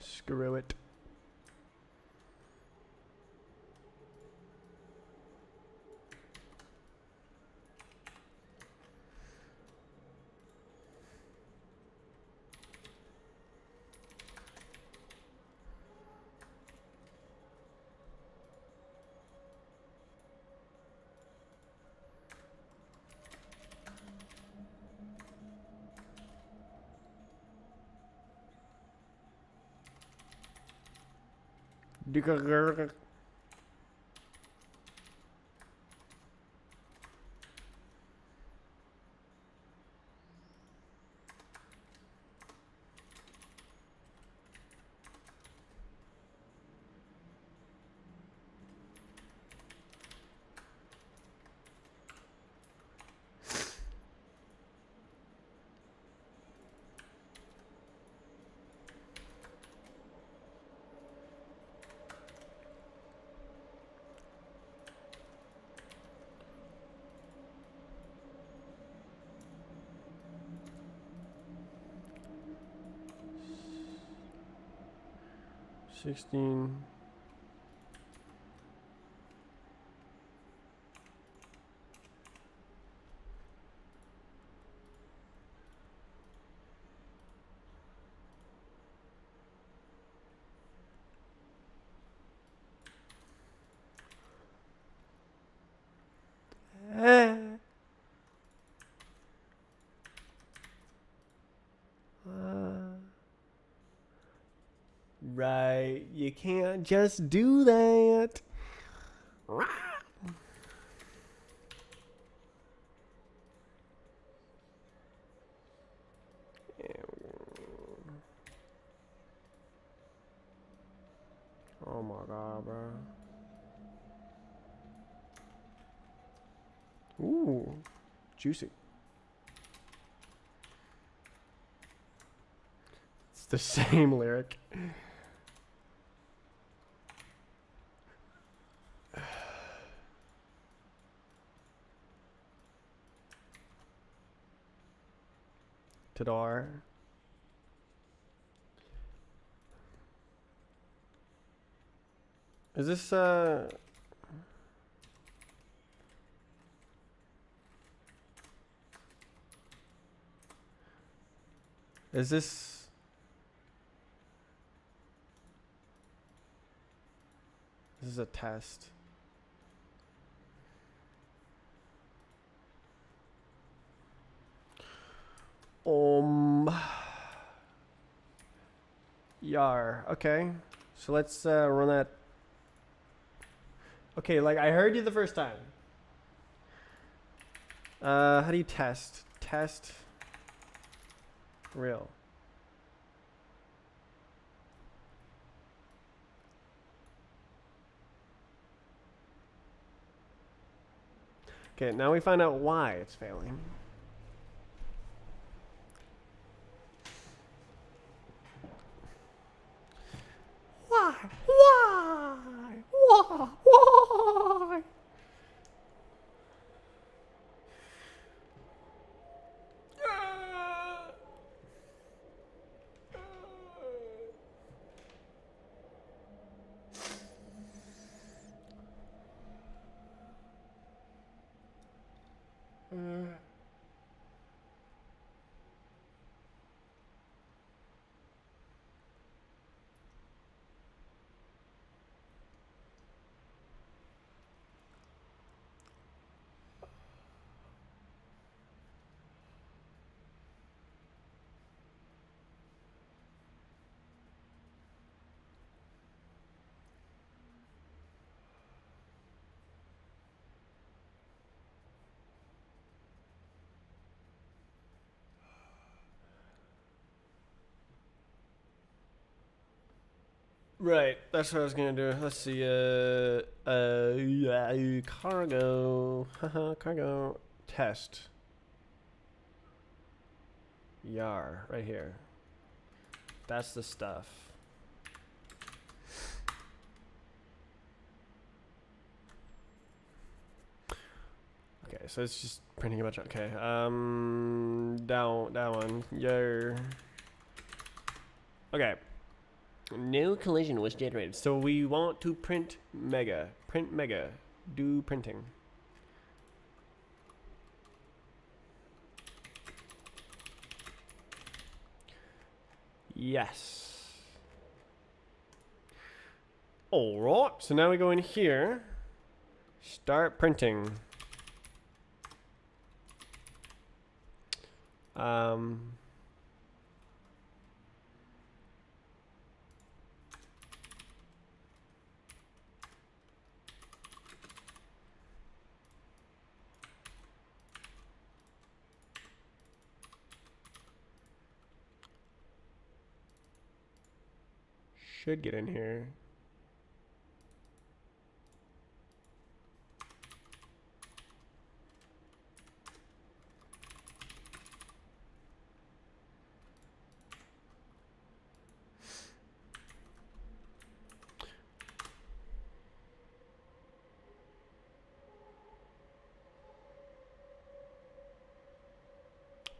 Screw it. 16. Right, you can't just do that. Oh my god, bro. Ooh, juicy. It's the same lyric. Tadar. Is this Is this is a test? Yar. Okay. So let's run that. Okay, like I heard you the first time. How do you test? Test real. Okay, now we find out why it's failing. Why? Why? Why? Why? Right, that's what I was gonna do. Let's see. Cargo. Cargo test. Yar, right here. That's the stuff. Okay, so it's just printing a bunch. Okay, down that one. Yar. Okay. No collision was generated. So we want to print mega. Print mega. Do printing. Yes. Alright, so now we go in here. Start printing. Should get in here.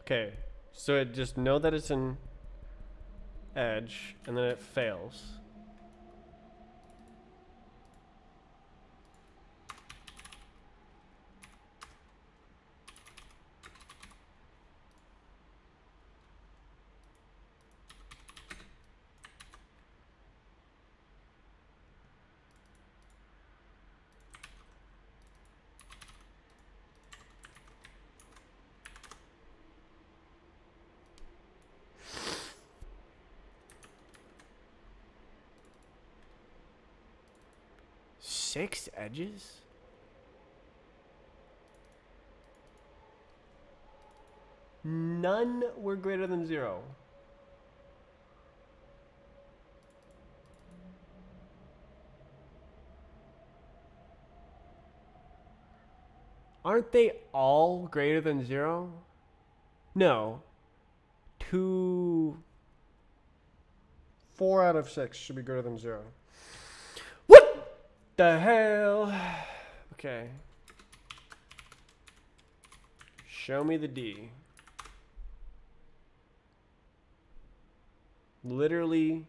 Okay, so it just know that it's an edge, and then it fails. 6 edges? None were greater than 0. Aren't they all greater than 0? No. 4 out of 6 should be greater than 0. What the hell? Okay. Show me the D. Literally,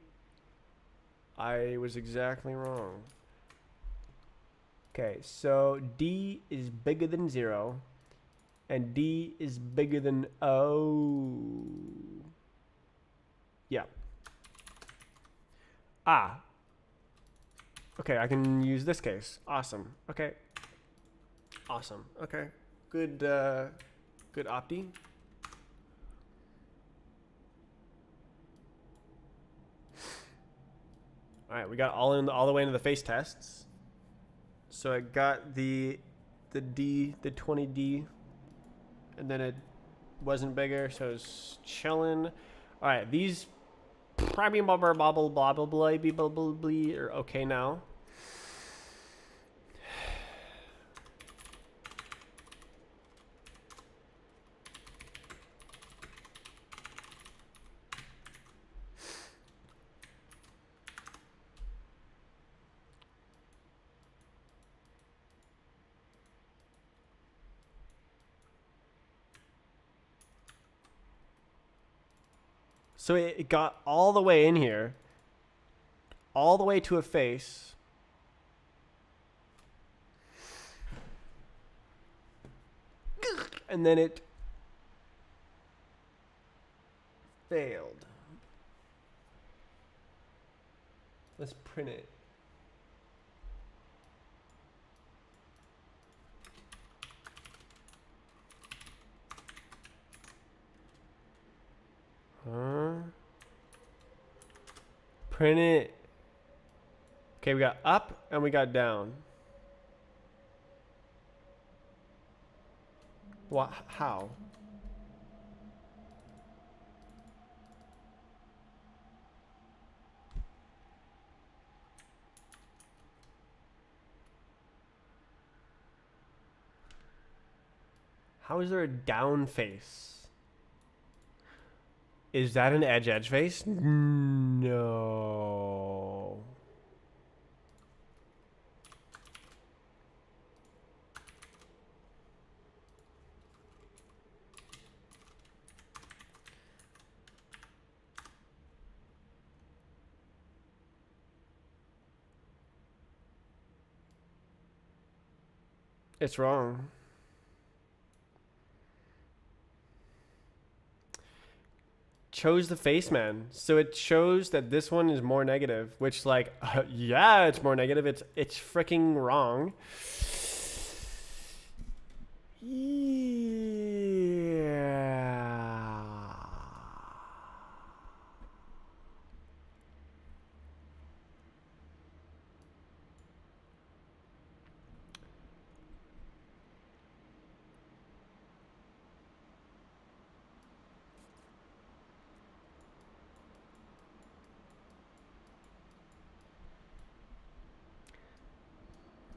I was exactly wrong. Okay, so D is bigger than 0, and D is bigger than O. Yeah. Ah. Okay, I can use this case. Awesome. Okay. Awesome. Okay. Good, good opti. All right, we got all the way into the face tests. So I got the D, the 20D, and then it wasn't bigger, so it's chilling. All right, these probably are okay now. So it got all the way in here, all the way to a face. And then it failed. Let's print it. Print it. Okay, we got up and we got down. What? How? How is there a down face? Is that an edge face? No. It's wrong. Chose the face man, so it shows that this one is more negative, which like yeah, it's more negative. It's freaking wrong. Yeah.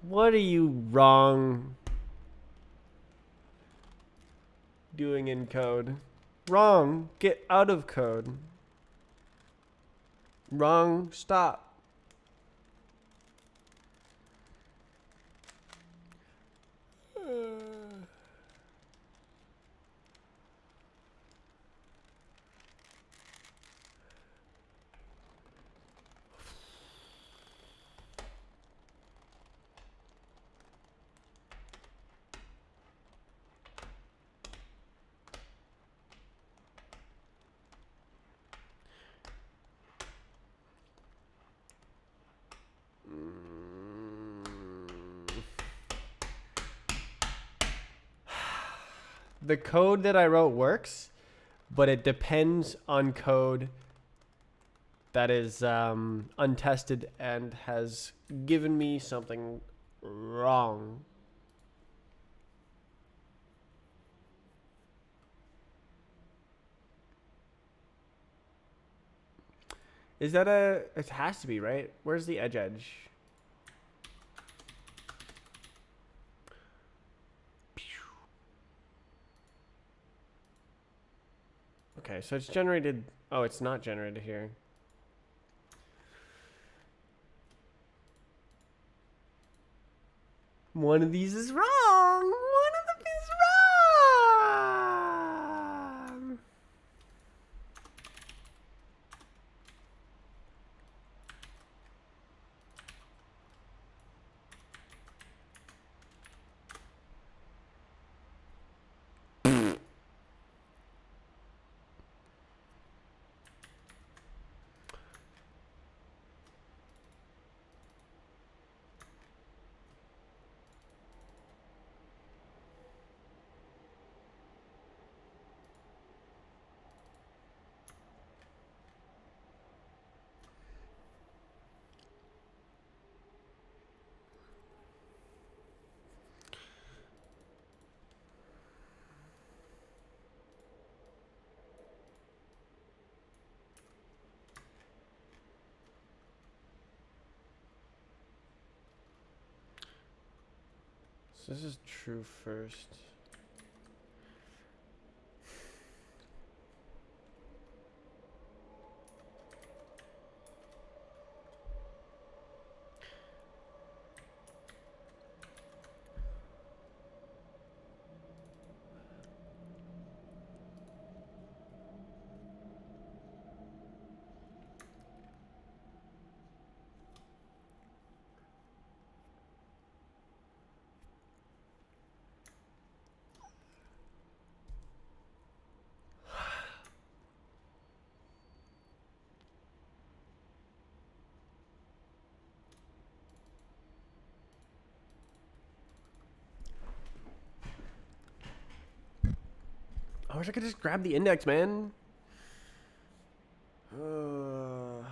What are you wrong doing in code? Wrong. Get out of code. Wrong. Stop. The code that I wrote works, but it depends on code that is untested and has given me something wrong. Is that a... It has to be, right? Where's the edge? Okay, so it's generated... Oh, it's not generated here. One of these is wrong. One of them is wrong. So this is true first. I wish I could just grab the index, man. Oh,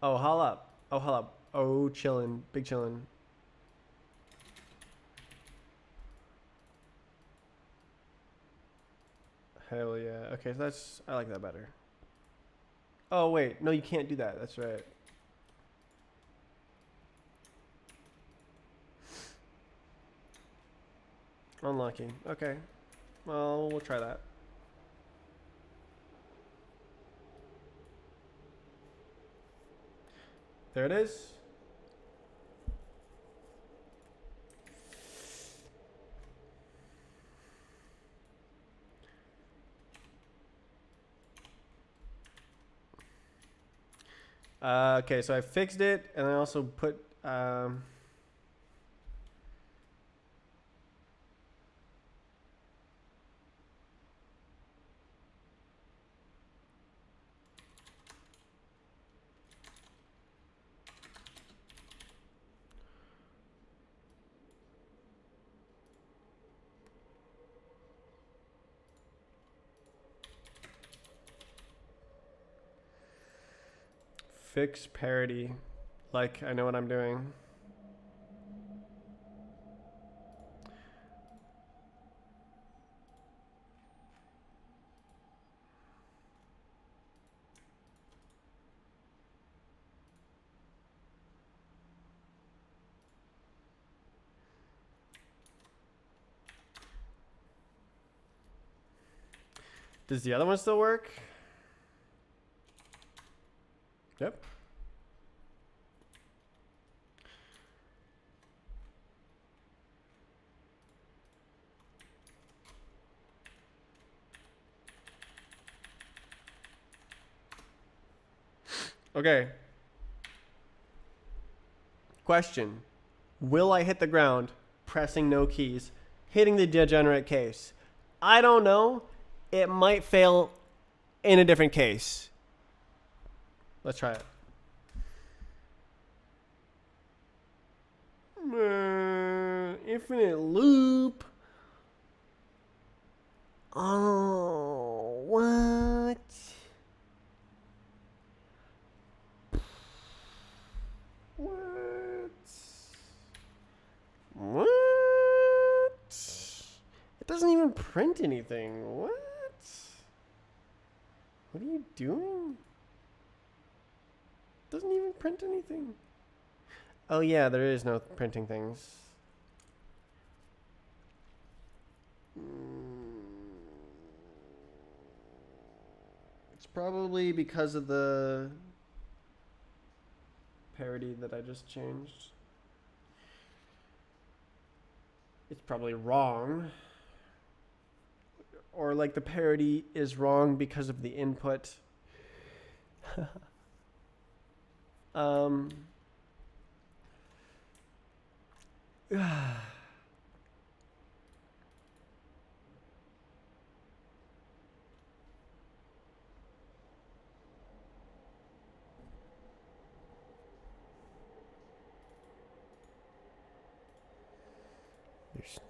haul up. Oh, haul up. Oh, chillin'. Big chillin'. Hell yeah. Okay, so that's... I like that better. Oh, wait. No, you can't do that. That's right. Unlucky. Okay. Well, we'll try that. There it is. Okay, so I fixed it, and I also put... fix parity. Like, I know what I'm doing. Does the other one still work? Yep. Okay. Question. Will I hit the ground pressing no keys, hitting the degenerate case? I don't know. It might fail in a different case. Let's try it. Infinite loop. Oh, what? print anything. What? What are you doing? Doesn't even print anything. Oh yeah, there is no printing things. It's probably because of the parody that I just changed. It's probably wrong. Or like the parody is wrong because of the input. There's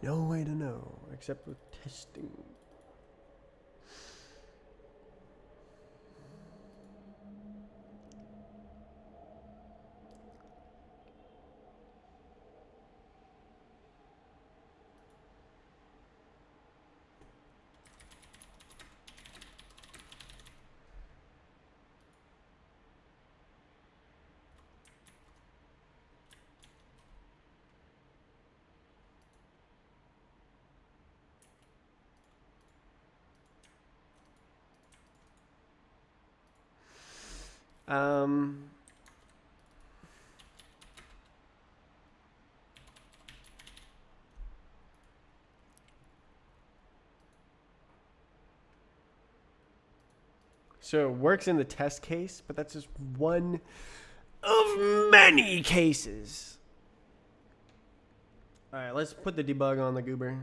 no way to know except with testing. So it works in the test case, but that's just one of many cases. All right, let's put the debug on the goober.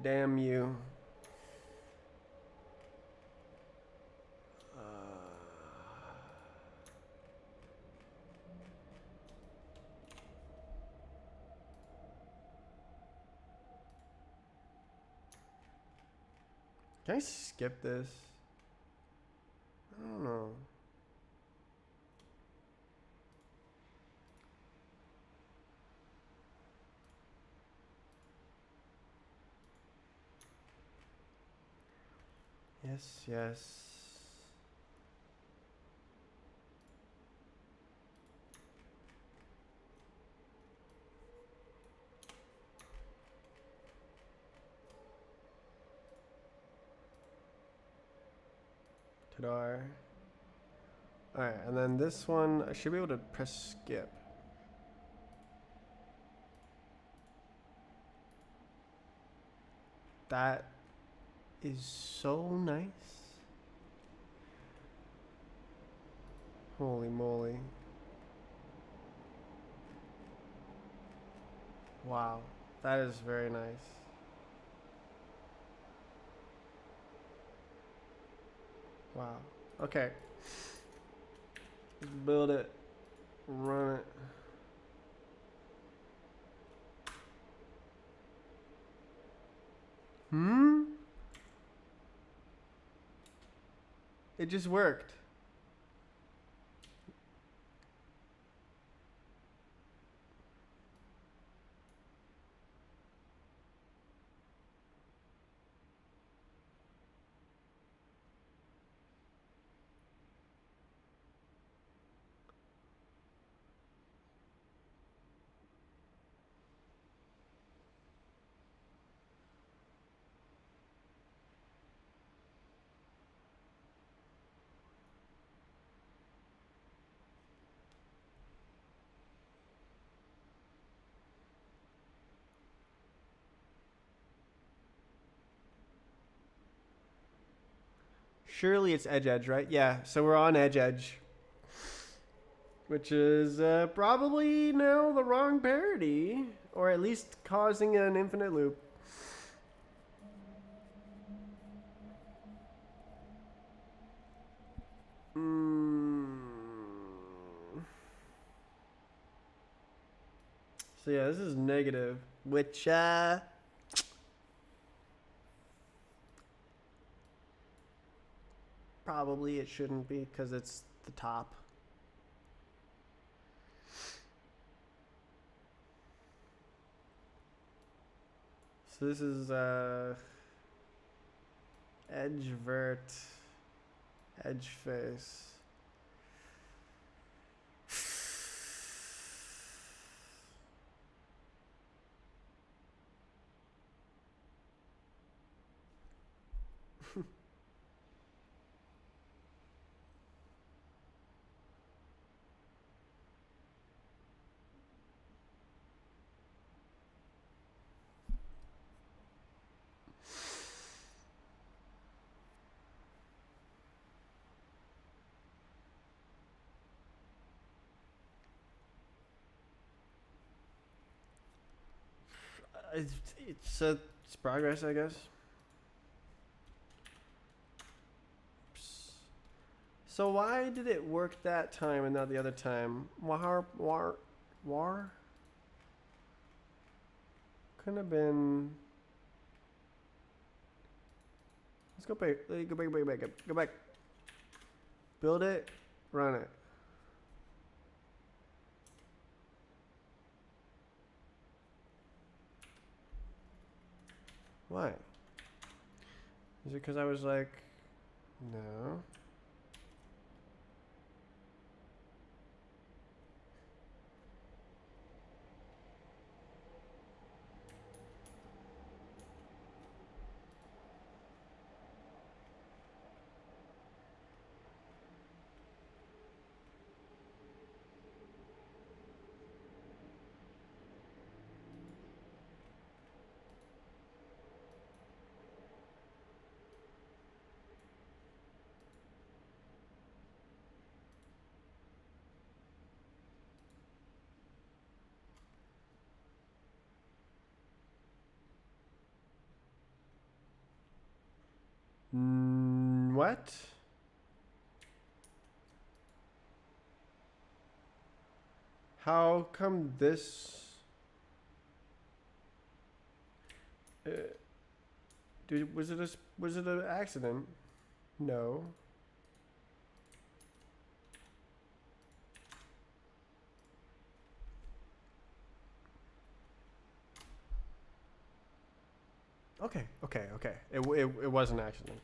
Damn you. Can I skip this? I don't know. Yes, yes. Tadar. Alright, and then this one, I should be able to press skip. That is so nice. Holy moly. Wow, that is very nice. Wow. Okay. Let's build it. Run it. It just worked. Surely it's edge, right? Yeah, so we're on edge. Which is probably now the wrong parody. Or at least causing an infinite loop. So yeah, this is negative. Which, probably it shouldn't be because it's the top. So this is edge vert, edge face. It's progress, I guess. So why did it work that time and not the other time? War? Couldn't have been. Let's go back. Go back. Build it. Run it. Why? Is it because I was like, no. What? How come this? Dude, was it an accident? No. Okay. It was an accident.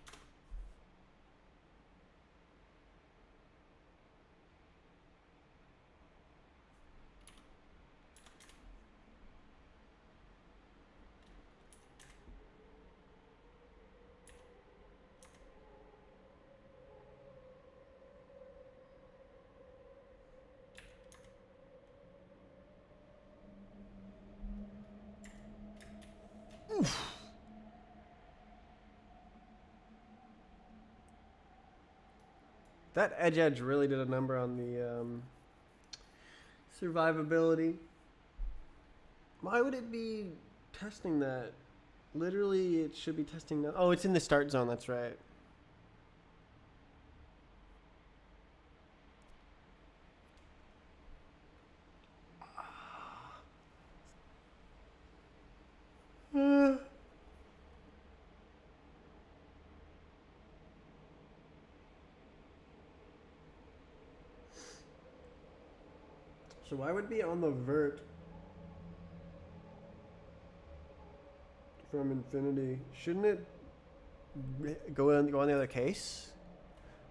That edge really did a number on the survivability. Why would it be testing that? Literally, it should be testing that. Oh, it's in the start zone. That's right. So why would it be on the vert from infinity? Shouldn't it go on the other case?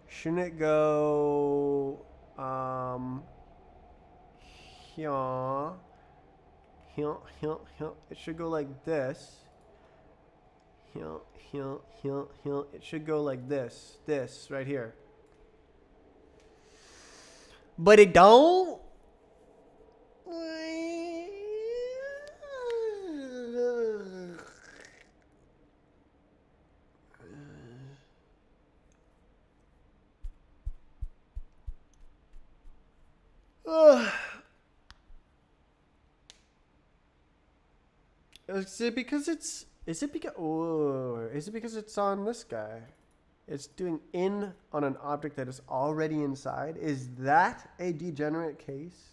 Shouldn't it go here? It should go like this. Here. It should go like this. This right here. But it don't. Is it because it's on this guy? It's doing in on an object that is already inside. Is that a degenerate case?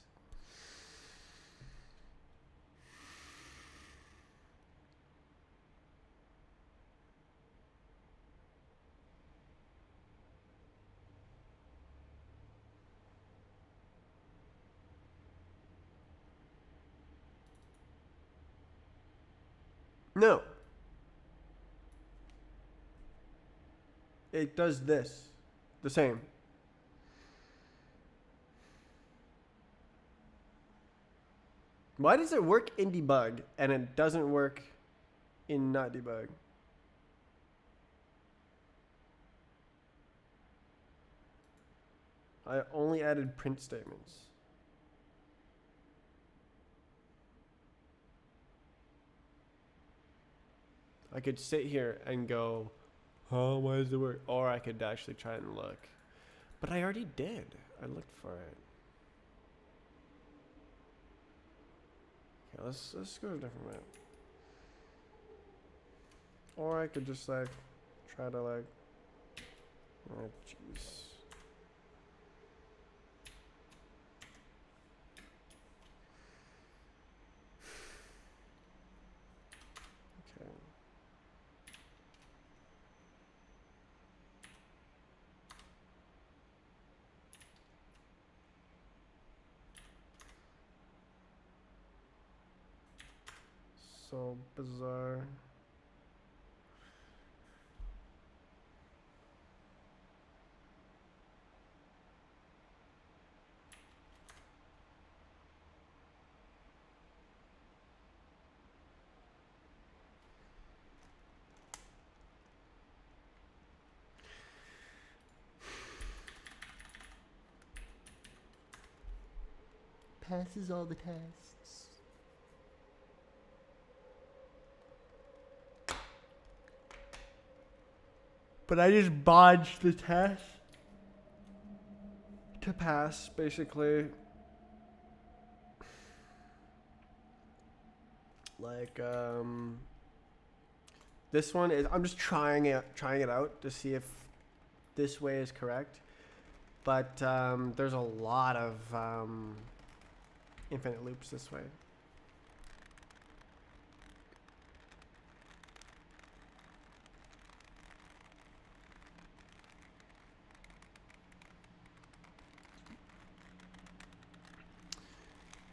No. it does this. The same. Why does it work in debug and it doesn't work in not debug? I only added print statements. I could sit here and go, oh, why does it work? Or I could actually try and look. But I already did. I looked for it. Okay, let's go a different way. Or I could just like try to like, oh jeez. Okay. So bizarre. Passes all the tests. But I just bodged the test to pass, basically. Like, this one is, I'm just trying it out to see if this way is correct. But there's a lot of infinite loops this way.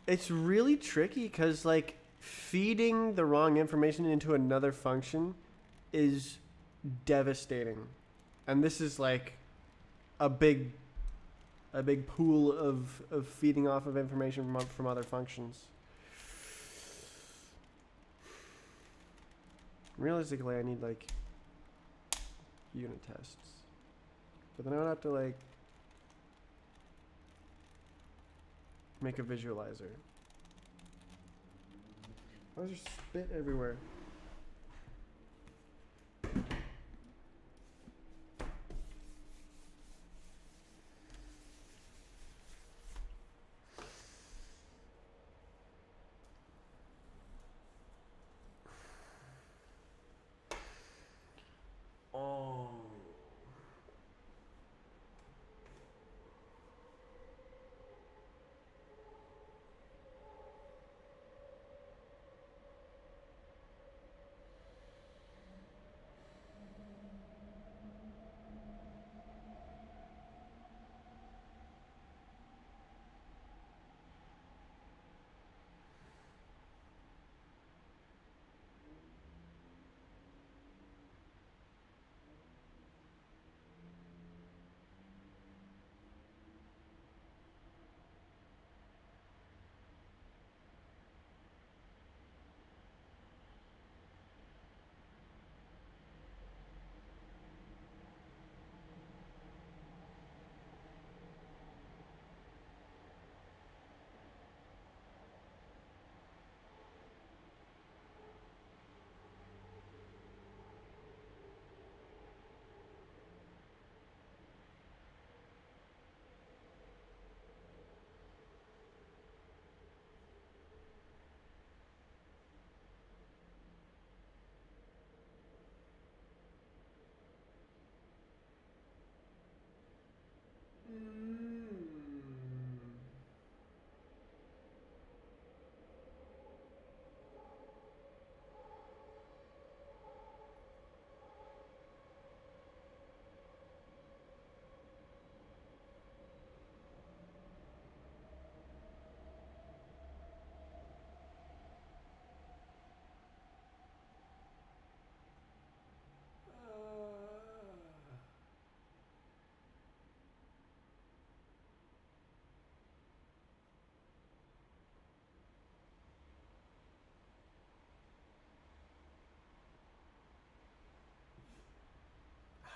It's really tricky because like feeding the wrong information into another function is devastating. And this is like a big pool of feeding off of information from other functions. Realistically, I need like unit tests. But then I would have to like make a visualizer. Why is there spit everywhere? Oh.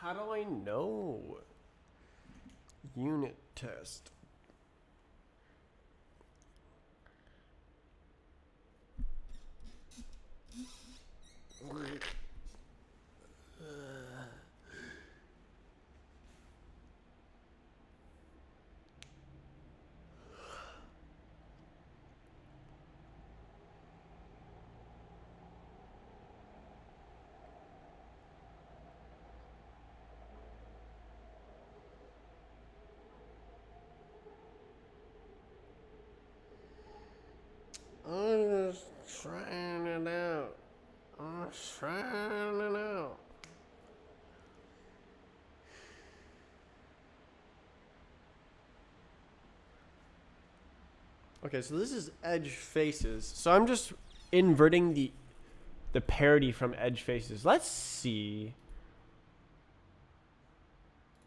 How do I know? Unit test. I'm just trying it out. I'm trying it out. Okay, so this is edge faces. So I'm just inverting the parity from edge faces. Let's see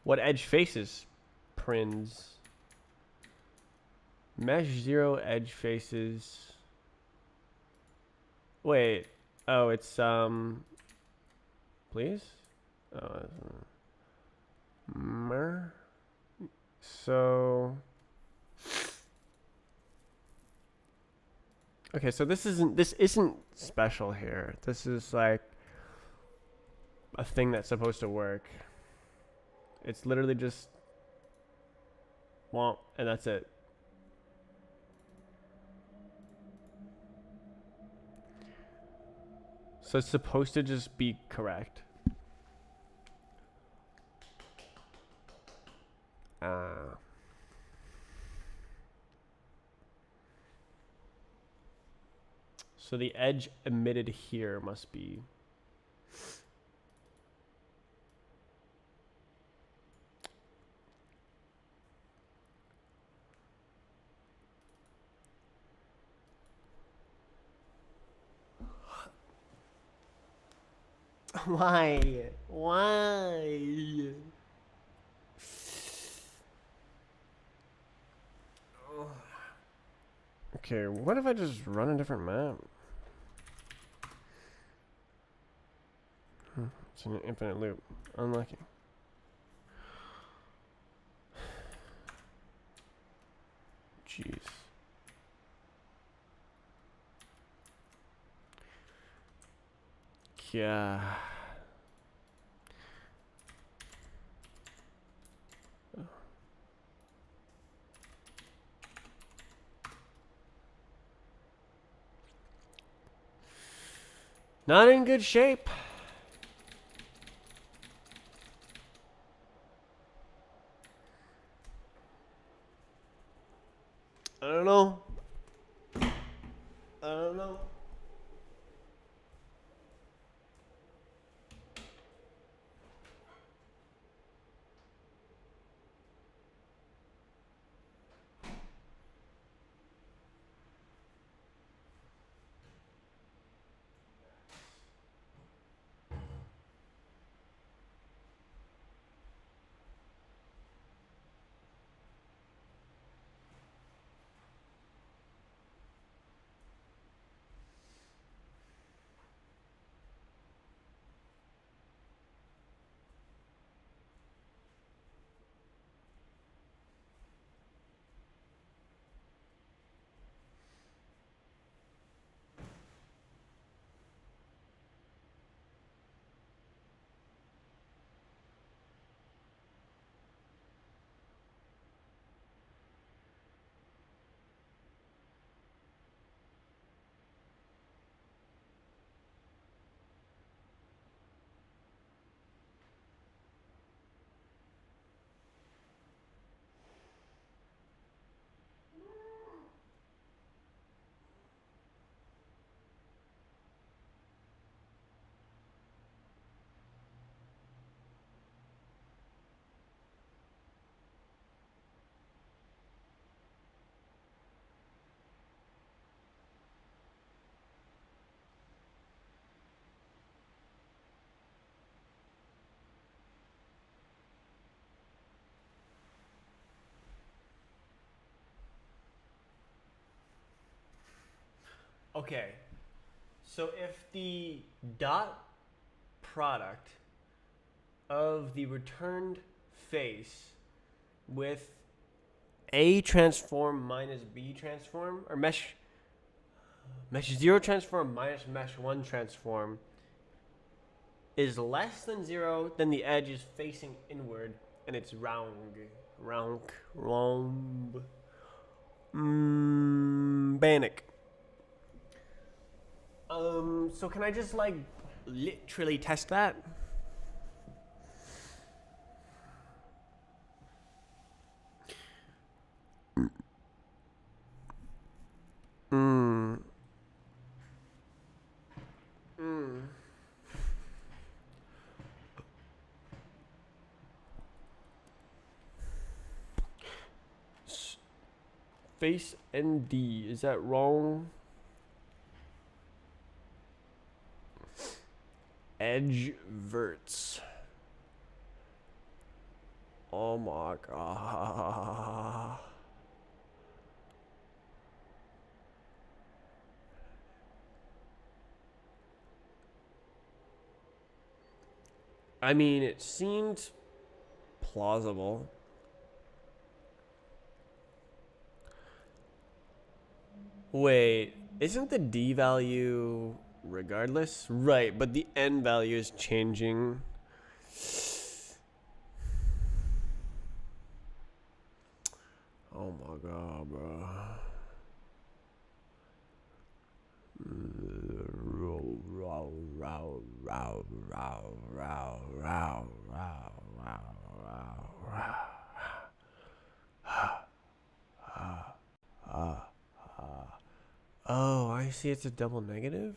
what edge faces prints. Mesh 0 edge faces. Wait. Oh, it's please. Oh, so okay, so this isn't special here. This is like a thing that's supposed to work. It's literally just womp, and that's it. So it's supposed to just be correct. So the edge emitted here must be why? Why? Okay, what if I just run a different map? It's an infinite loop. Unlucky. Jeez. Yeah. Not in good shape. I don't know. I don't know. Okay. So if the dot product of the returned face with A transform minus B transform, or mesh 0 transform minus mesh 1 transform is less than 0, then the edge is facing inward and it's round. Bannock. So can I just like literally test that? Face ND, is that wrong? Edge verts. Oh my god. I mean, it seemed plausible. Wait, isn't the D value regardless? Right, but the N value is changing. Oh my god, bro. Oh, I see. It's a double negative.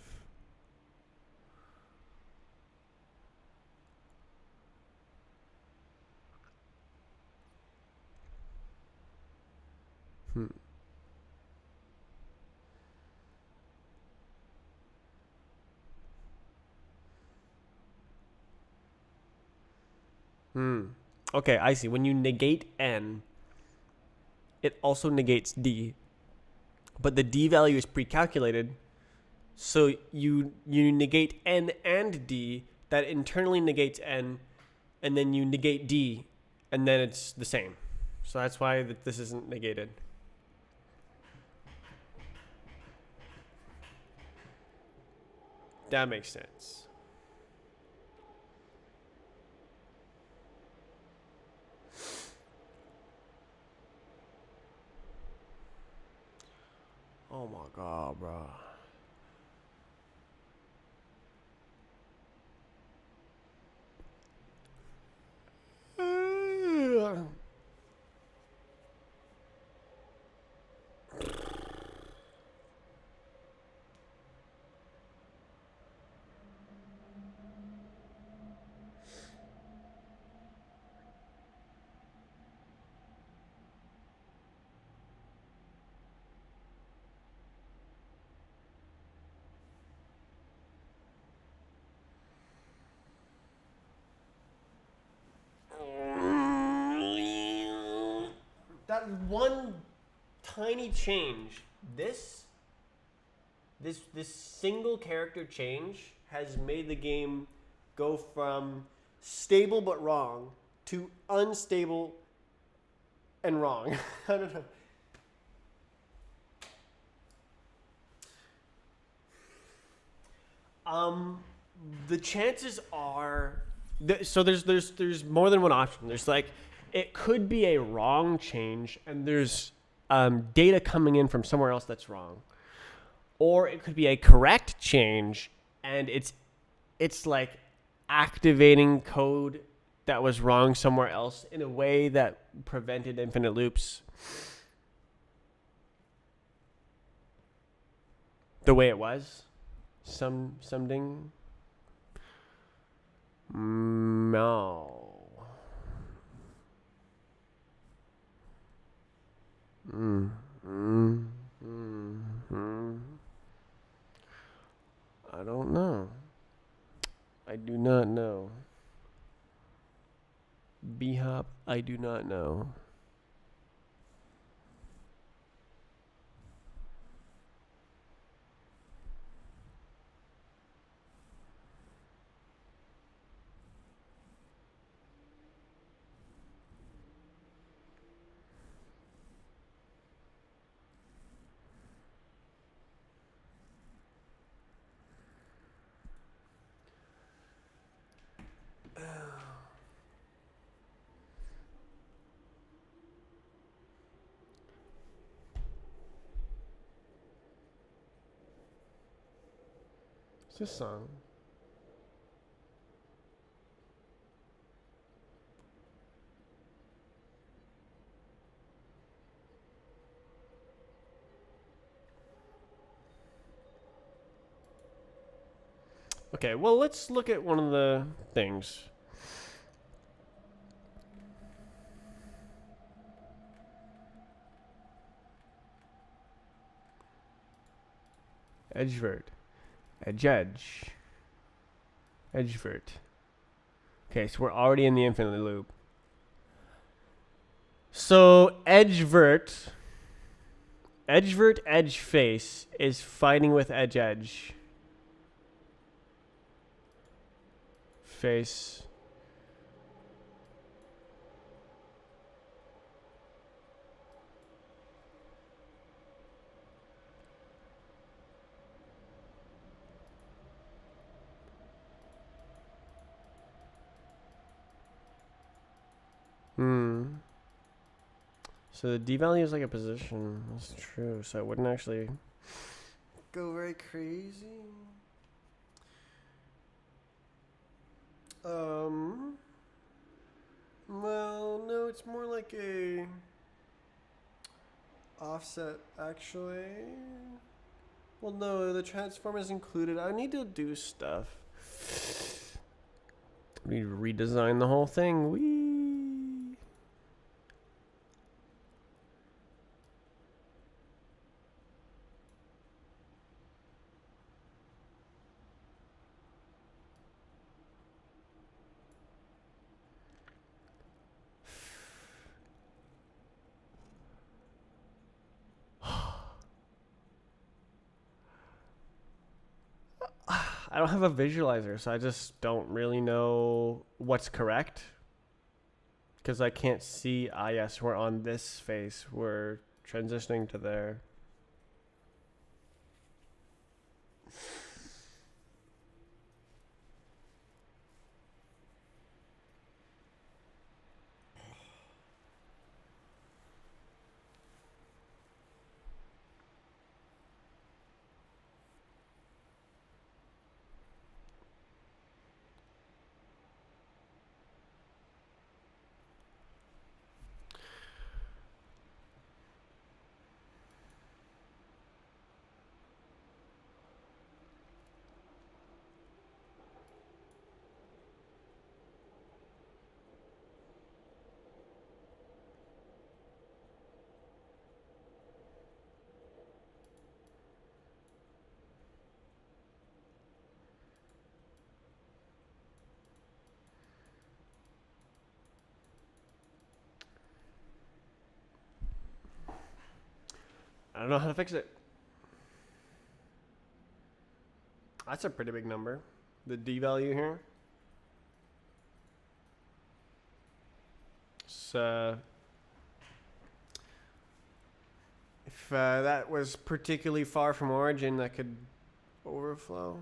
Okay, I see. When you negate N, it also negates D. But the D value is pre-calculated. So you negate N and D, that internally negates N, and then you negate D, and then it's the same. So that's why this isn't negated. That makes sense. Oh my god, bro. That one tiny change, this single character change has made the game go from stable but wrong to unstable and wrong. I don't know. The chances are, so there's more than one option. There's like, it could be a wrong change, and there's data coming in from somewhere else that's wrong, or it could be a correct change, and it's like activating code that was wrong somewhere else in a way that prevented infinite loops. The way it was, something. No. I don't know. I do not know. B-hop, I do not know. What's this song? Okay, well, let's look at one of the things. Edgevert. Edge. Edgevert. Okay, so we're already in the infinite loop. So edgevert edge face is fighting with edge face. So the D value is like a position. That's true. So it wouldn't actually go very crazy. Well, no, it's more like a offset, actually. Well, no, the transform is included. I need to do stuff. I need to redesign the whole thing. Whee! I don't have a visualizer, so I just don't really know what's correct. Because I can't see, yes, we're on this face. We're transitioning to there. I don't know how to fix it. That's a pretty big number. The D value here. So if that was particularly far from origin, that could overflow.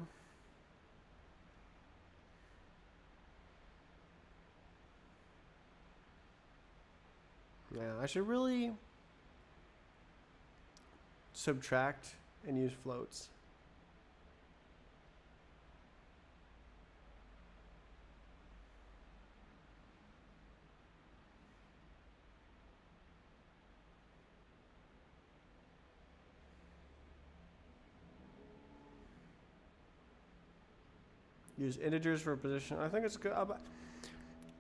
Yeah, I should really subtract and use floats. Use integers for position. I think it's good.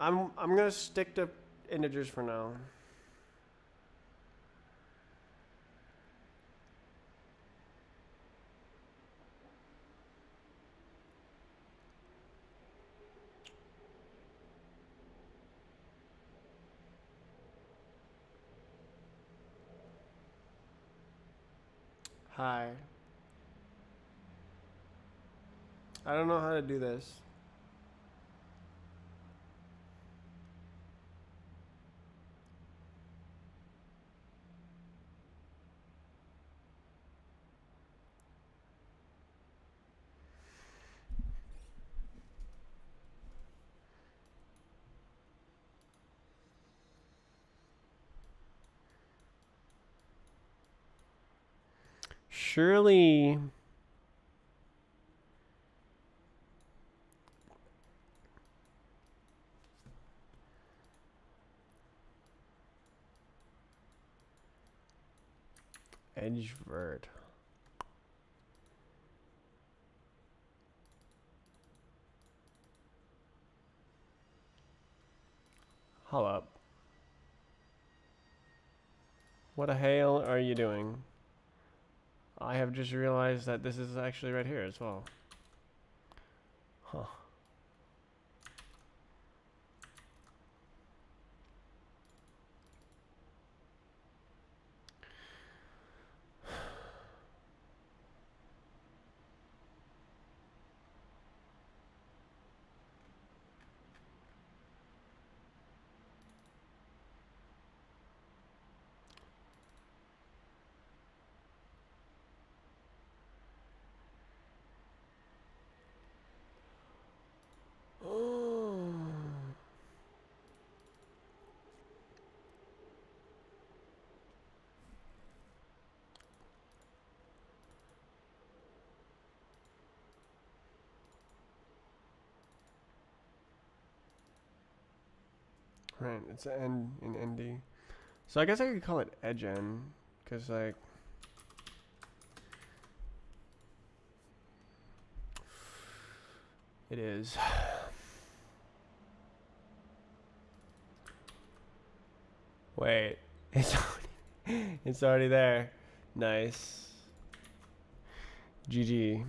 I'm gonna stick to integers for now. Hi. I don't know how to do this. Surely Edge vert. Hold up. What the hell are you doing? I have just realized that this is actually right here as well. Huh. Right, it's an N in ND. So I guess I could call it edge N, because like it is. Wait, it's already there. Nice. GG.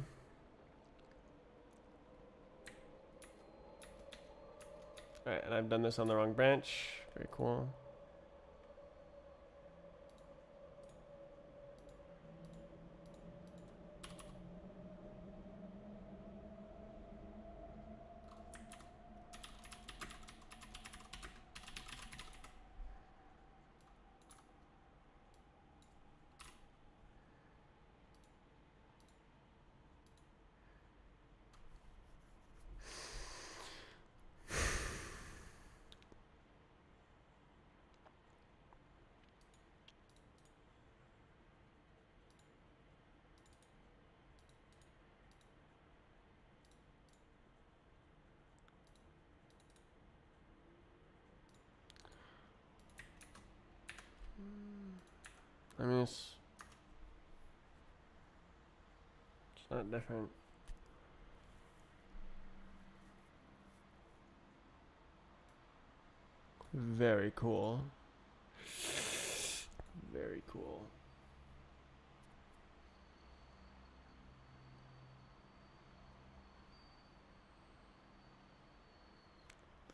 Alright, and I've done this on the wrong branch. Very cool. I mean, it's not different. Very cool. Very cool.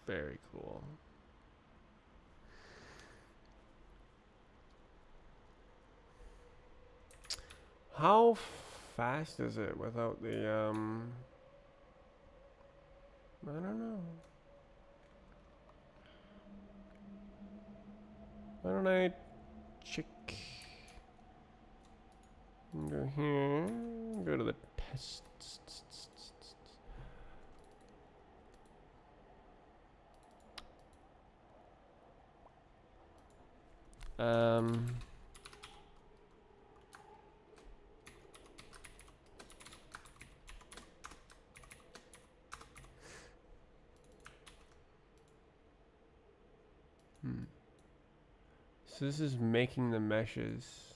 Very cool. How fast is it without the I don't know. Why don't I check? Go here. Go to the tests. So this is making the meshes.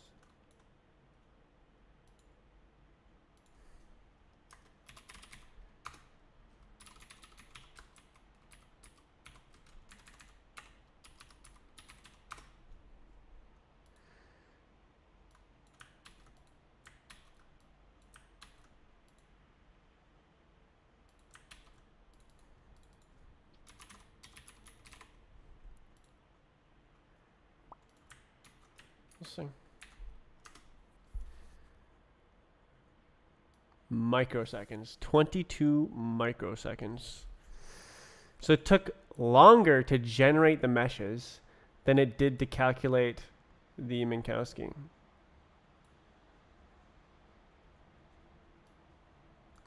Let's see. Microseconds. 22 microseconds. So it took longer to generate the meshes than it did to calculate the Minkowski.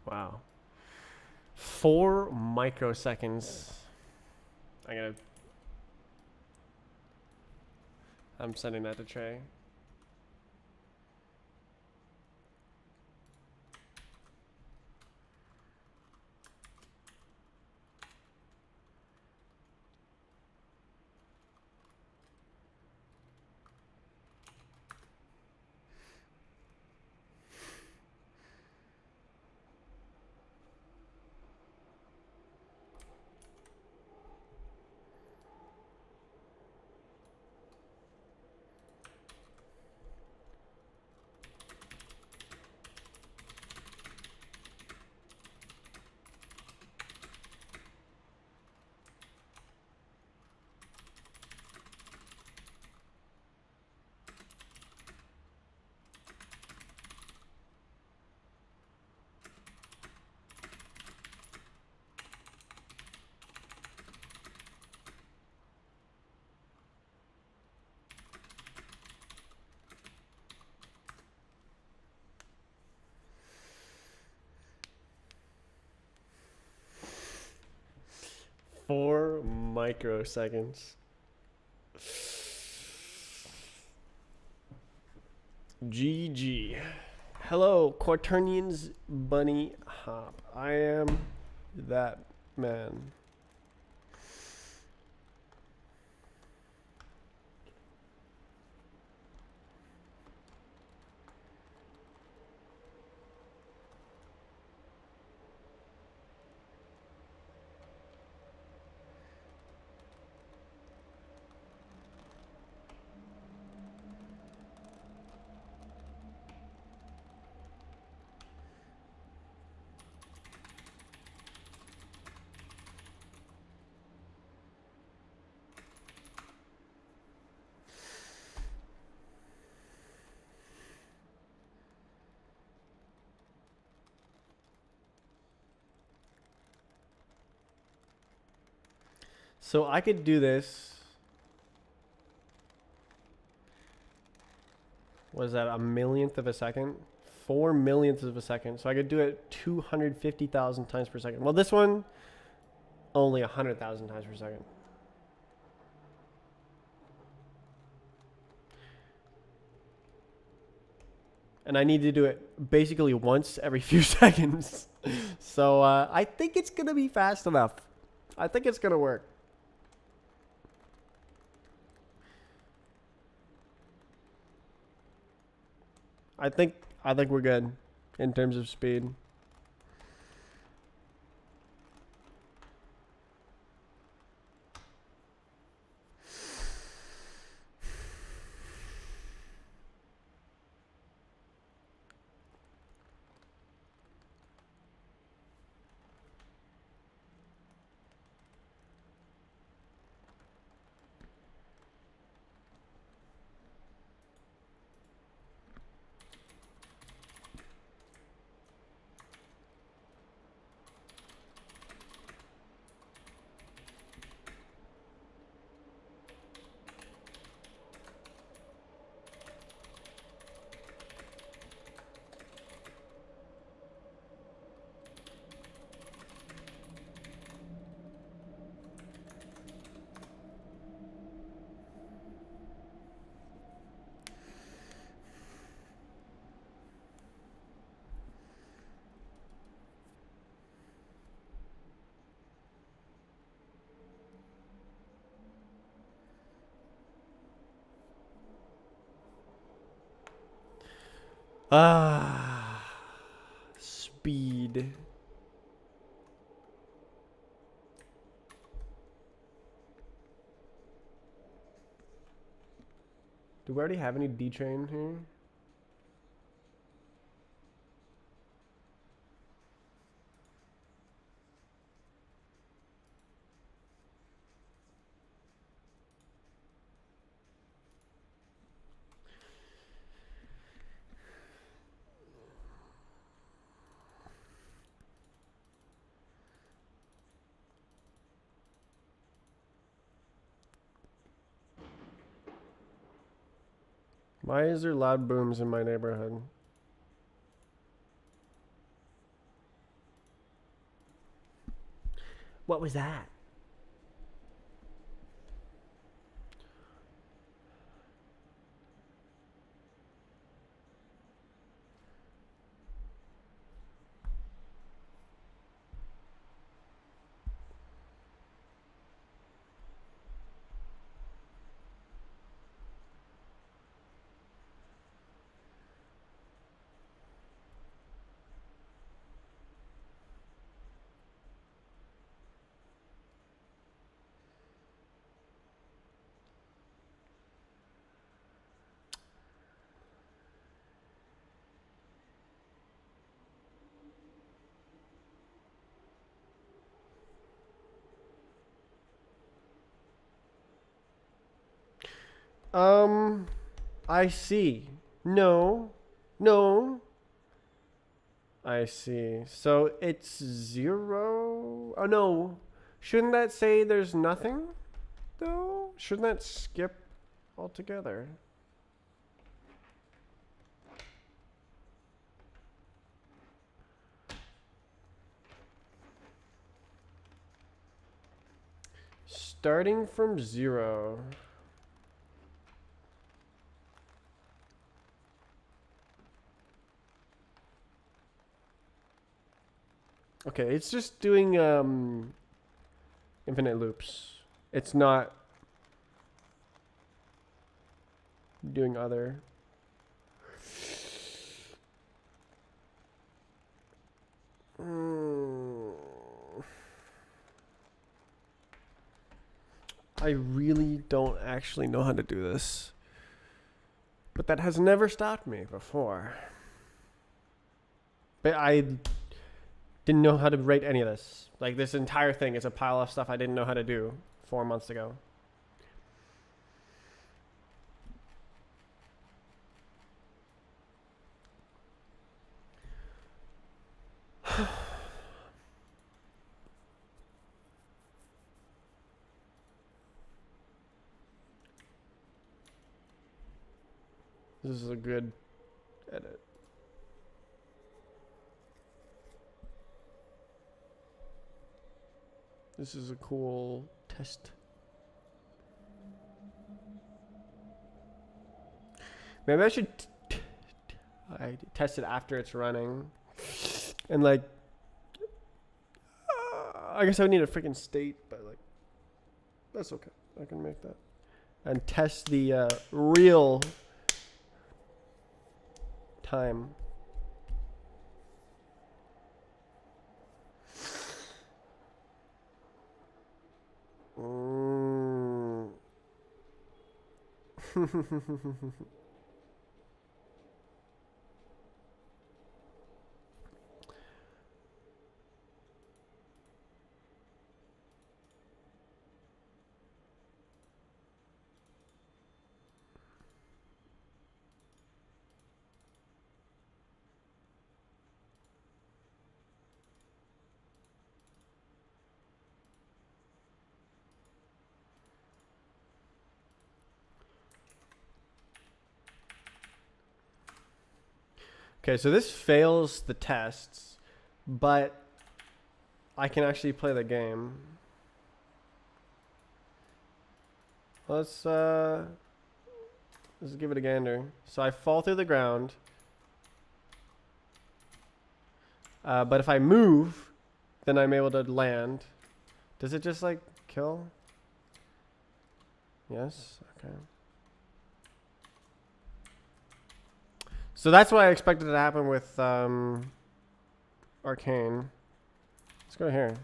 Wow. 4 microseconds. I'm sending that to Trey. 4 microseconds. GG. Hello, Quaternions Bunny Hop. I am that man. So I could do this. What is that, a millionth of a second? 4 millionths of a second. So I could do it 250,000 times per second. Well, this one, only 100,000 times per second. And I need to do it basically once every few seconds. So I think it's going to be fast enough. I think it's going to work. I think we're good in terms of speed. Speed. Do we already have any D-Train here? Why is there loud booms in my neighborhood? What was that? I see. No. No. I see. So it's 0? Oh, no. Shouldn't that say there's nothing, though? Shouldn't that skip altogether? starting from 0. Okay, it's just doing infinite loops. It's not doing other. I really don't actually know how to do this. But that has never stopped me before. But I didn't know how to rate any of this. Like, this entire thing is a pile of stuff I didn't know how to do 4 months ago. This is a good edit. This is a cool test. Maybe I should I test it after it's running. And like, I guess I would need a freaking state, but like, that's okay. I can make that. And test the real time. Okay, so this fails the tests, but I can actually play the game. Let's give it a gander. So I fall through the ground, but if I move, then I'm able to land. Does it just like kill? Yes. Okay. So that's what I expected to happen with Arcane. Let's go here.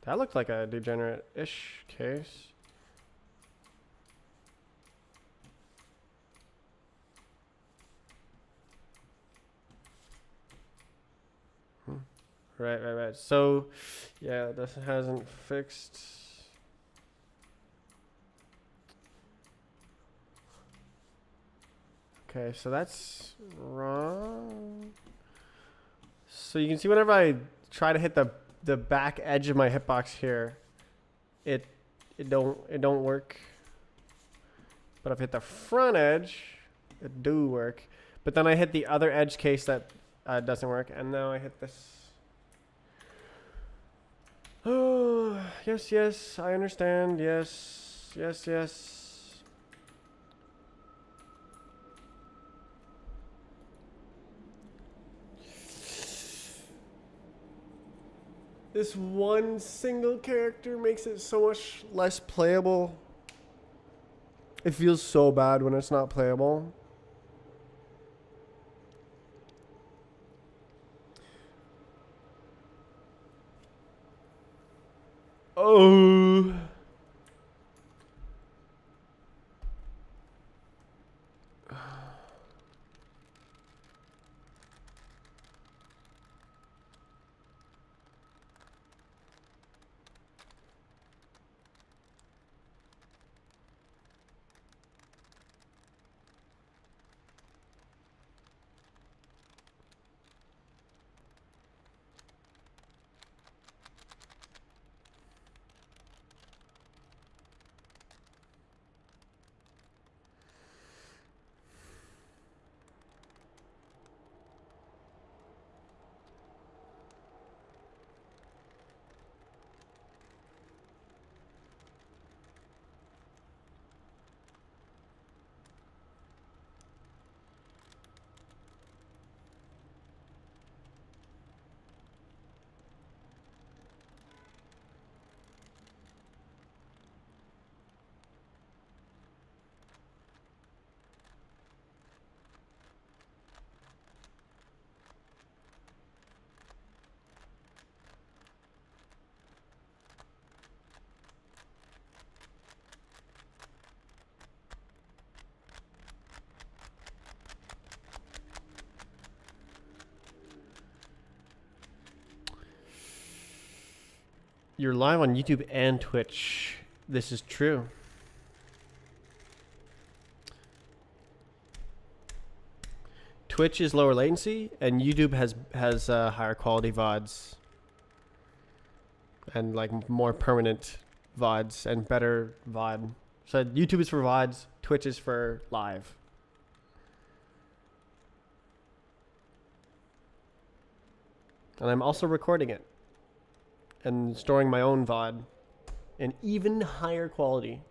That looked like a degenerate-ish case. Right. So, yeah, this hasn't fixed. Okay, so that's wrong. So you can see whenever I try to hit the back edge of my hitbox here, it don't work. But if I hit the front edge, it do work. But then I hit the other edge case that doesn't work, and now I hit this. Oh, yes, I understand. Yes. This one single character makes it so much less playable. It feels so bad when it's not playable. Oh. You're live on YouTube and Twitch. This is true. Twitch is lower latency, and YouTube has higher quality VODs, and like more permanent VODs and better VOD. So YouTube is for VODs, Twitch is for live. And I'm also recording it and storing my own VOD in even higher quality.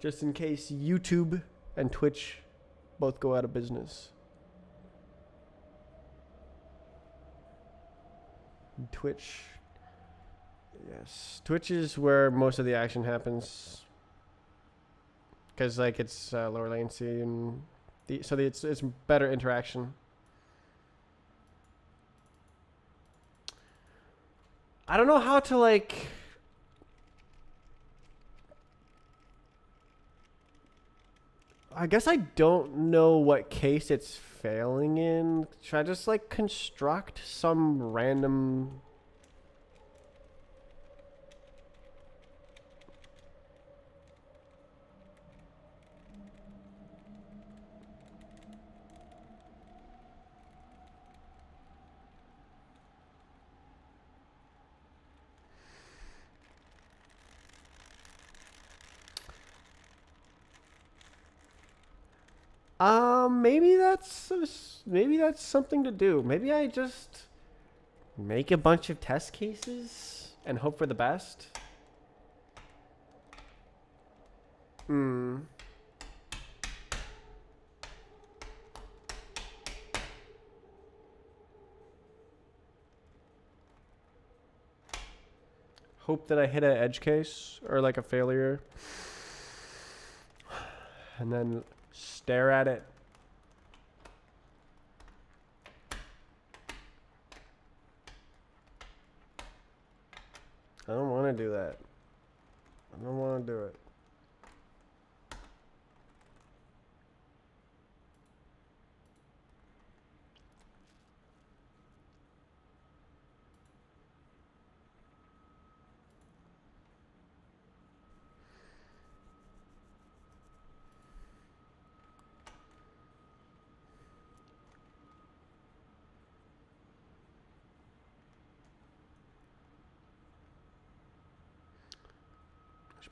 Just in case YouTube and Twitch both go out of business. Twitch. Yes. Twitch is where most of the action happens. Because like it's lower latency and it's better interaction. I don't know how to like I guess I don't know what case it's failing in. Should I just like construct some random maybe that's something to do. Maybe I just make a bunch of test cases and hope for the best. Hope that I hit an edge case or like a failure. And then stare at it. I don't want to do that. I don't want to do it.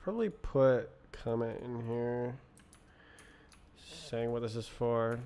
Probably put comment in here saying what this is for.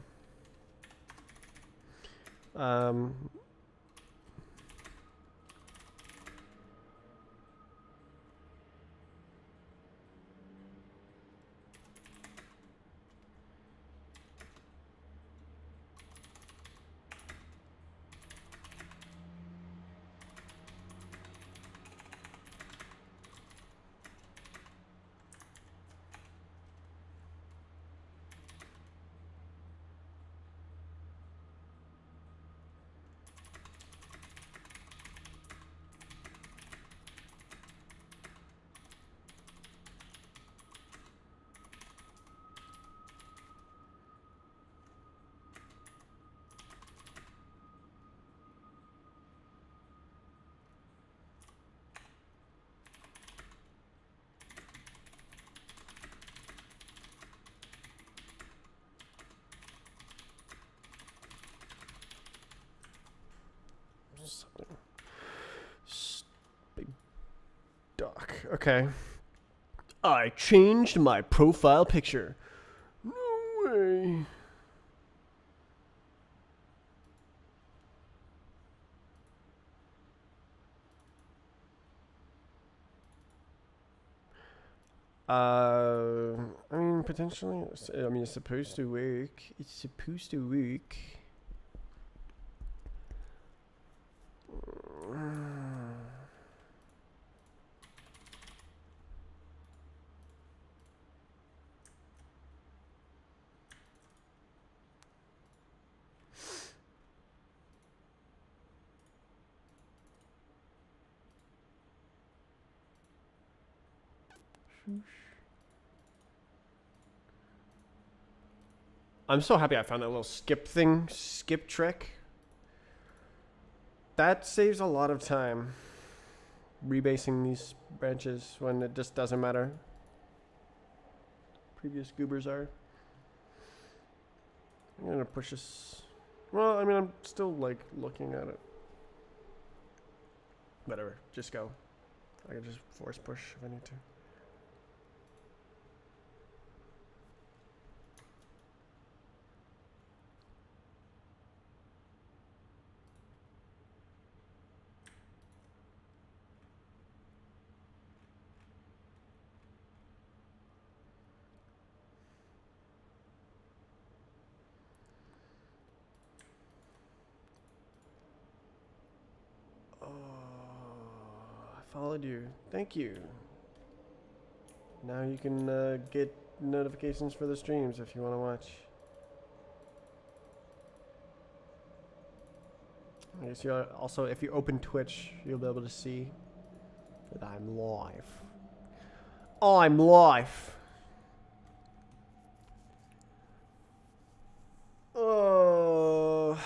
Big duck. Okay. I changed my profile picture. No way. I mean, potentially. I mean, it's supposed to work. It's supposed to work. I'm so happy I found that little skip trick. that saves a lot of time. Rebasing these branches when it just doesn't matter. Previous goobers are. I'm gonna push this. Well, I mean, I'm still like looking at it. Whatever, just go. I can just force push if I need to. Followed you. Thank you. Now you can get notifications for the streams if you want to watch. I guess you also, if you open Twitch, you'll be able to see that I'm live. I'm live. Oh.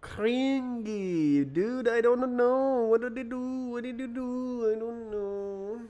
Cringy, dude, I don't know. What did they do? What did you do? I don't know.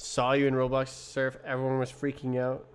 Saw you in Roblox Surf. Everyone was freaking out.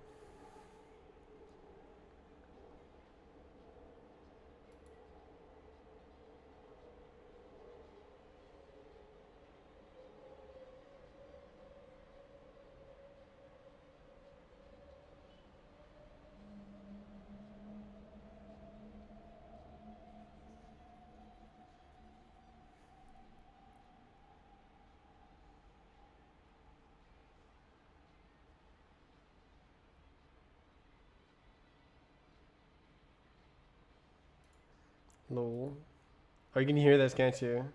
Lol. Oh, you can hear this, can't you?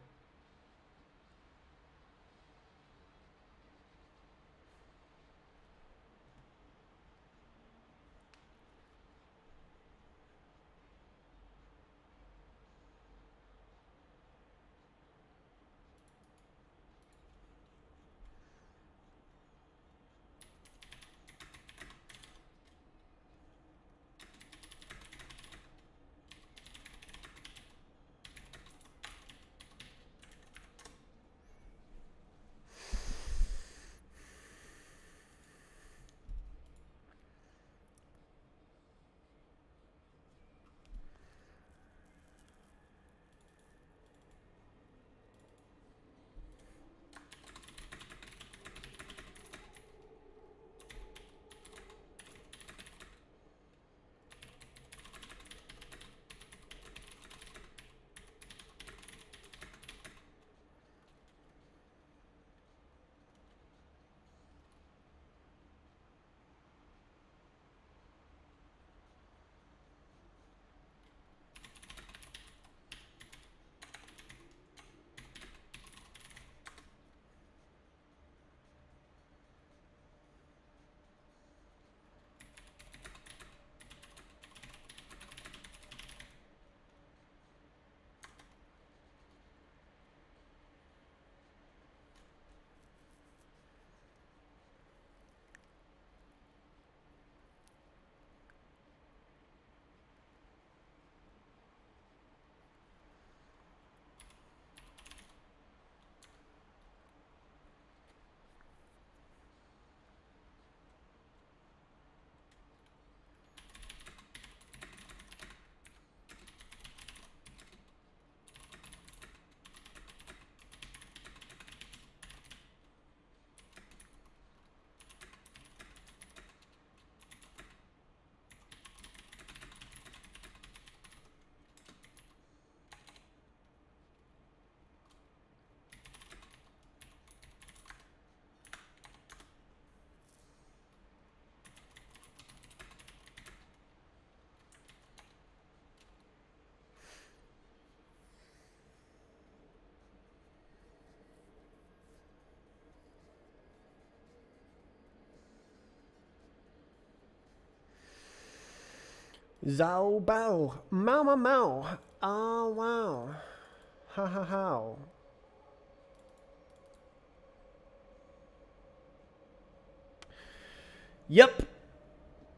Zao bao. Mau mau mau. Oh wow. Ha ha ha. Yep.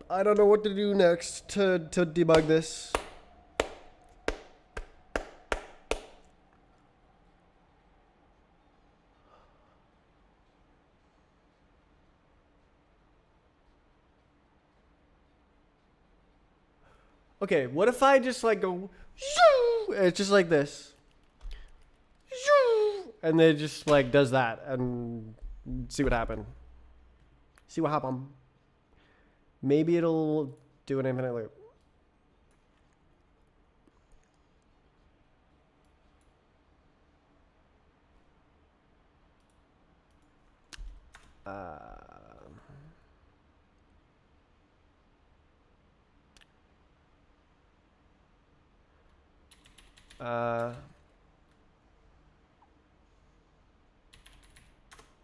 I don't know what to do next to debug this. Okay, what if I just like go, it's just like this, and then it just like does that, and see what happened. See what happened. Maybe it'll do an infinite loop.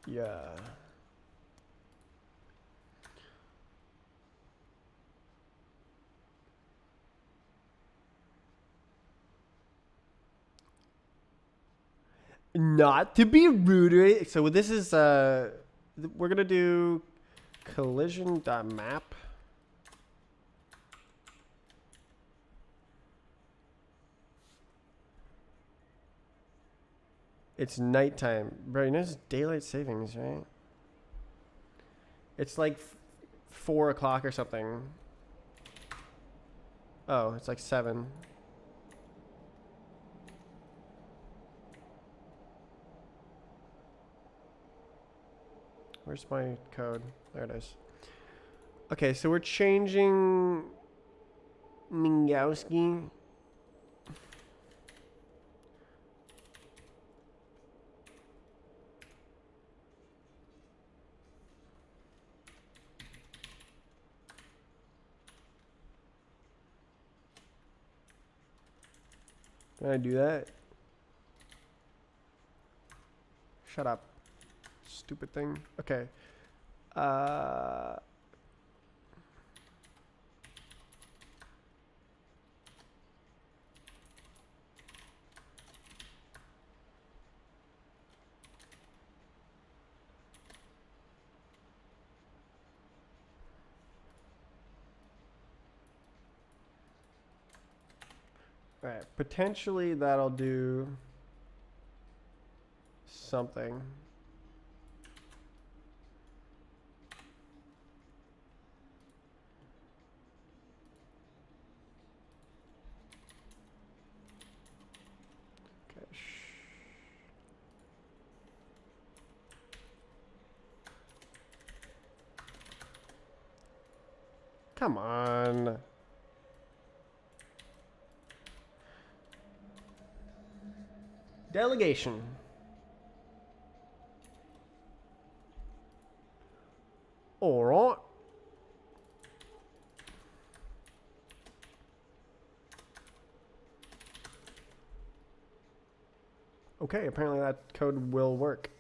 Yeah. Not to be rude. So this is we're gonna do collision.map. It's nighttime. Bro, you know it's daylight savings, right? It's like 4 o'clock or something. Oh, it's like 7. Where's my code? There it is. Okay, so we're changing Mingowski. Can I do that? Shut up. Stupid thing. Okay. Alright, potentially that'll do something. Okay. Come on. Delegation. All right. Okay, apparently that code will work.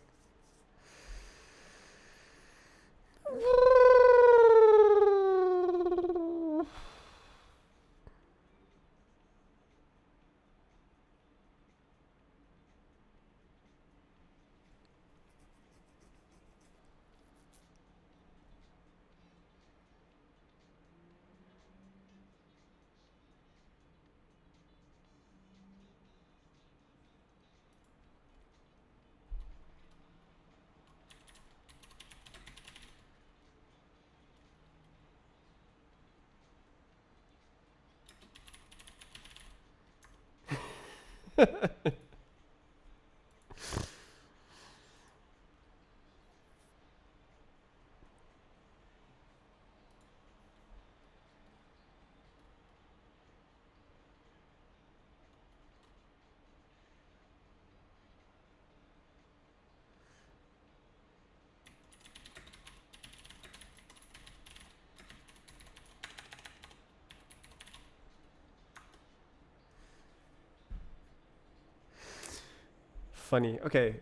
Funny. Okay.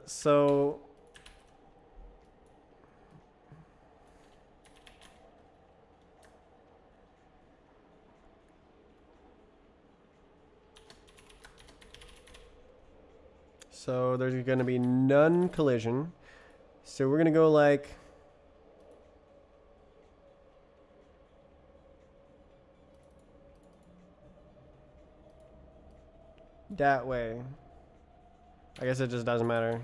So So there's going to be none collision. So we're going to go like... that way. I guess it just doesn't matter.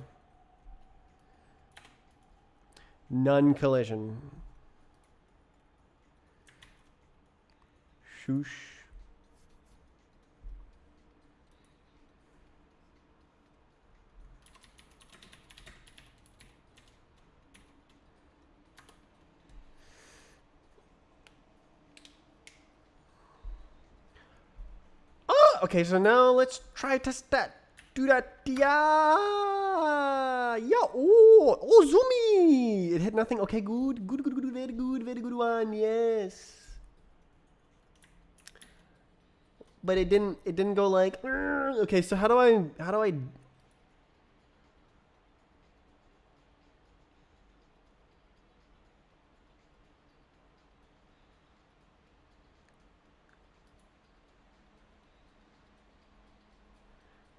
None collision. Shoosh. Oh, okay, so now let's try test that. Do that. Yeah. Yeah. Oh, zoomy. It hit nothing. Okay, good. Good, good, good. Very good. Very good one. Yes. But it didn't go like, okay, so how do I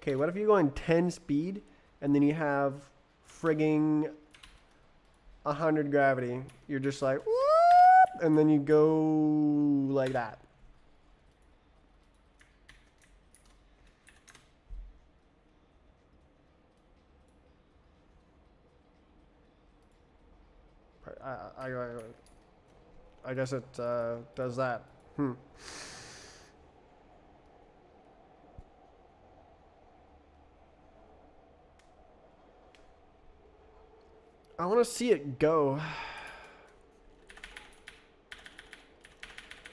okay, what if you go on 10 speed and then you have frigging 100 gravity? You're just like, whoop, and then you go like that. I guess it does that. I want to see it go.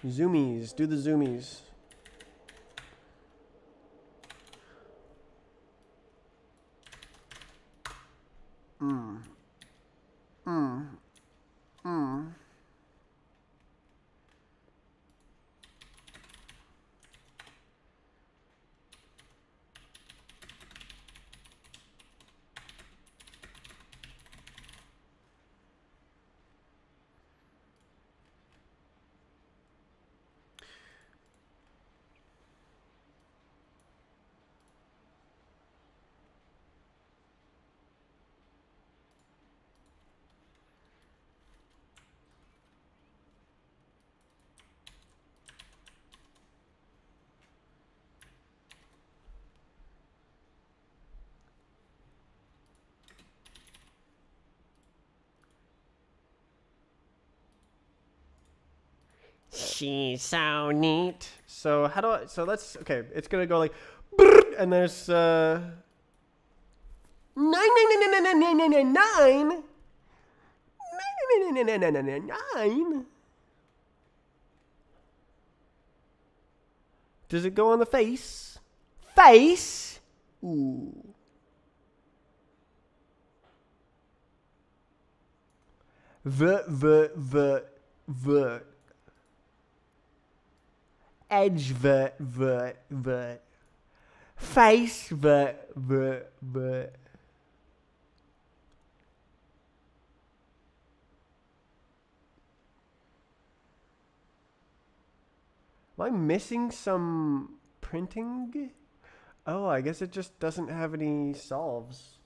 Zoomies. Do the zoomies. She's so neat. So how do I? So let's. Okay, it's gonna go like, and there's 9. Does it go on the face? Face. Ooh. Vert. Edge vert. Face vert. Am I missing some printing? Oh, I guess it just doesn't have any solves.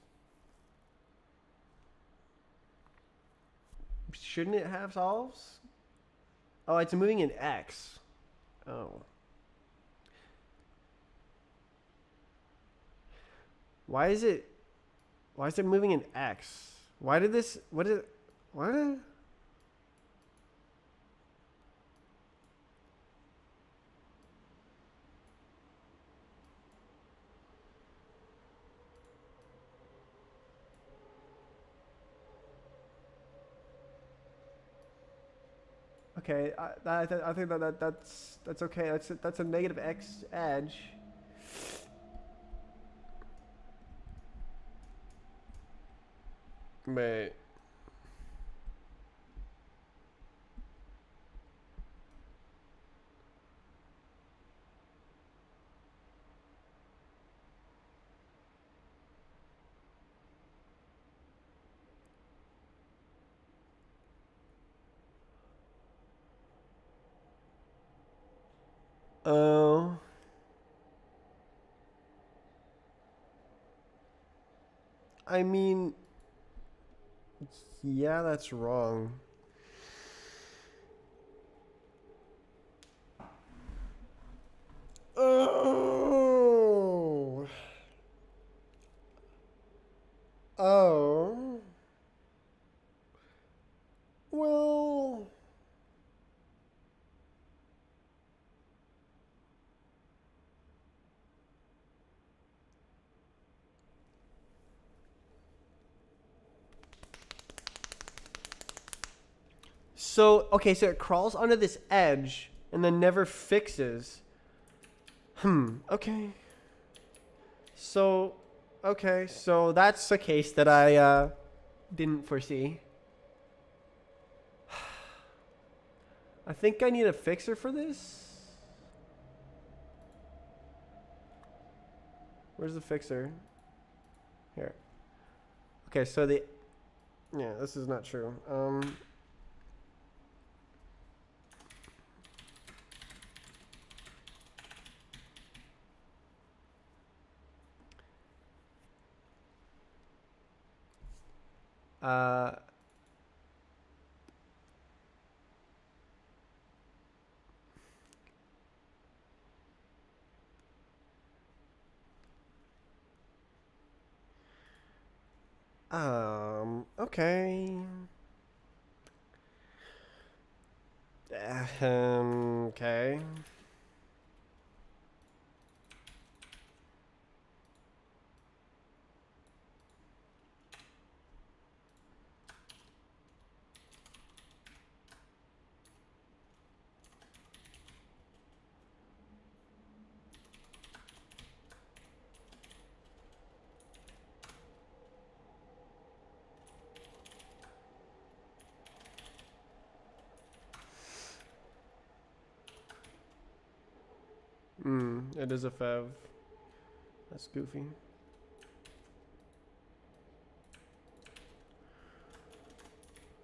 Shouldn't it have solves? Oh, it's moving in X. Oh. Why is it moving in X? What? Okay, I think that's okay. That's a negative X edge. Wait. Oh. I mean, yeah, that's wrong. Oh. Oh. Well. So, okay, so it crawls onto this edge and then never fixes. Okay. So, okay, so that's a case that I didn't foresee. I think I need a fixer for this. Where's the fixer? Here. Okay, so yeah, this is not true. Uh, okay. Okay. It is a fev. That's goofy.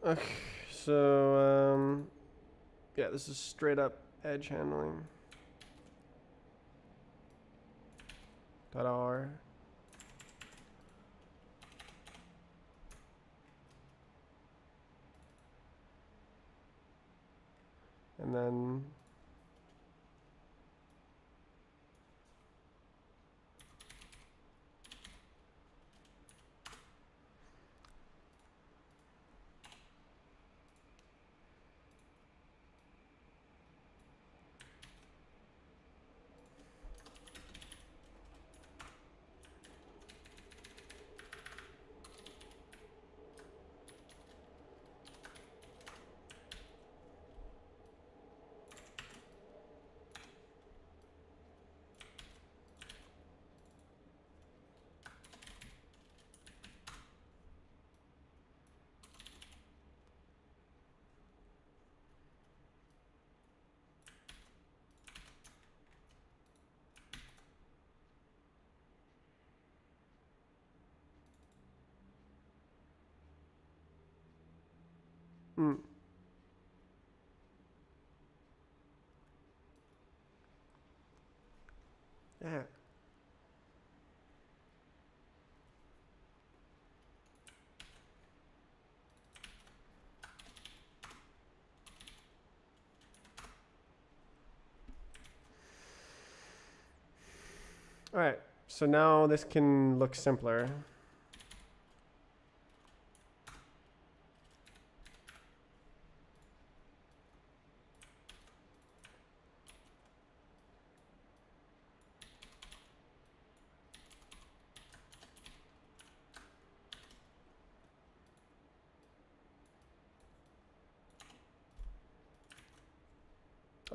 Okay, so, yeah, this is straight up edge handling. .r. And then yeah. All right, so now this can look simpler.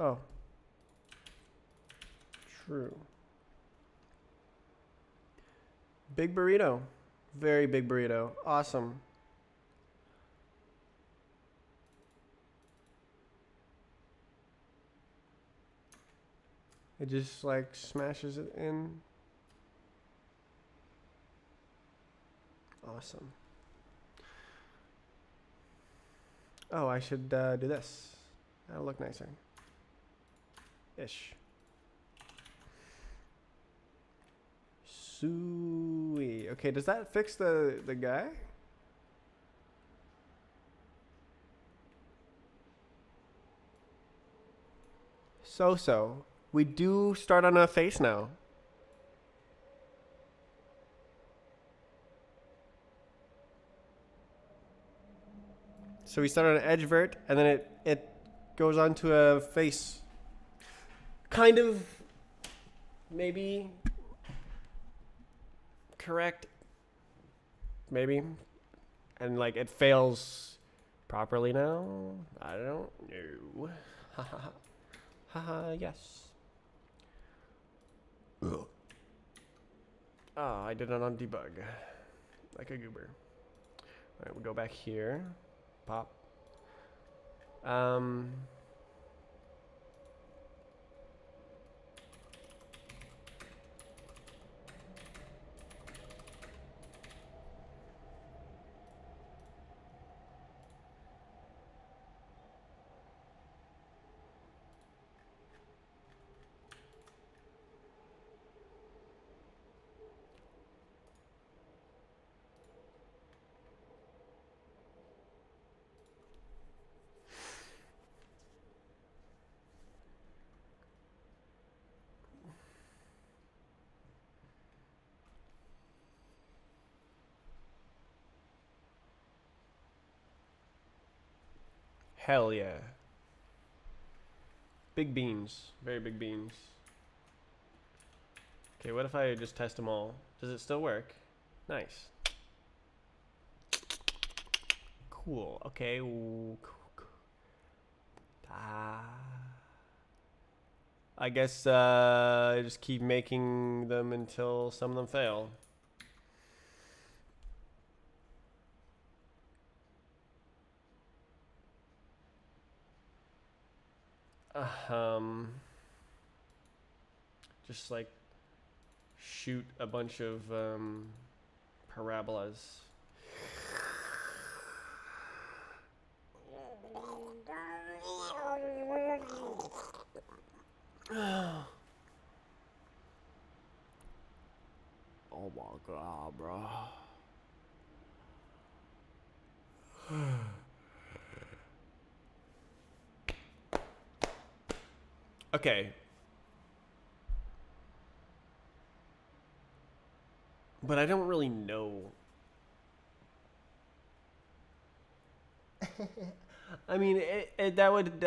Oh, true. Big burrito. Very big burrito. Awesome. It just like smashes it in. Awesome. Oh, I should do this. That'll look nicer. Ish. Sweet. Okay, does that fix the guy? So. We do start on a face now. So we start on an edge vert, and then it goes on to a face. Kind of, maybe, correct, maybe. And like it fails properly now. I don't know. Haha, yes. Oh, I did it on debug. Like a goober. Alright, we'll go back here. Pop. Hell yeah. Big beans. Very big beans. Okay, what if I just test them all? Does it still work? Nice. Cool. Okay. I guess I just keep making them until some of them fail. Just like shoot a bunch of parabolas. Oh my god, bro. Okay. But I don't really know. I mean, that would...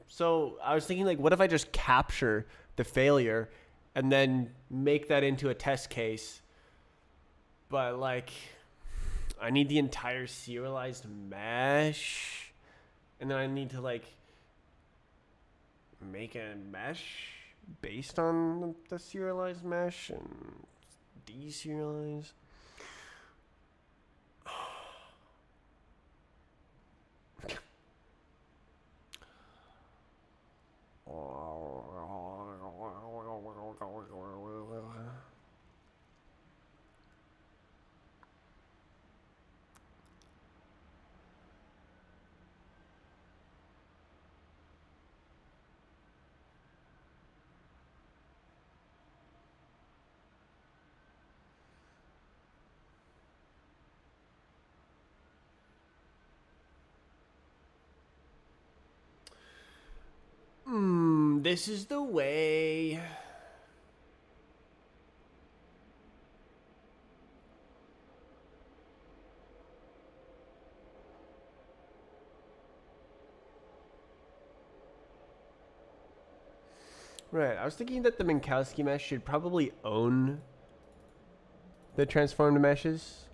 so I was thinking, like, what if I just capture the failure and then make that into a test case? But, like, I need the entire serialized mesh. And then I need to, like, make a mesh based on the serialized mesh and deserialize. This is the way. Right, I was thinking that the Minkowski mesh should probably own the transformed meshes.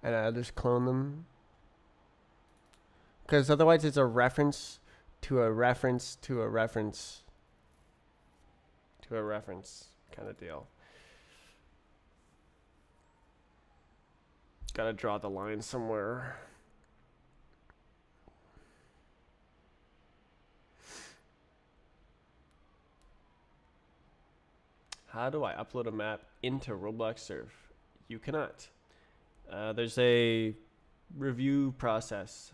And I'll just clone them. Because otherwise it's a reference to a reference to a reference to a reference kind of deal. Gotta draw the line somewhere. How do I upload a map into Roblox Surf? You cannot. There's a review process.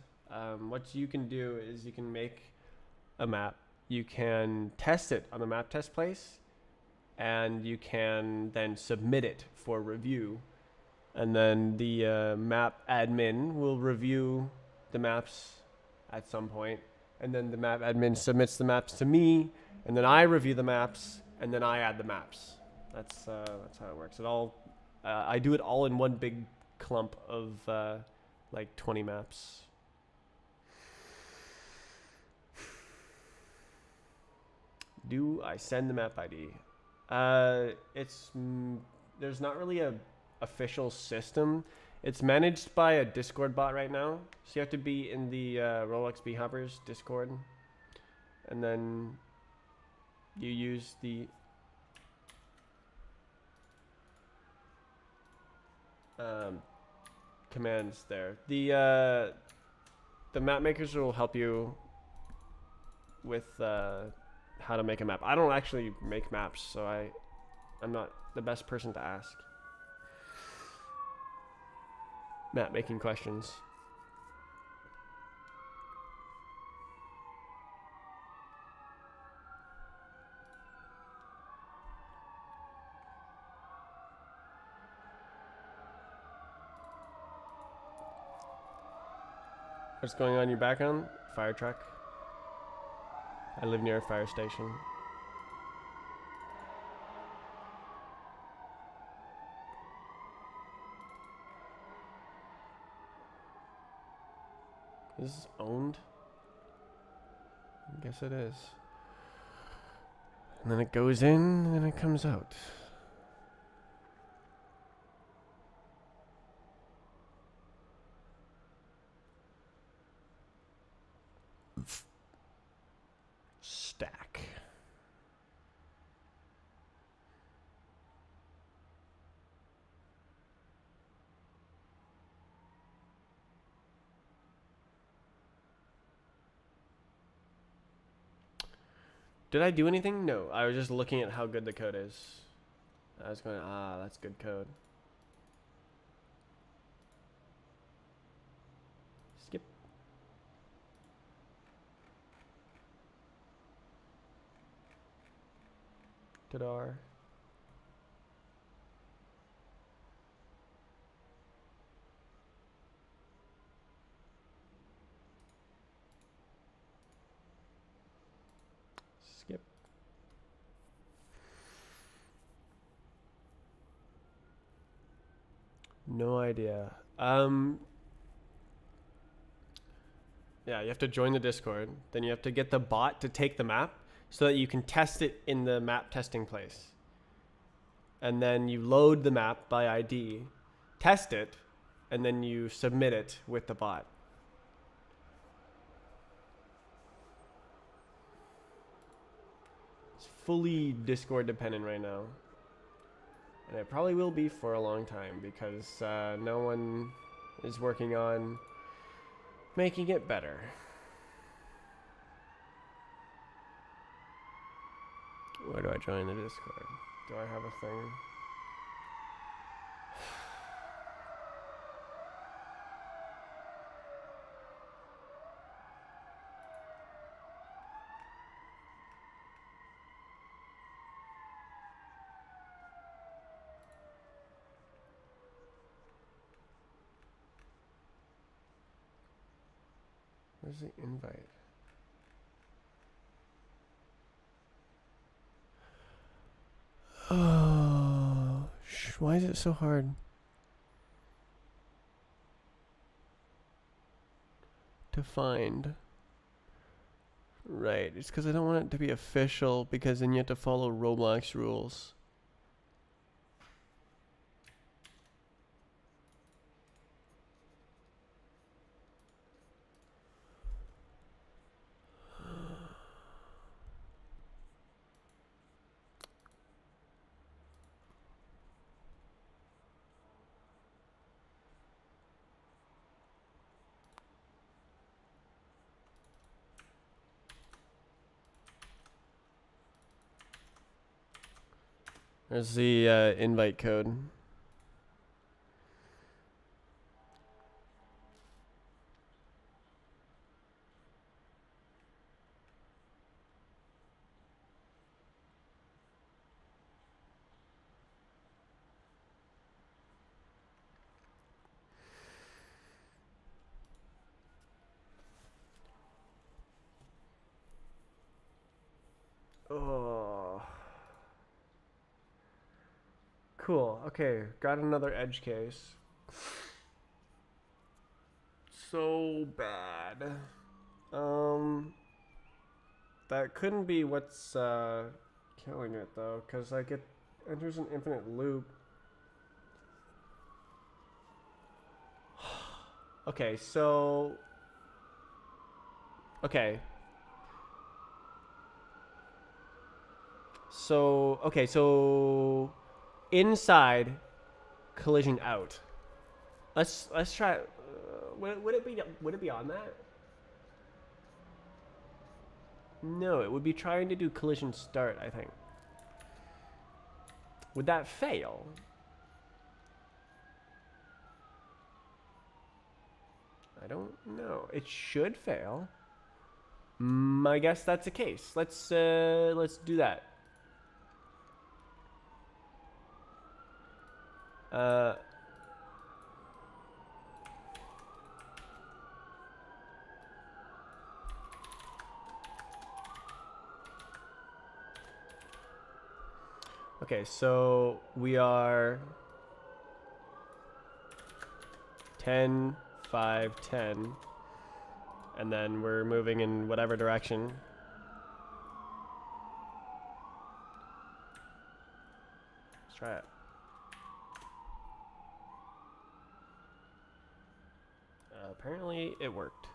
what you can do is you can make a map. You can test it on the map test place, and you can then submit it for review. And then the map admin will review the maps at some point, and then the map admin submits the maps to me, and then I review the maps, and then I add the maps. That's how it works. I do it all in one big clump of like 20 maps. Do I send the map ID? There's not really a official system. It's managed by a Discord bot right now, so you have to be in the Rolex Beehoppers Discord, and then you use the commands there. The map makers will help you with how to make a map. I don't actually make maps, so I'm not the best person to ask map making questions. What's going on in your background? Fire truck. I live near a fire station. Is this owned? I guess it is. And then it goes in, and then it comes out. Stack. Did I do anything? No. I was just looking at how good the code is. I was going, that's good code. Skip. Ta-da. Skip. No idea. Yeah, you have to join the Discord. Then you have to get the bot to take the map so that you can test it in the map testing place. And then you load the map by ID, test it, and then you submit it with the bot. It's fully Discord dependent right now. And it probably will be for a long time because no one is working on making it better. Where do I join the Discord? Do I have a thing? Where's the invite? Oh, why is it so hard to find? Right, it's because I don't want it to be official, because then you have to follow Roblox rules. There's the invite code. Oh. Cool. Okay, got another edge case. So bad. That couldn't be what's killing it though, because like it enters an infinite loop. Okay, so okay. So inside, collision out. Let's try. Would it be on that? No, it would be trying to do collision start, I think. Would that fail? I don't know. It should fail. I guess that's the case. Let's do that. Okay, so we are 10, 5, 10, and then we're moving in whatever direction. Let's try it. Apparently it worked.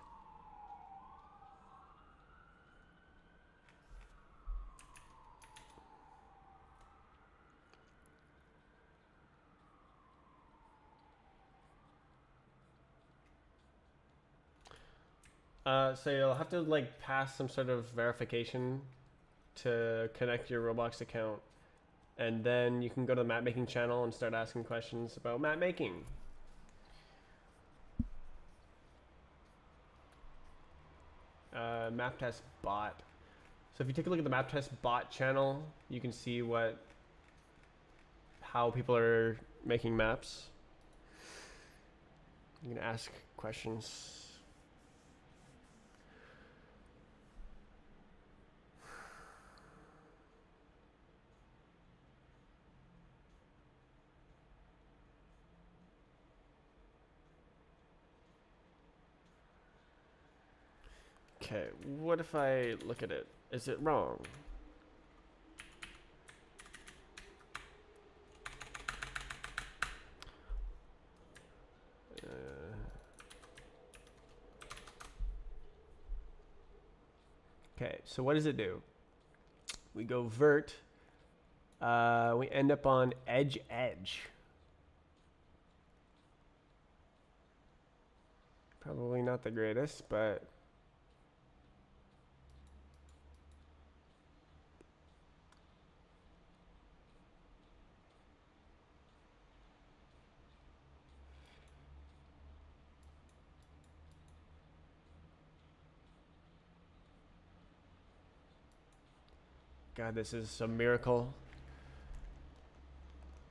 So you'll have to like pass some sort of verification to connect your Roblox account, and then you can go to the map making channel and start asking questions about map making. Map test bot. So if you take a look at the map test bot channel, you can see how people are making maps. You can ask questions. Okay, what if I look at it? Is it wrong? Okay, so what does it do? We go vert. We end up on edge. Probably not the greatest, but God, this is a miracle.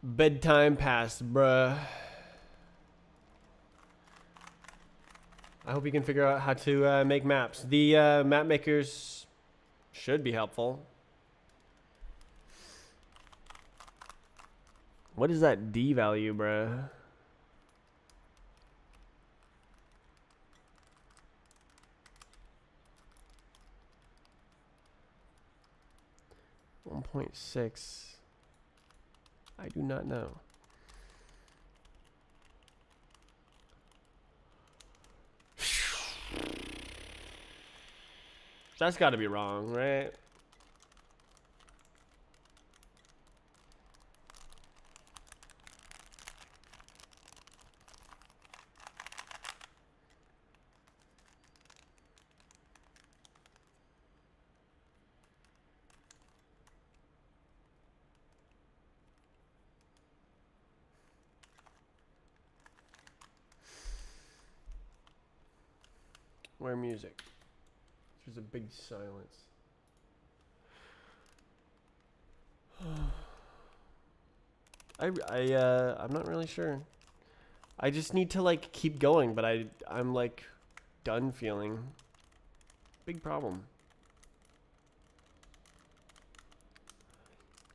Bedtime passed, bruh. I hope you can figure out how to make maps. The map makers should be helpful. What is that D value, bruh? .6. I do not know. That's got to be wrong, right? Where music? There's a big silence. I'm not really sure. I just need to like keep going, but I'm like done feeling. Big problem.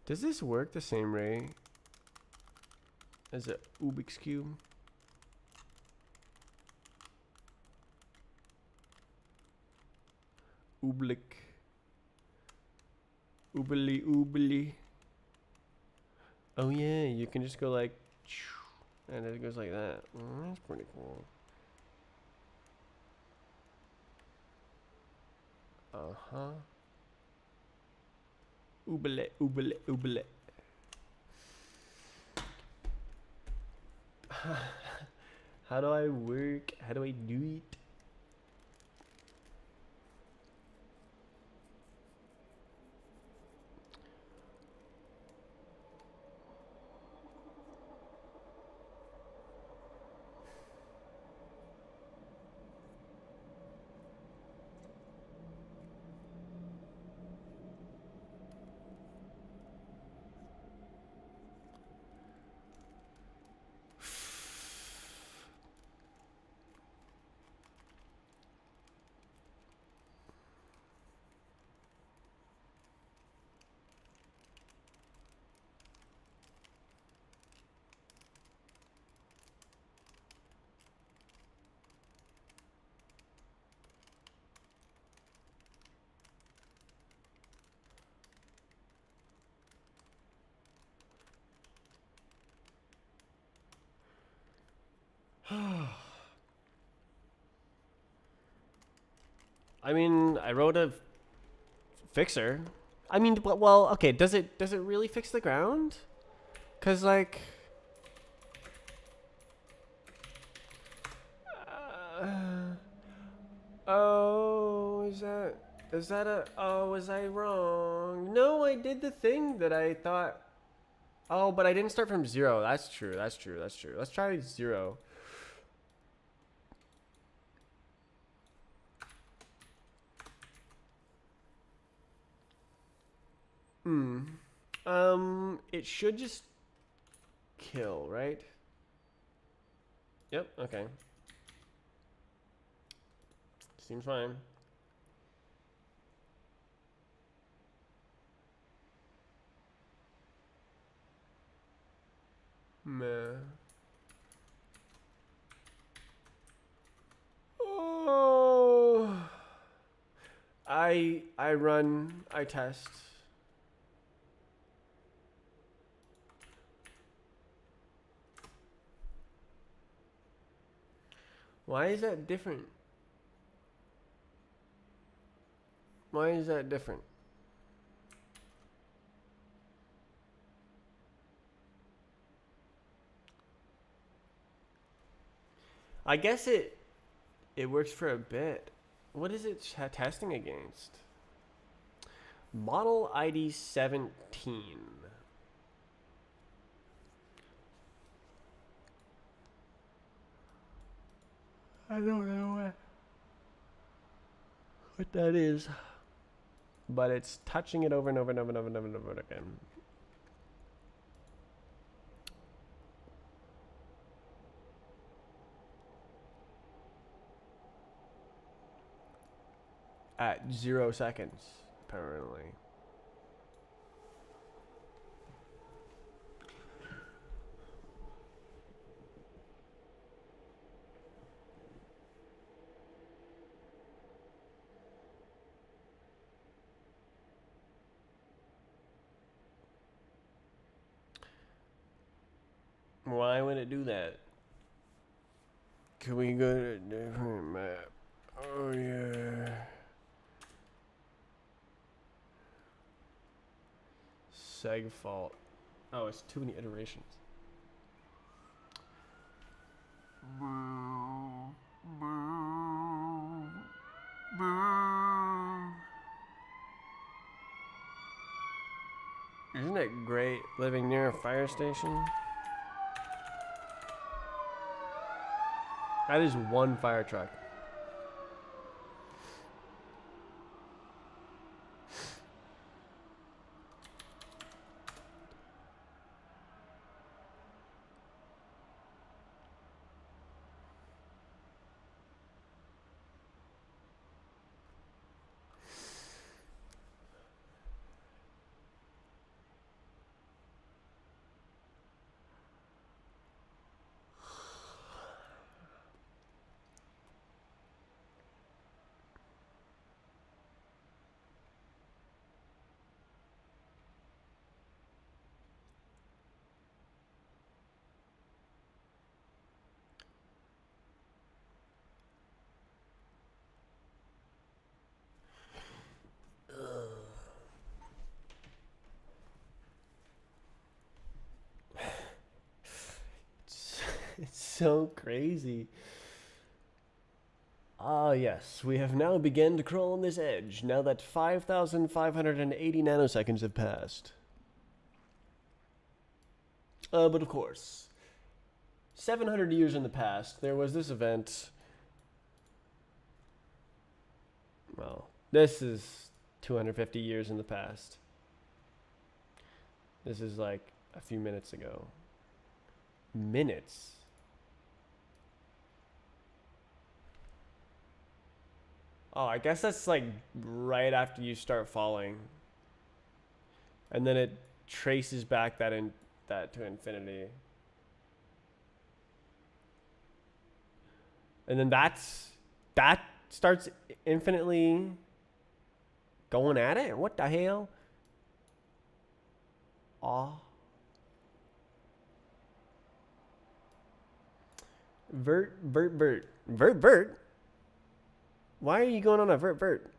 Does this work the same way as a Rubik's Cube? Ooblik. Oobly oobly. Oh yeah, you can just go like, and it goes like that. That's pretty cool. Uh-huh. Oobly oobly oobly. How do I work? How do I do it? I mean, I wrote a fixer. I mean, well, okay. Does it really fix the ground? Cause like, uh, oh, is that a? Oh, was I wrong? No, I did the thing that I thought. Oh, but I didn't start from 0. That's true. That's true. That's true. Let's try 0. It should just kill, right? Yep. Okay. Seems fine. Meh. Oh. I test. Why is that different? Why is that different? I guess it works for a bit. What is it testing against? Model ID 17. I don't know what that is, but it's touching it over and over and over and over and over and over again. At 0 seconds, apparently. Why would it do that? Can we go to a different map? Oh yeah. Seg fault. Oh, it's too many iterations. Isn't it great living near a fire station? That is one fire truck. so crazy. Ah, yes. We have now begun to crawl on this edge, now that 5,580 nanoseconds have passed. But of course, 700 years in the past, there was this event. Well, this is 250 years in the past. This is like a few minutes ago. Minutes? Oh, I guess that's like right after you start falling. And then it traces back that to infinity. And then that starts infinitely going at it? What the hell? Aw. Vert. Why are you going on a vert?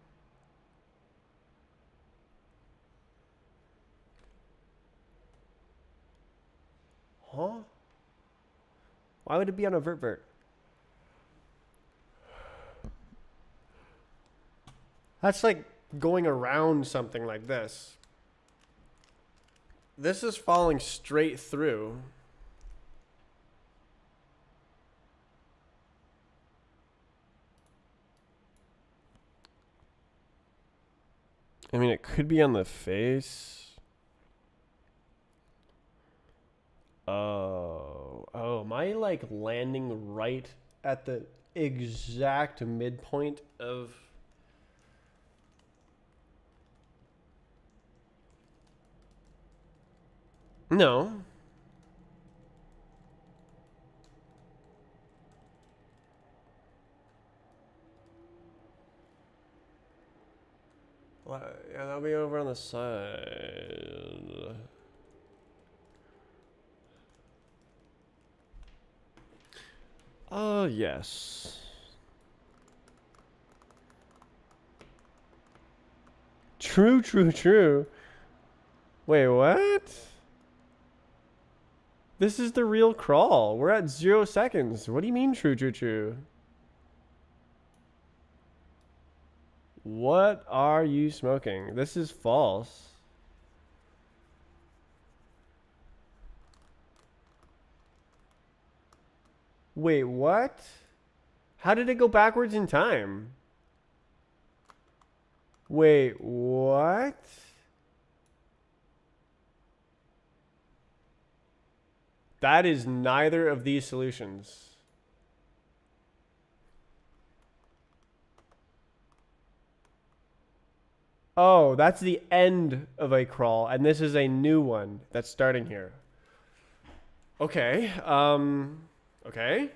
Huh? Why would it be on a vert? That's like going around something like this. This is falling straight through. I mean, it could be on the face. Oh, am I like landing right at the exact midpoint of... No. Well, yeah, that'll be over on the side. Oh, yes. True. Wait, what? This is the real crawl. We're at 0 seconds. What do you mean true? What are you smoking? This is false. Wait, what? How did it go backwards in time? Wait, what? That is neither of these solutions. Oh, that's the end of a crawl, and this is a new one that's starting here. Okay, okay.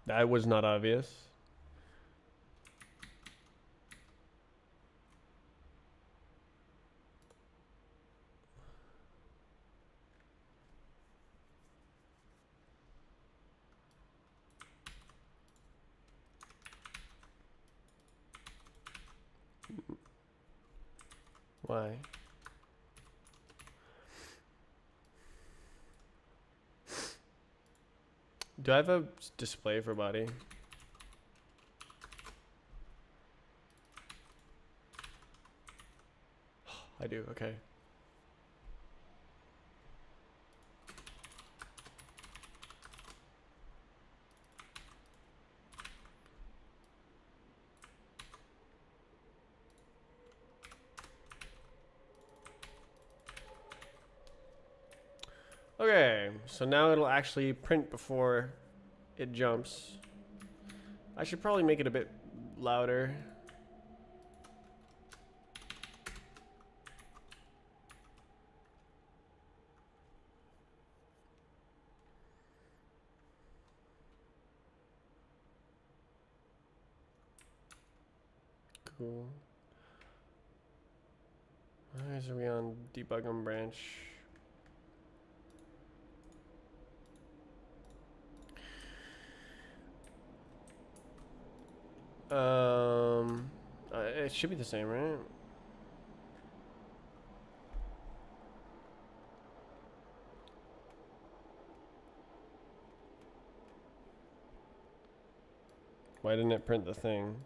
That was not obvious. Why? Do I have a display for body? I do, okay. Okay, so now it'll actually print before it jumps. I should probably make it a bit louder. Cool. Why are we on Debugging branch? It should be the same, right? Why didn't it print the thing?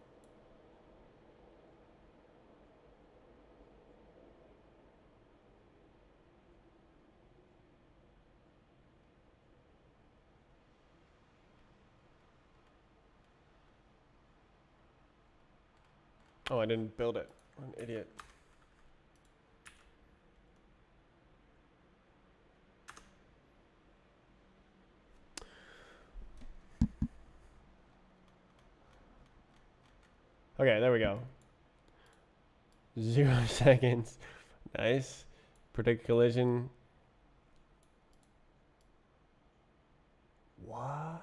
Oh, I didn't build it. I'm an idiot. Okay, there we go. 0 seconds. Nice. Predict collision. What?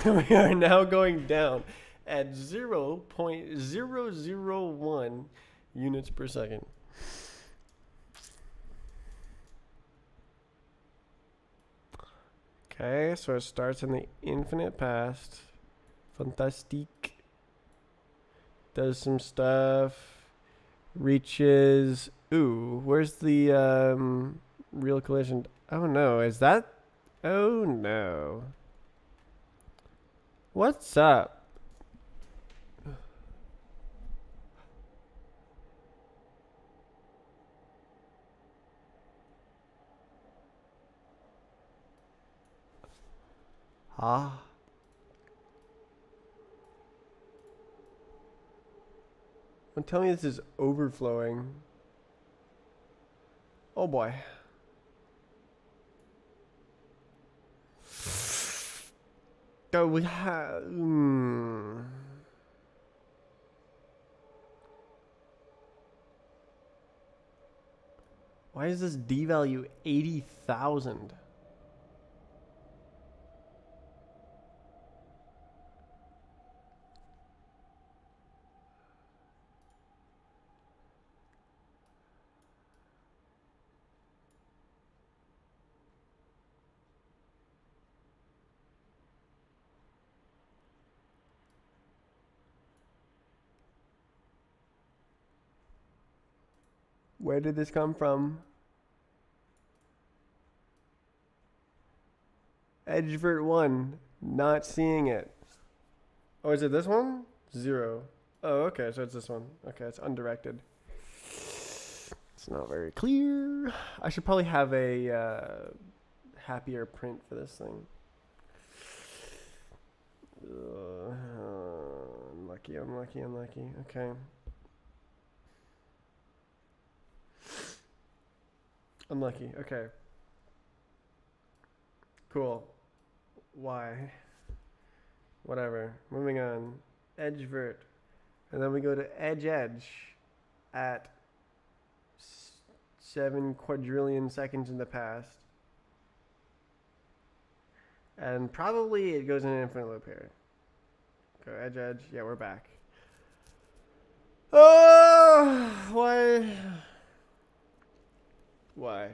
We are now going down at 0.001 units per second. Okay, so it starts in the infinite past. Fantastique. Does some stuff. Reaches. Ooh, where's the real collision? Oh no, is that? Oh no. What's up? Ah. Don't tell me this is overflowing. Oh boy. Go, we have. Why is this D value 80,000? Where did this come from? Edgevert 1, not seeing it. Oh, is it this one? 0. Oh, okay, so it's this one. Okay, it's undirected. It's not very clear. I should probably have a happier print for this thing. Unlucky, unlucky, unlucky. Okay. Unlucky, okay. Cool. Why? Whatever. Moving on. Edgevert. And then we go to edge at 7 quadrillion seconds in the past. And probably it goes in an infinite loop here. Go edge. Yeah, we're back. Oh, why? Why?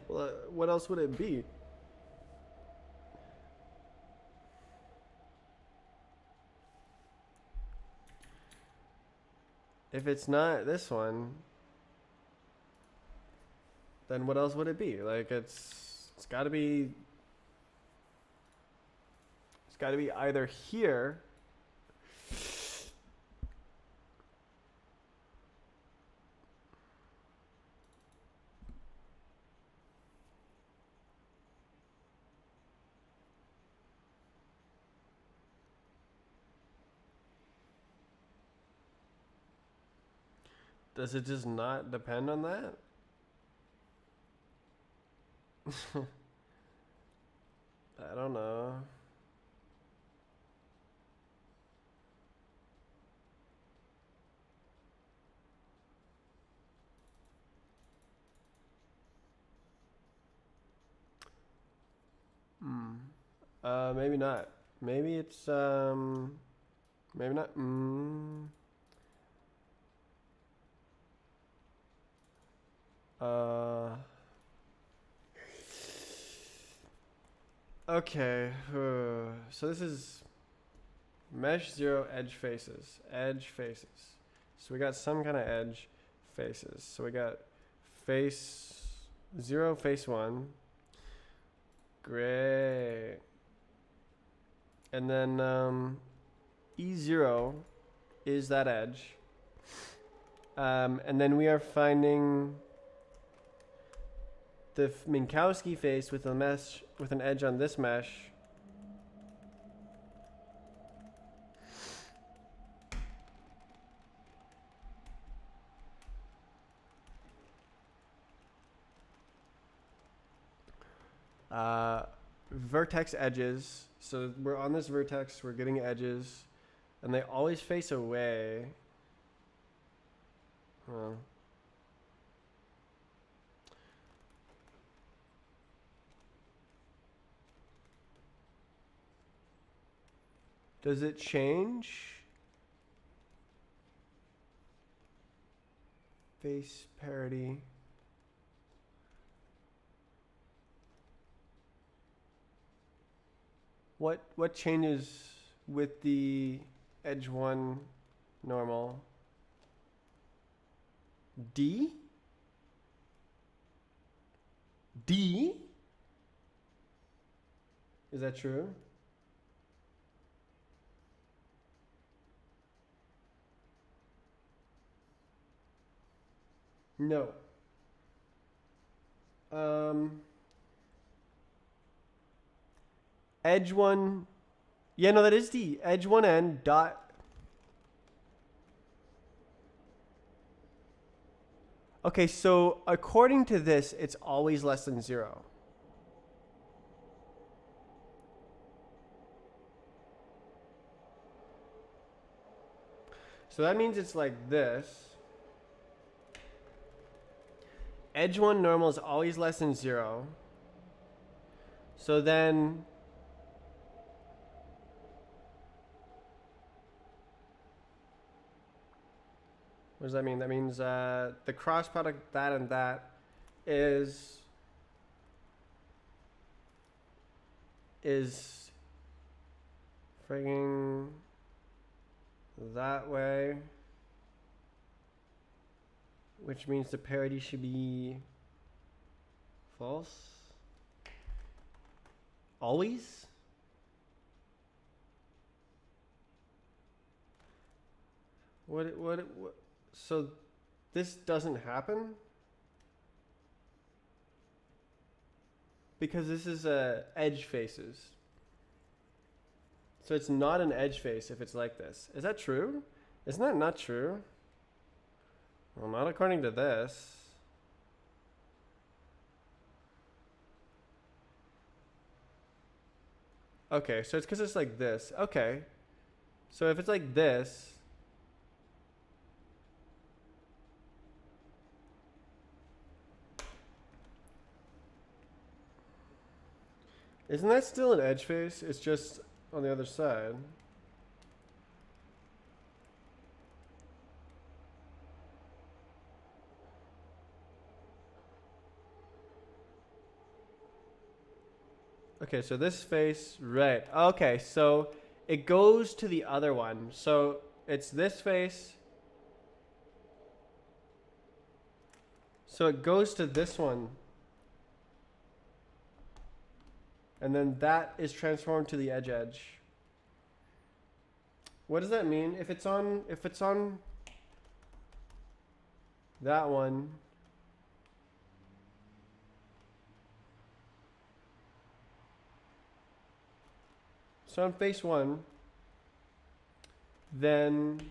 Well, what else would it be? If it's not this one, then what else would it be? Like it's got to be either here Does it just not depend on that? I don't know. Maybe not. Maybe it's maybe not. Okay. So this is mesh 0 edge faces. Edge faces. So we got some kind of edge faces. So we got face 0, face 1. Great. And then E0 is that edge. And then we are finding the Minkowski face with a mesh with an edge on this mesh. Vertex edges. So we're on this vertex, we're getting edges, and they always face away. Huh. Does it change? Face parity. What changes with the edge 1 normal? D? D? Is that true? No. Edge 1. Yeah, no, that is D. Edge 1n dot. Okay, so according to this, it's always less than 0. So that means it's like this. Edge 1 normal is always less than 0. So then what does that mean? That means the cross product that and that is frigging that way, which means the parity should be false. Always? What so this doesn't happen? Because this is edge faces. So it's not an edge face if it's like this. Is that true? Isn't that not true? Well, not according to this. Okay, so it's because it's like this. Okay. So if it's like this, isn't that still an edge face? It's just on the other side. Okay, so this face, right. Okay, so it goes to the other one. So it's this face. So it goes to this one. And then that is transformed to the edge. What does that mean? If it's on that one, so on face 1, then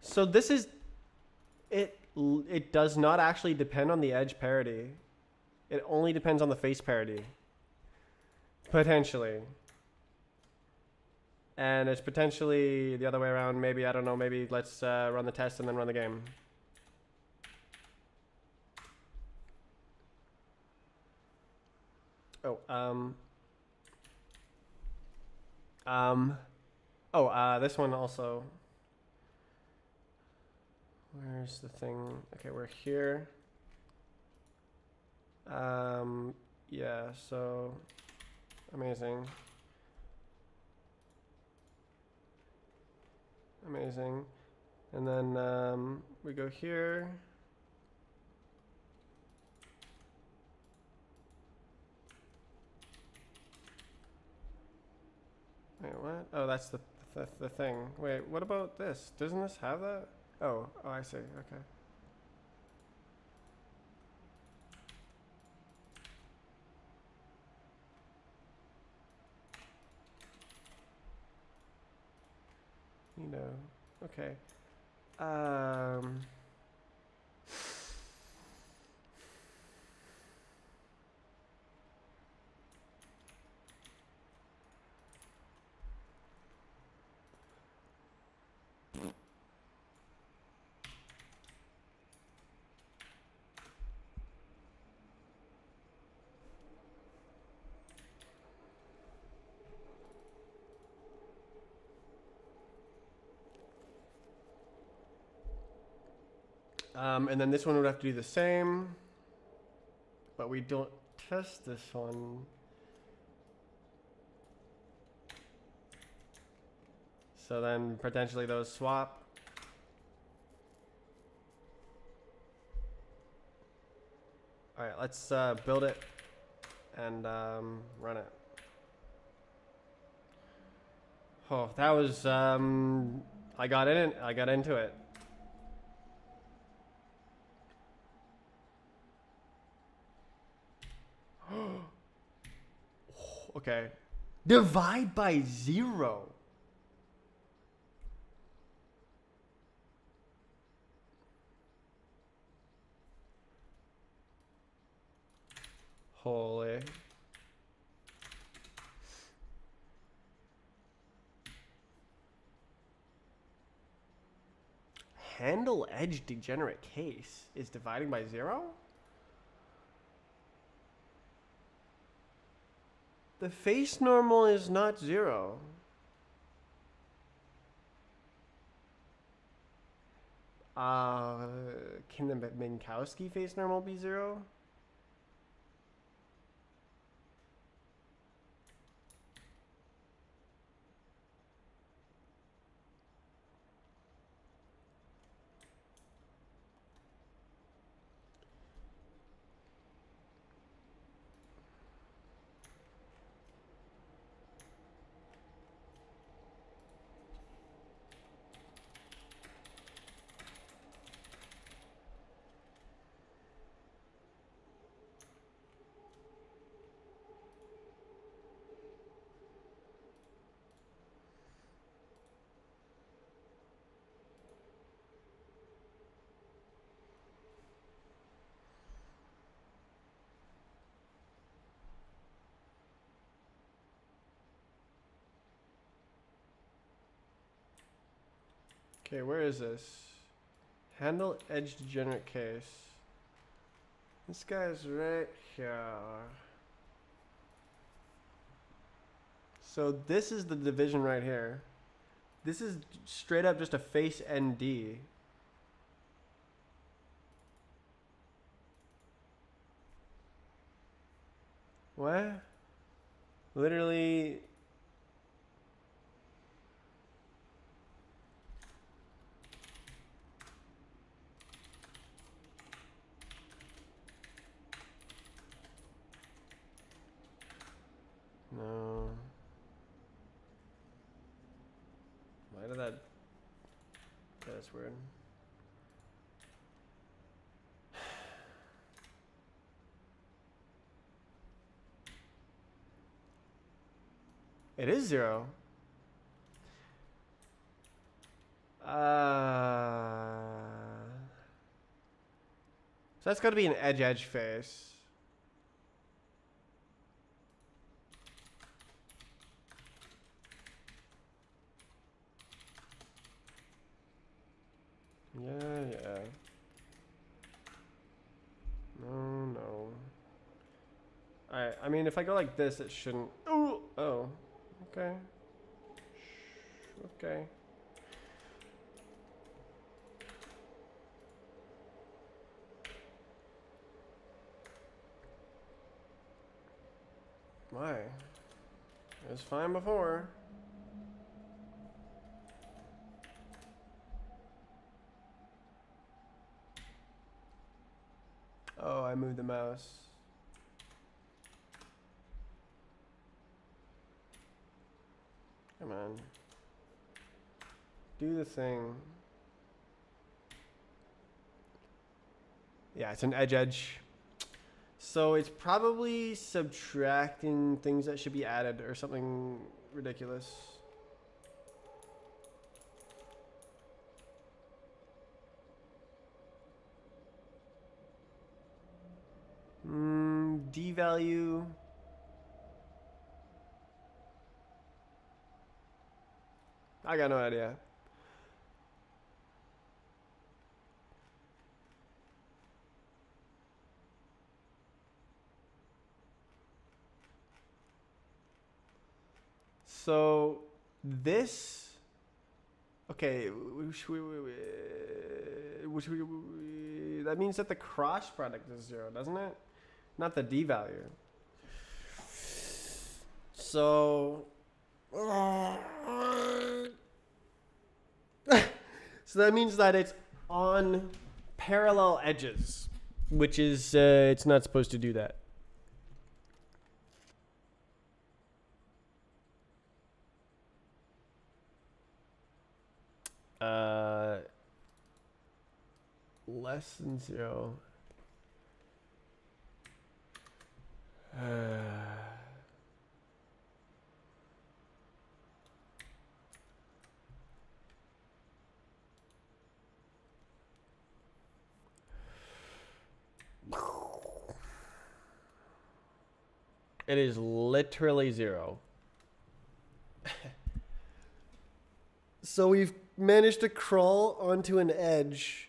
so this is it does not actually depend on the edge parity. It only depends on the face parity. Potentially. And it's potentially the other way around. Maybe, I don't know, maybe let's run the test and then run the game. Oh, this one also. Where's the thing? Okay, we're here. Yeah, so amazing. Amazing. And then we go here. Wait, what? Oh, that's the thing. Wait, what about this? Doesn't this have that? Oh, I see. Okay. You know. Okay. Um. And then this one would have to do the same, but we don't test this one. So then potentially those swap. All right, let's build it and run it. Oh, that was I got in it. I got into it. Okay. Divide by 0. Holy. Handle edge degenerate case is dividing by 0? The face normal is not 0. Can the Minkowski face normal be 0? Okay, where is this? Handle edge degenerate case. This guy's right here. So this is the division right here. This is straight up just a face ND. What? Literally. No. Why did that? That's weird. It is 0. So that's got to be an edge face. Yeah. No. Alright. Okay, I mean, if I go like this, it shouldn't. Ooh, oh, okay. Okay. Why? It was fine before. Oh, I moved the mouse. Come on. Do the thing. Yeah, it's an edge. So it's probably subtracting things that should be added or something ridiculous. D value. I got no idea. So this, okay, that means that the cross product is 0, doesn't it? Not the D value. So, so that means that it's on parallel edges, which is, it's not supposed to do that. Less than 0. It is literally 0. So we've managed to crawl onto an edge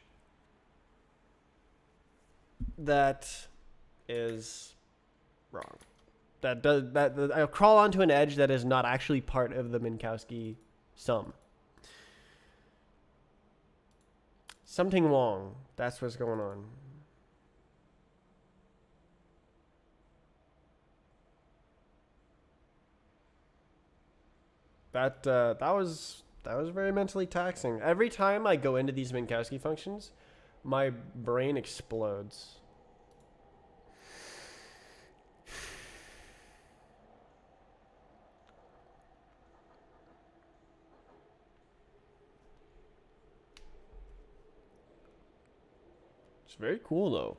that is wrong. I'll crawl onto an edge that is not actually part of the Minkowski sum. Something wrong. That's what's going on. That was very mentally taxing. Every time I go into these Minkowski functions, my brain explodes. It's very cool though.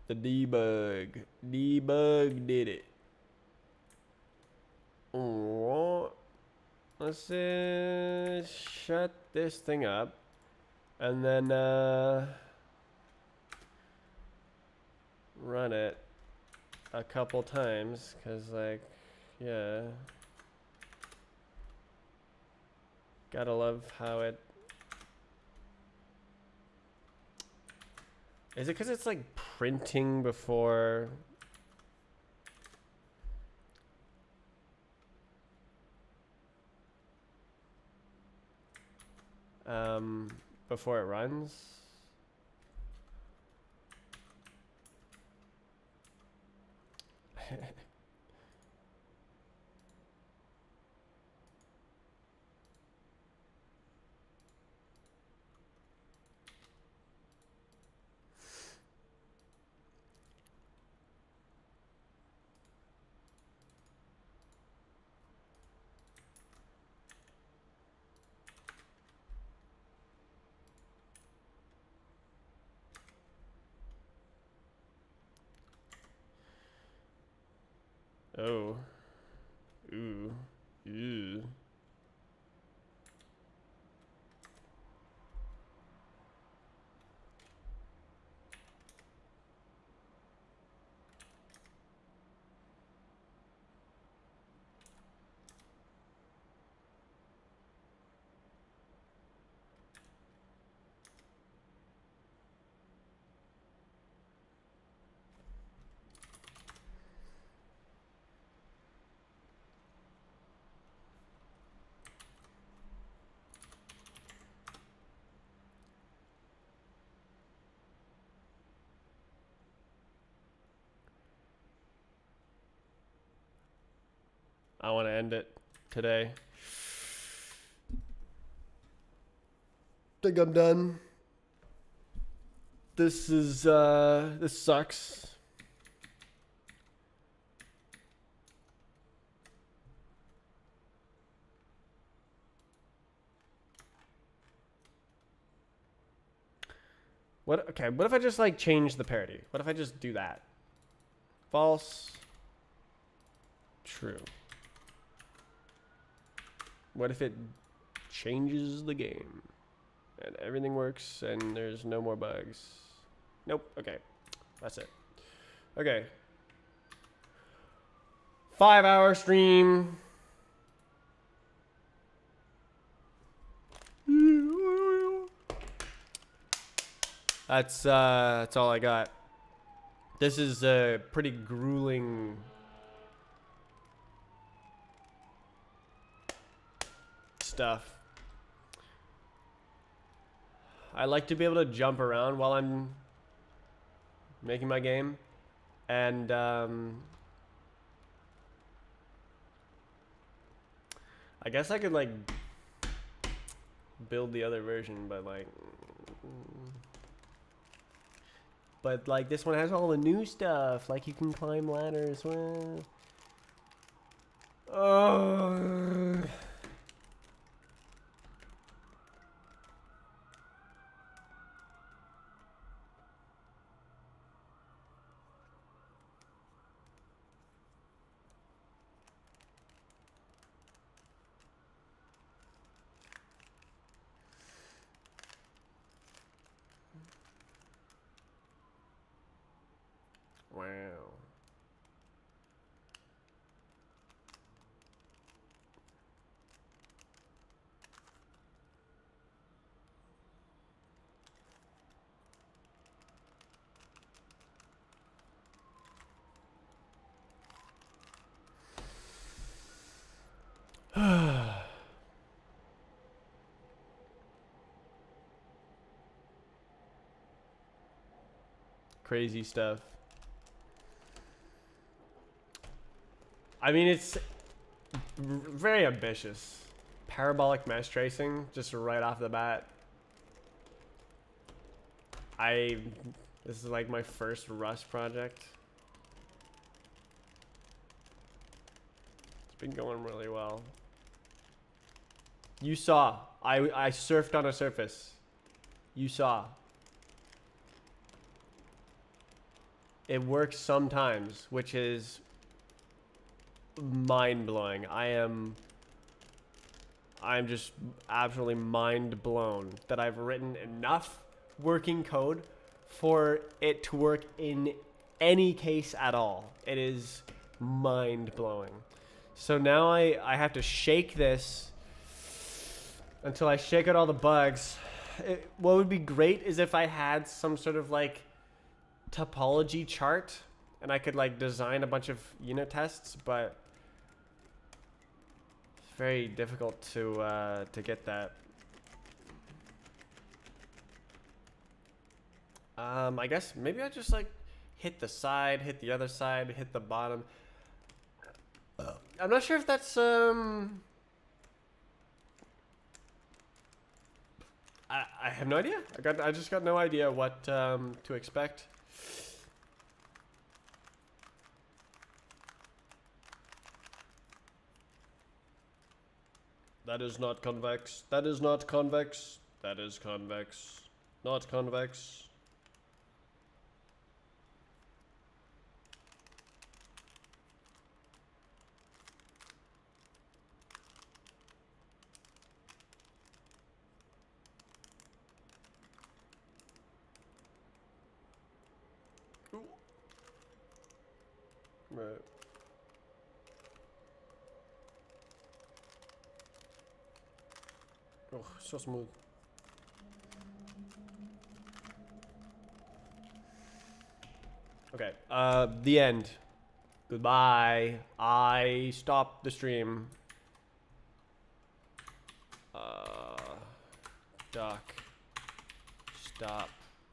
The debug did it. Oh, let's shut this thing up, and then run it a couple times, cause like, yeah, gotta love how it. Is it because it's like printing before? Before it runs? Oh. Ooh. Ew. I want to end it today. Think I'm done. This sucks. What? Okay, what if I just like change the parity? What if I just do that? False. True. What if it changes the game and everything works and there's no more bugs? Nope. Okay, that's it. Okay. 5-hour stream. That's all I got. This is pretty grueling stuff. I like to be able to jump around while I'm making my game, and I guess I could like build the other version, but like this one has all the new stuff, like you can climb ladders. Oh. Wow. Crazy stuff. I mean, it's very ambitious. Parabolic mesh tracing, just right off the bat. This is like my first Rust project. It's been going really well. You saw, I surfed on a surface. You saw. It works sometimes, which is mind-blowing. I'm just absolutely mind-blown that I've written enough working code for it to work in any case at all. It is mind-blowing. So now I have to shake this until I shake out all the bugs. What would be great is if I had some sort of like topology chart and I could like design a bunch of unit tests, but it's very difficult to get that. I guess maybe I just like hit the side, hit the other side, hit the bottom. I'm not sure if that's I have no idea. I just got no idea what to expect. That is not convex. That is not convex. That is convex. Not convex. Ooh. Right. Oh, so smooth. Okay, the end. Goodbye. I stopped the stream. Duck. Stop.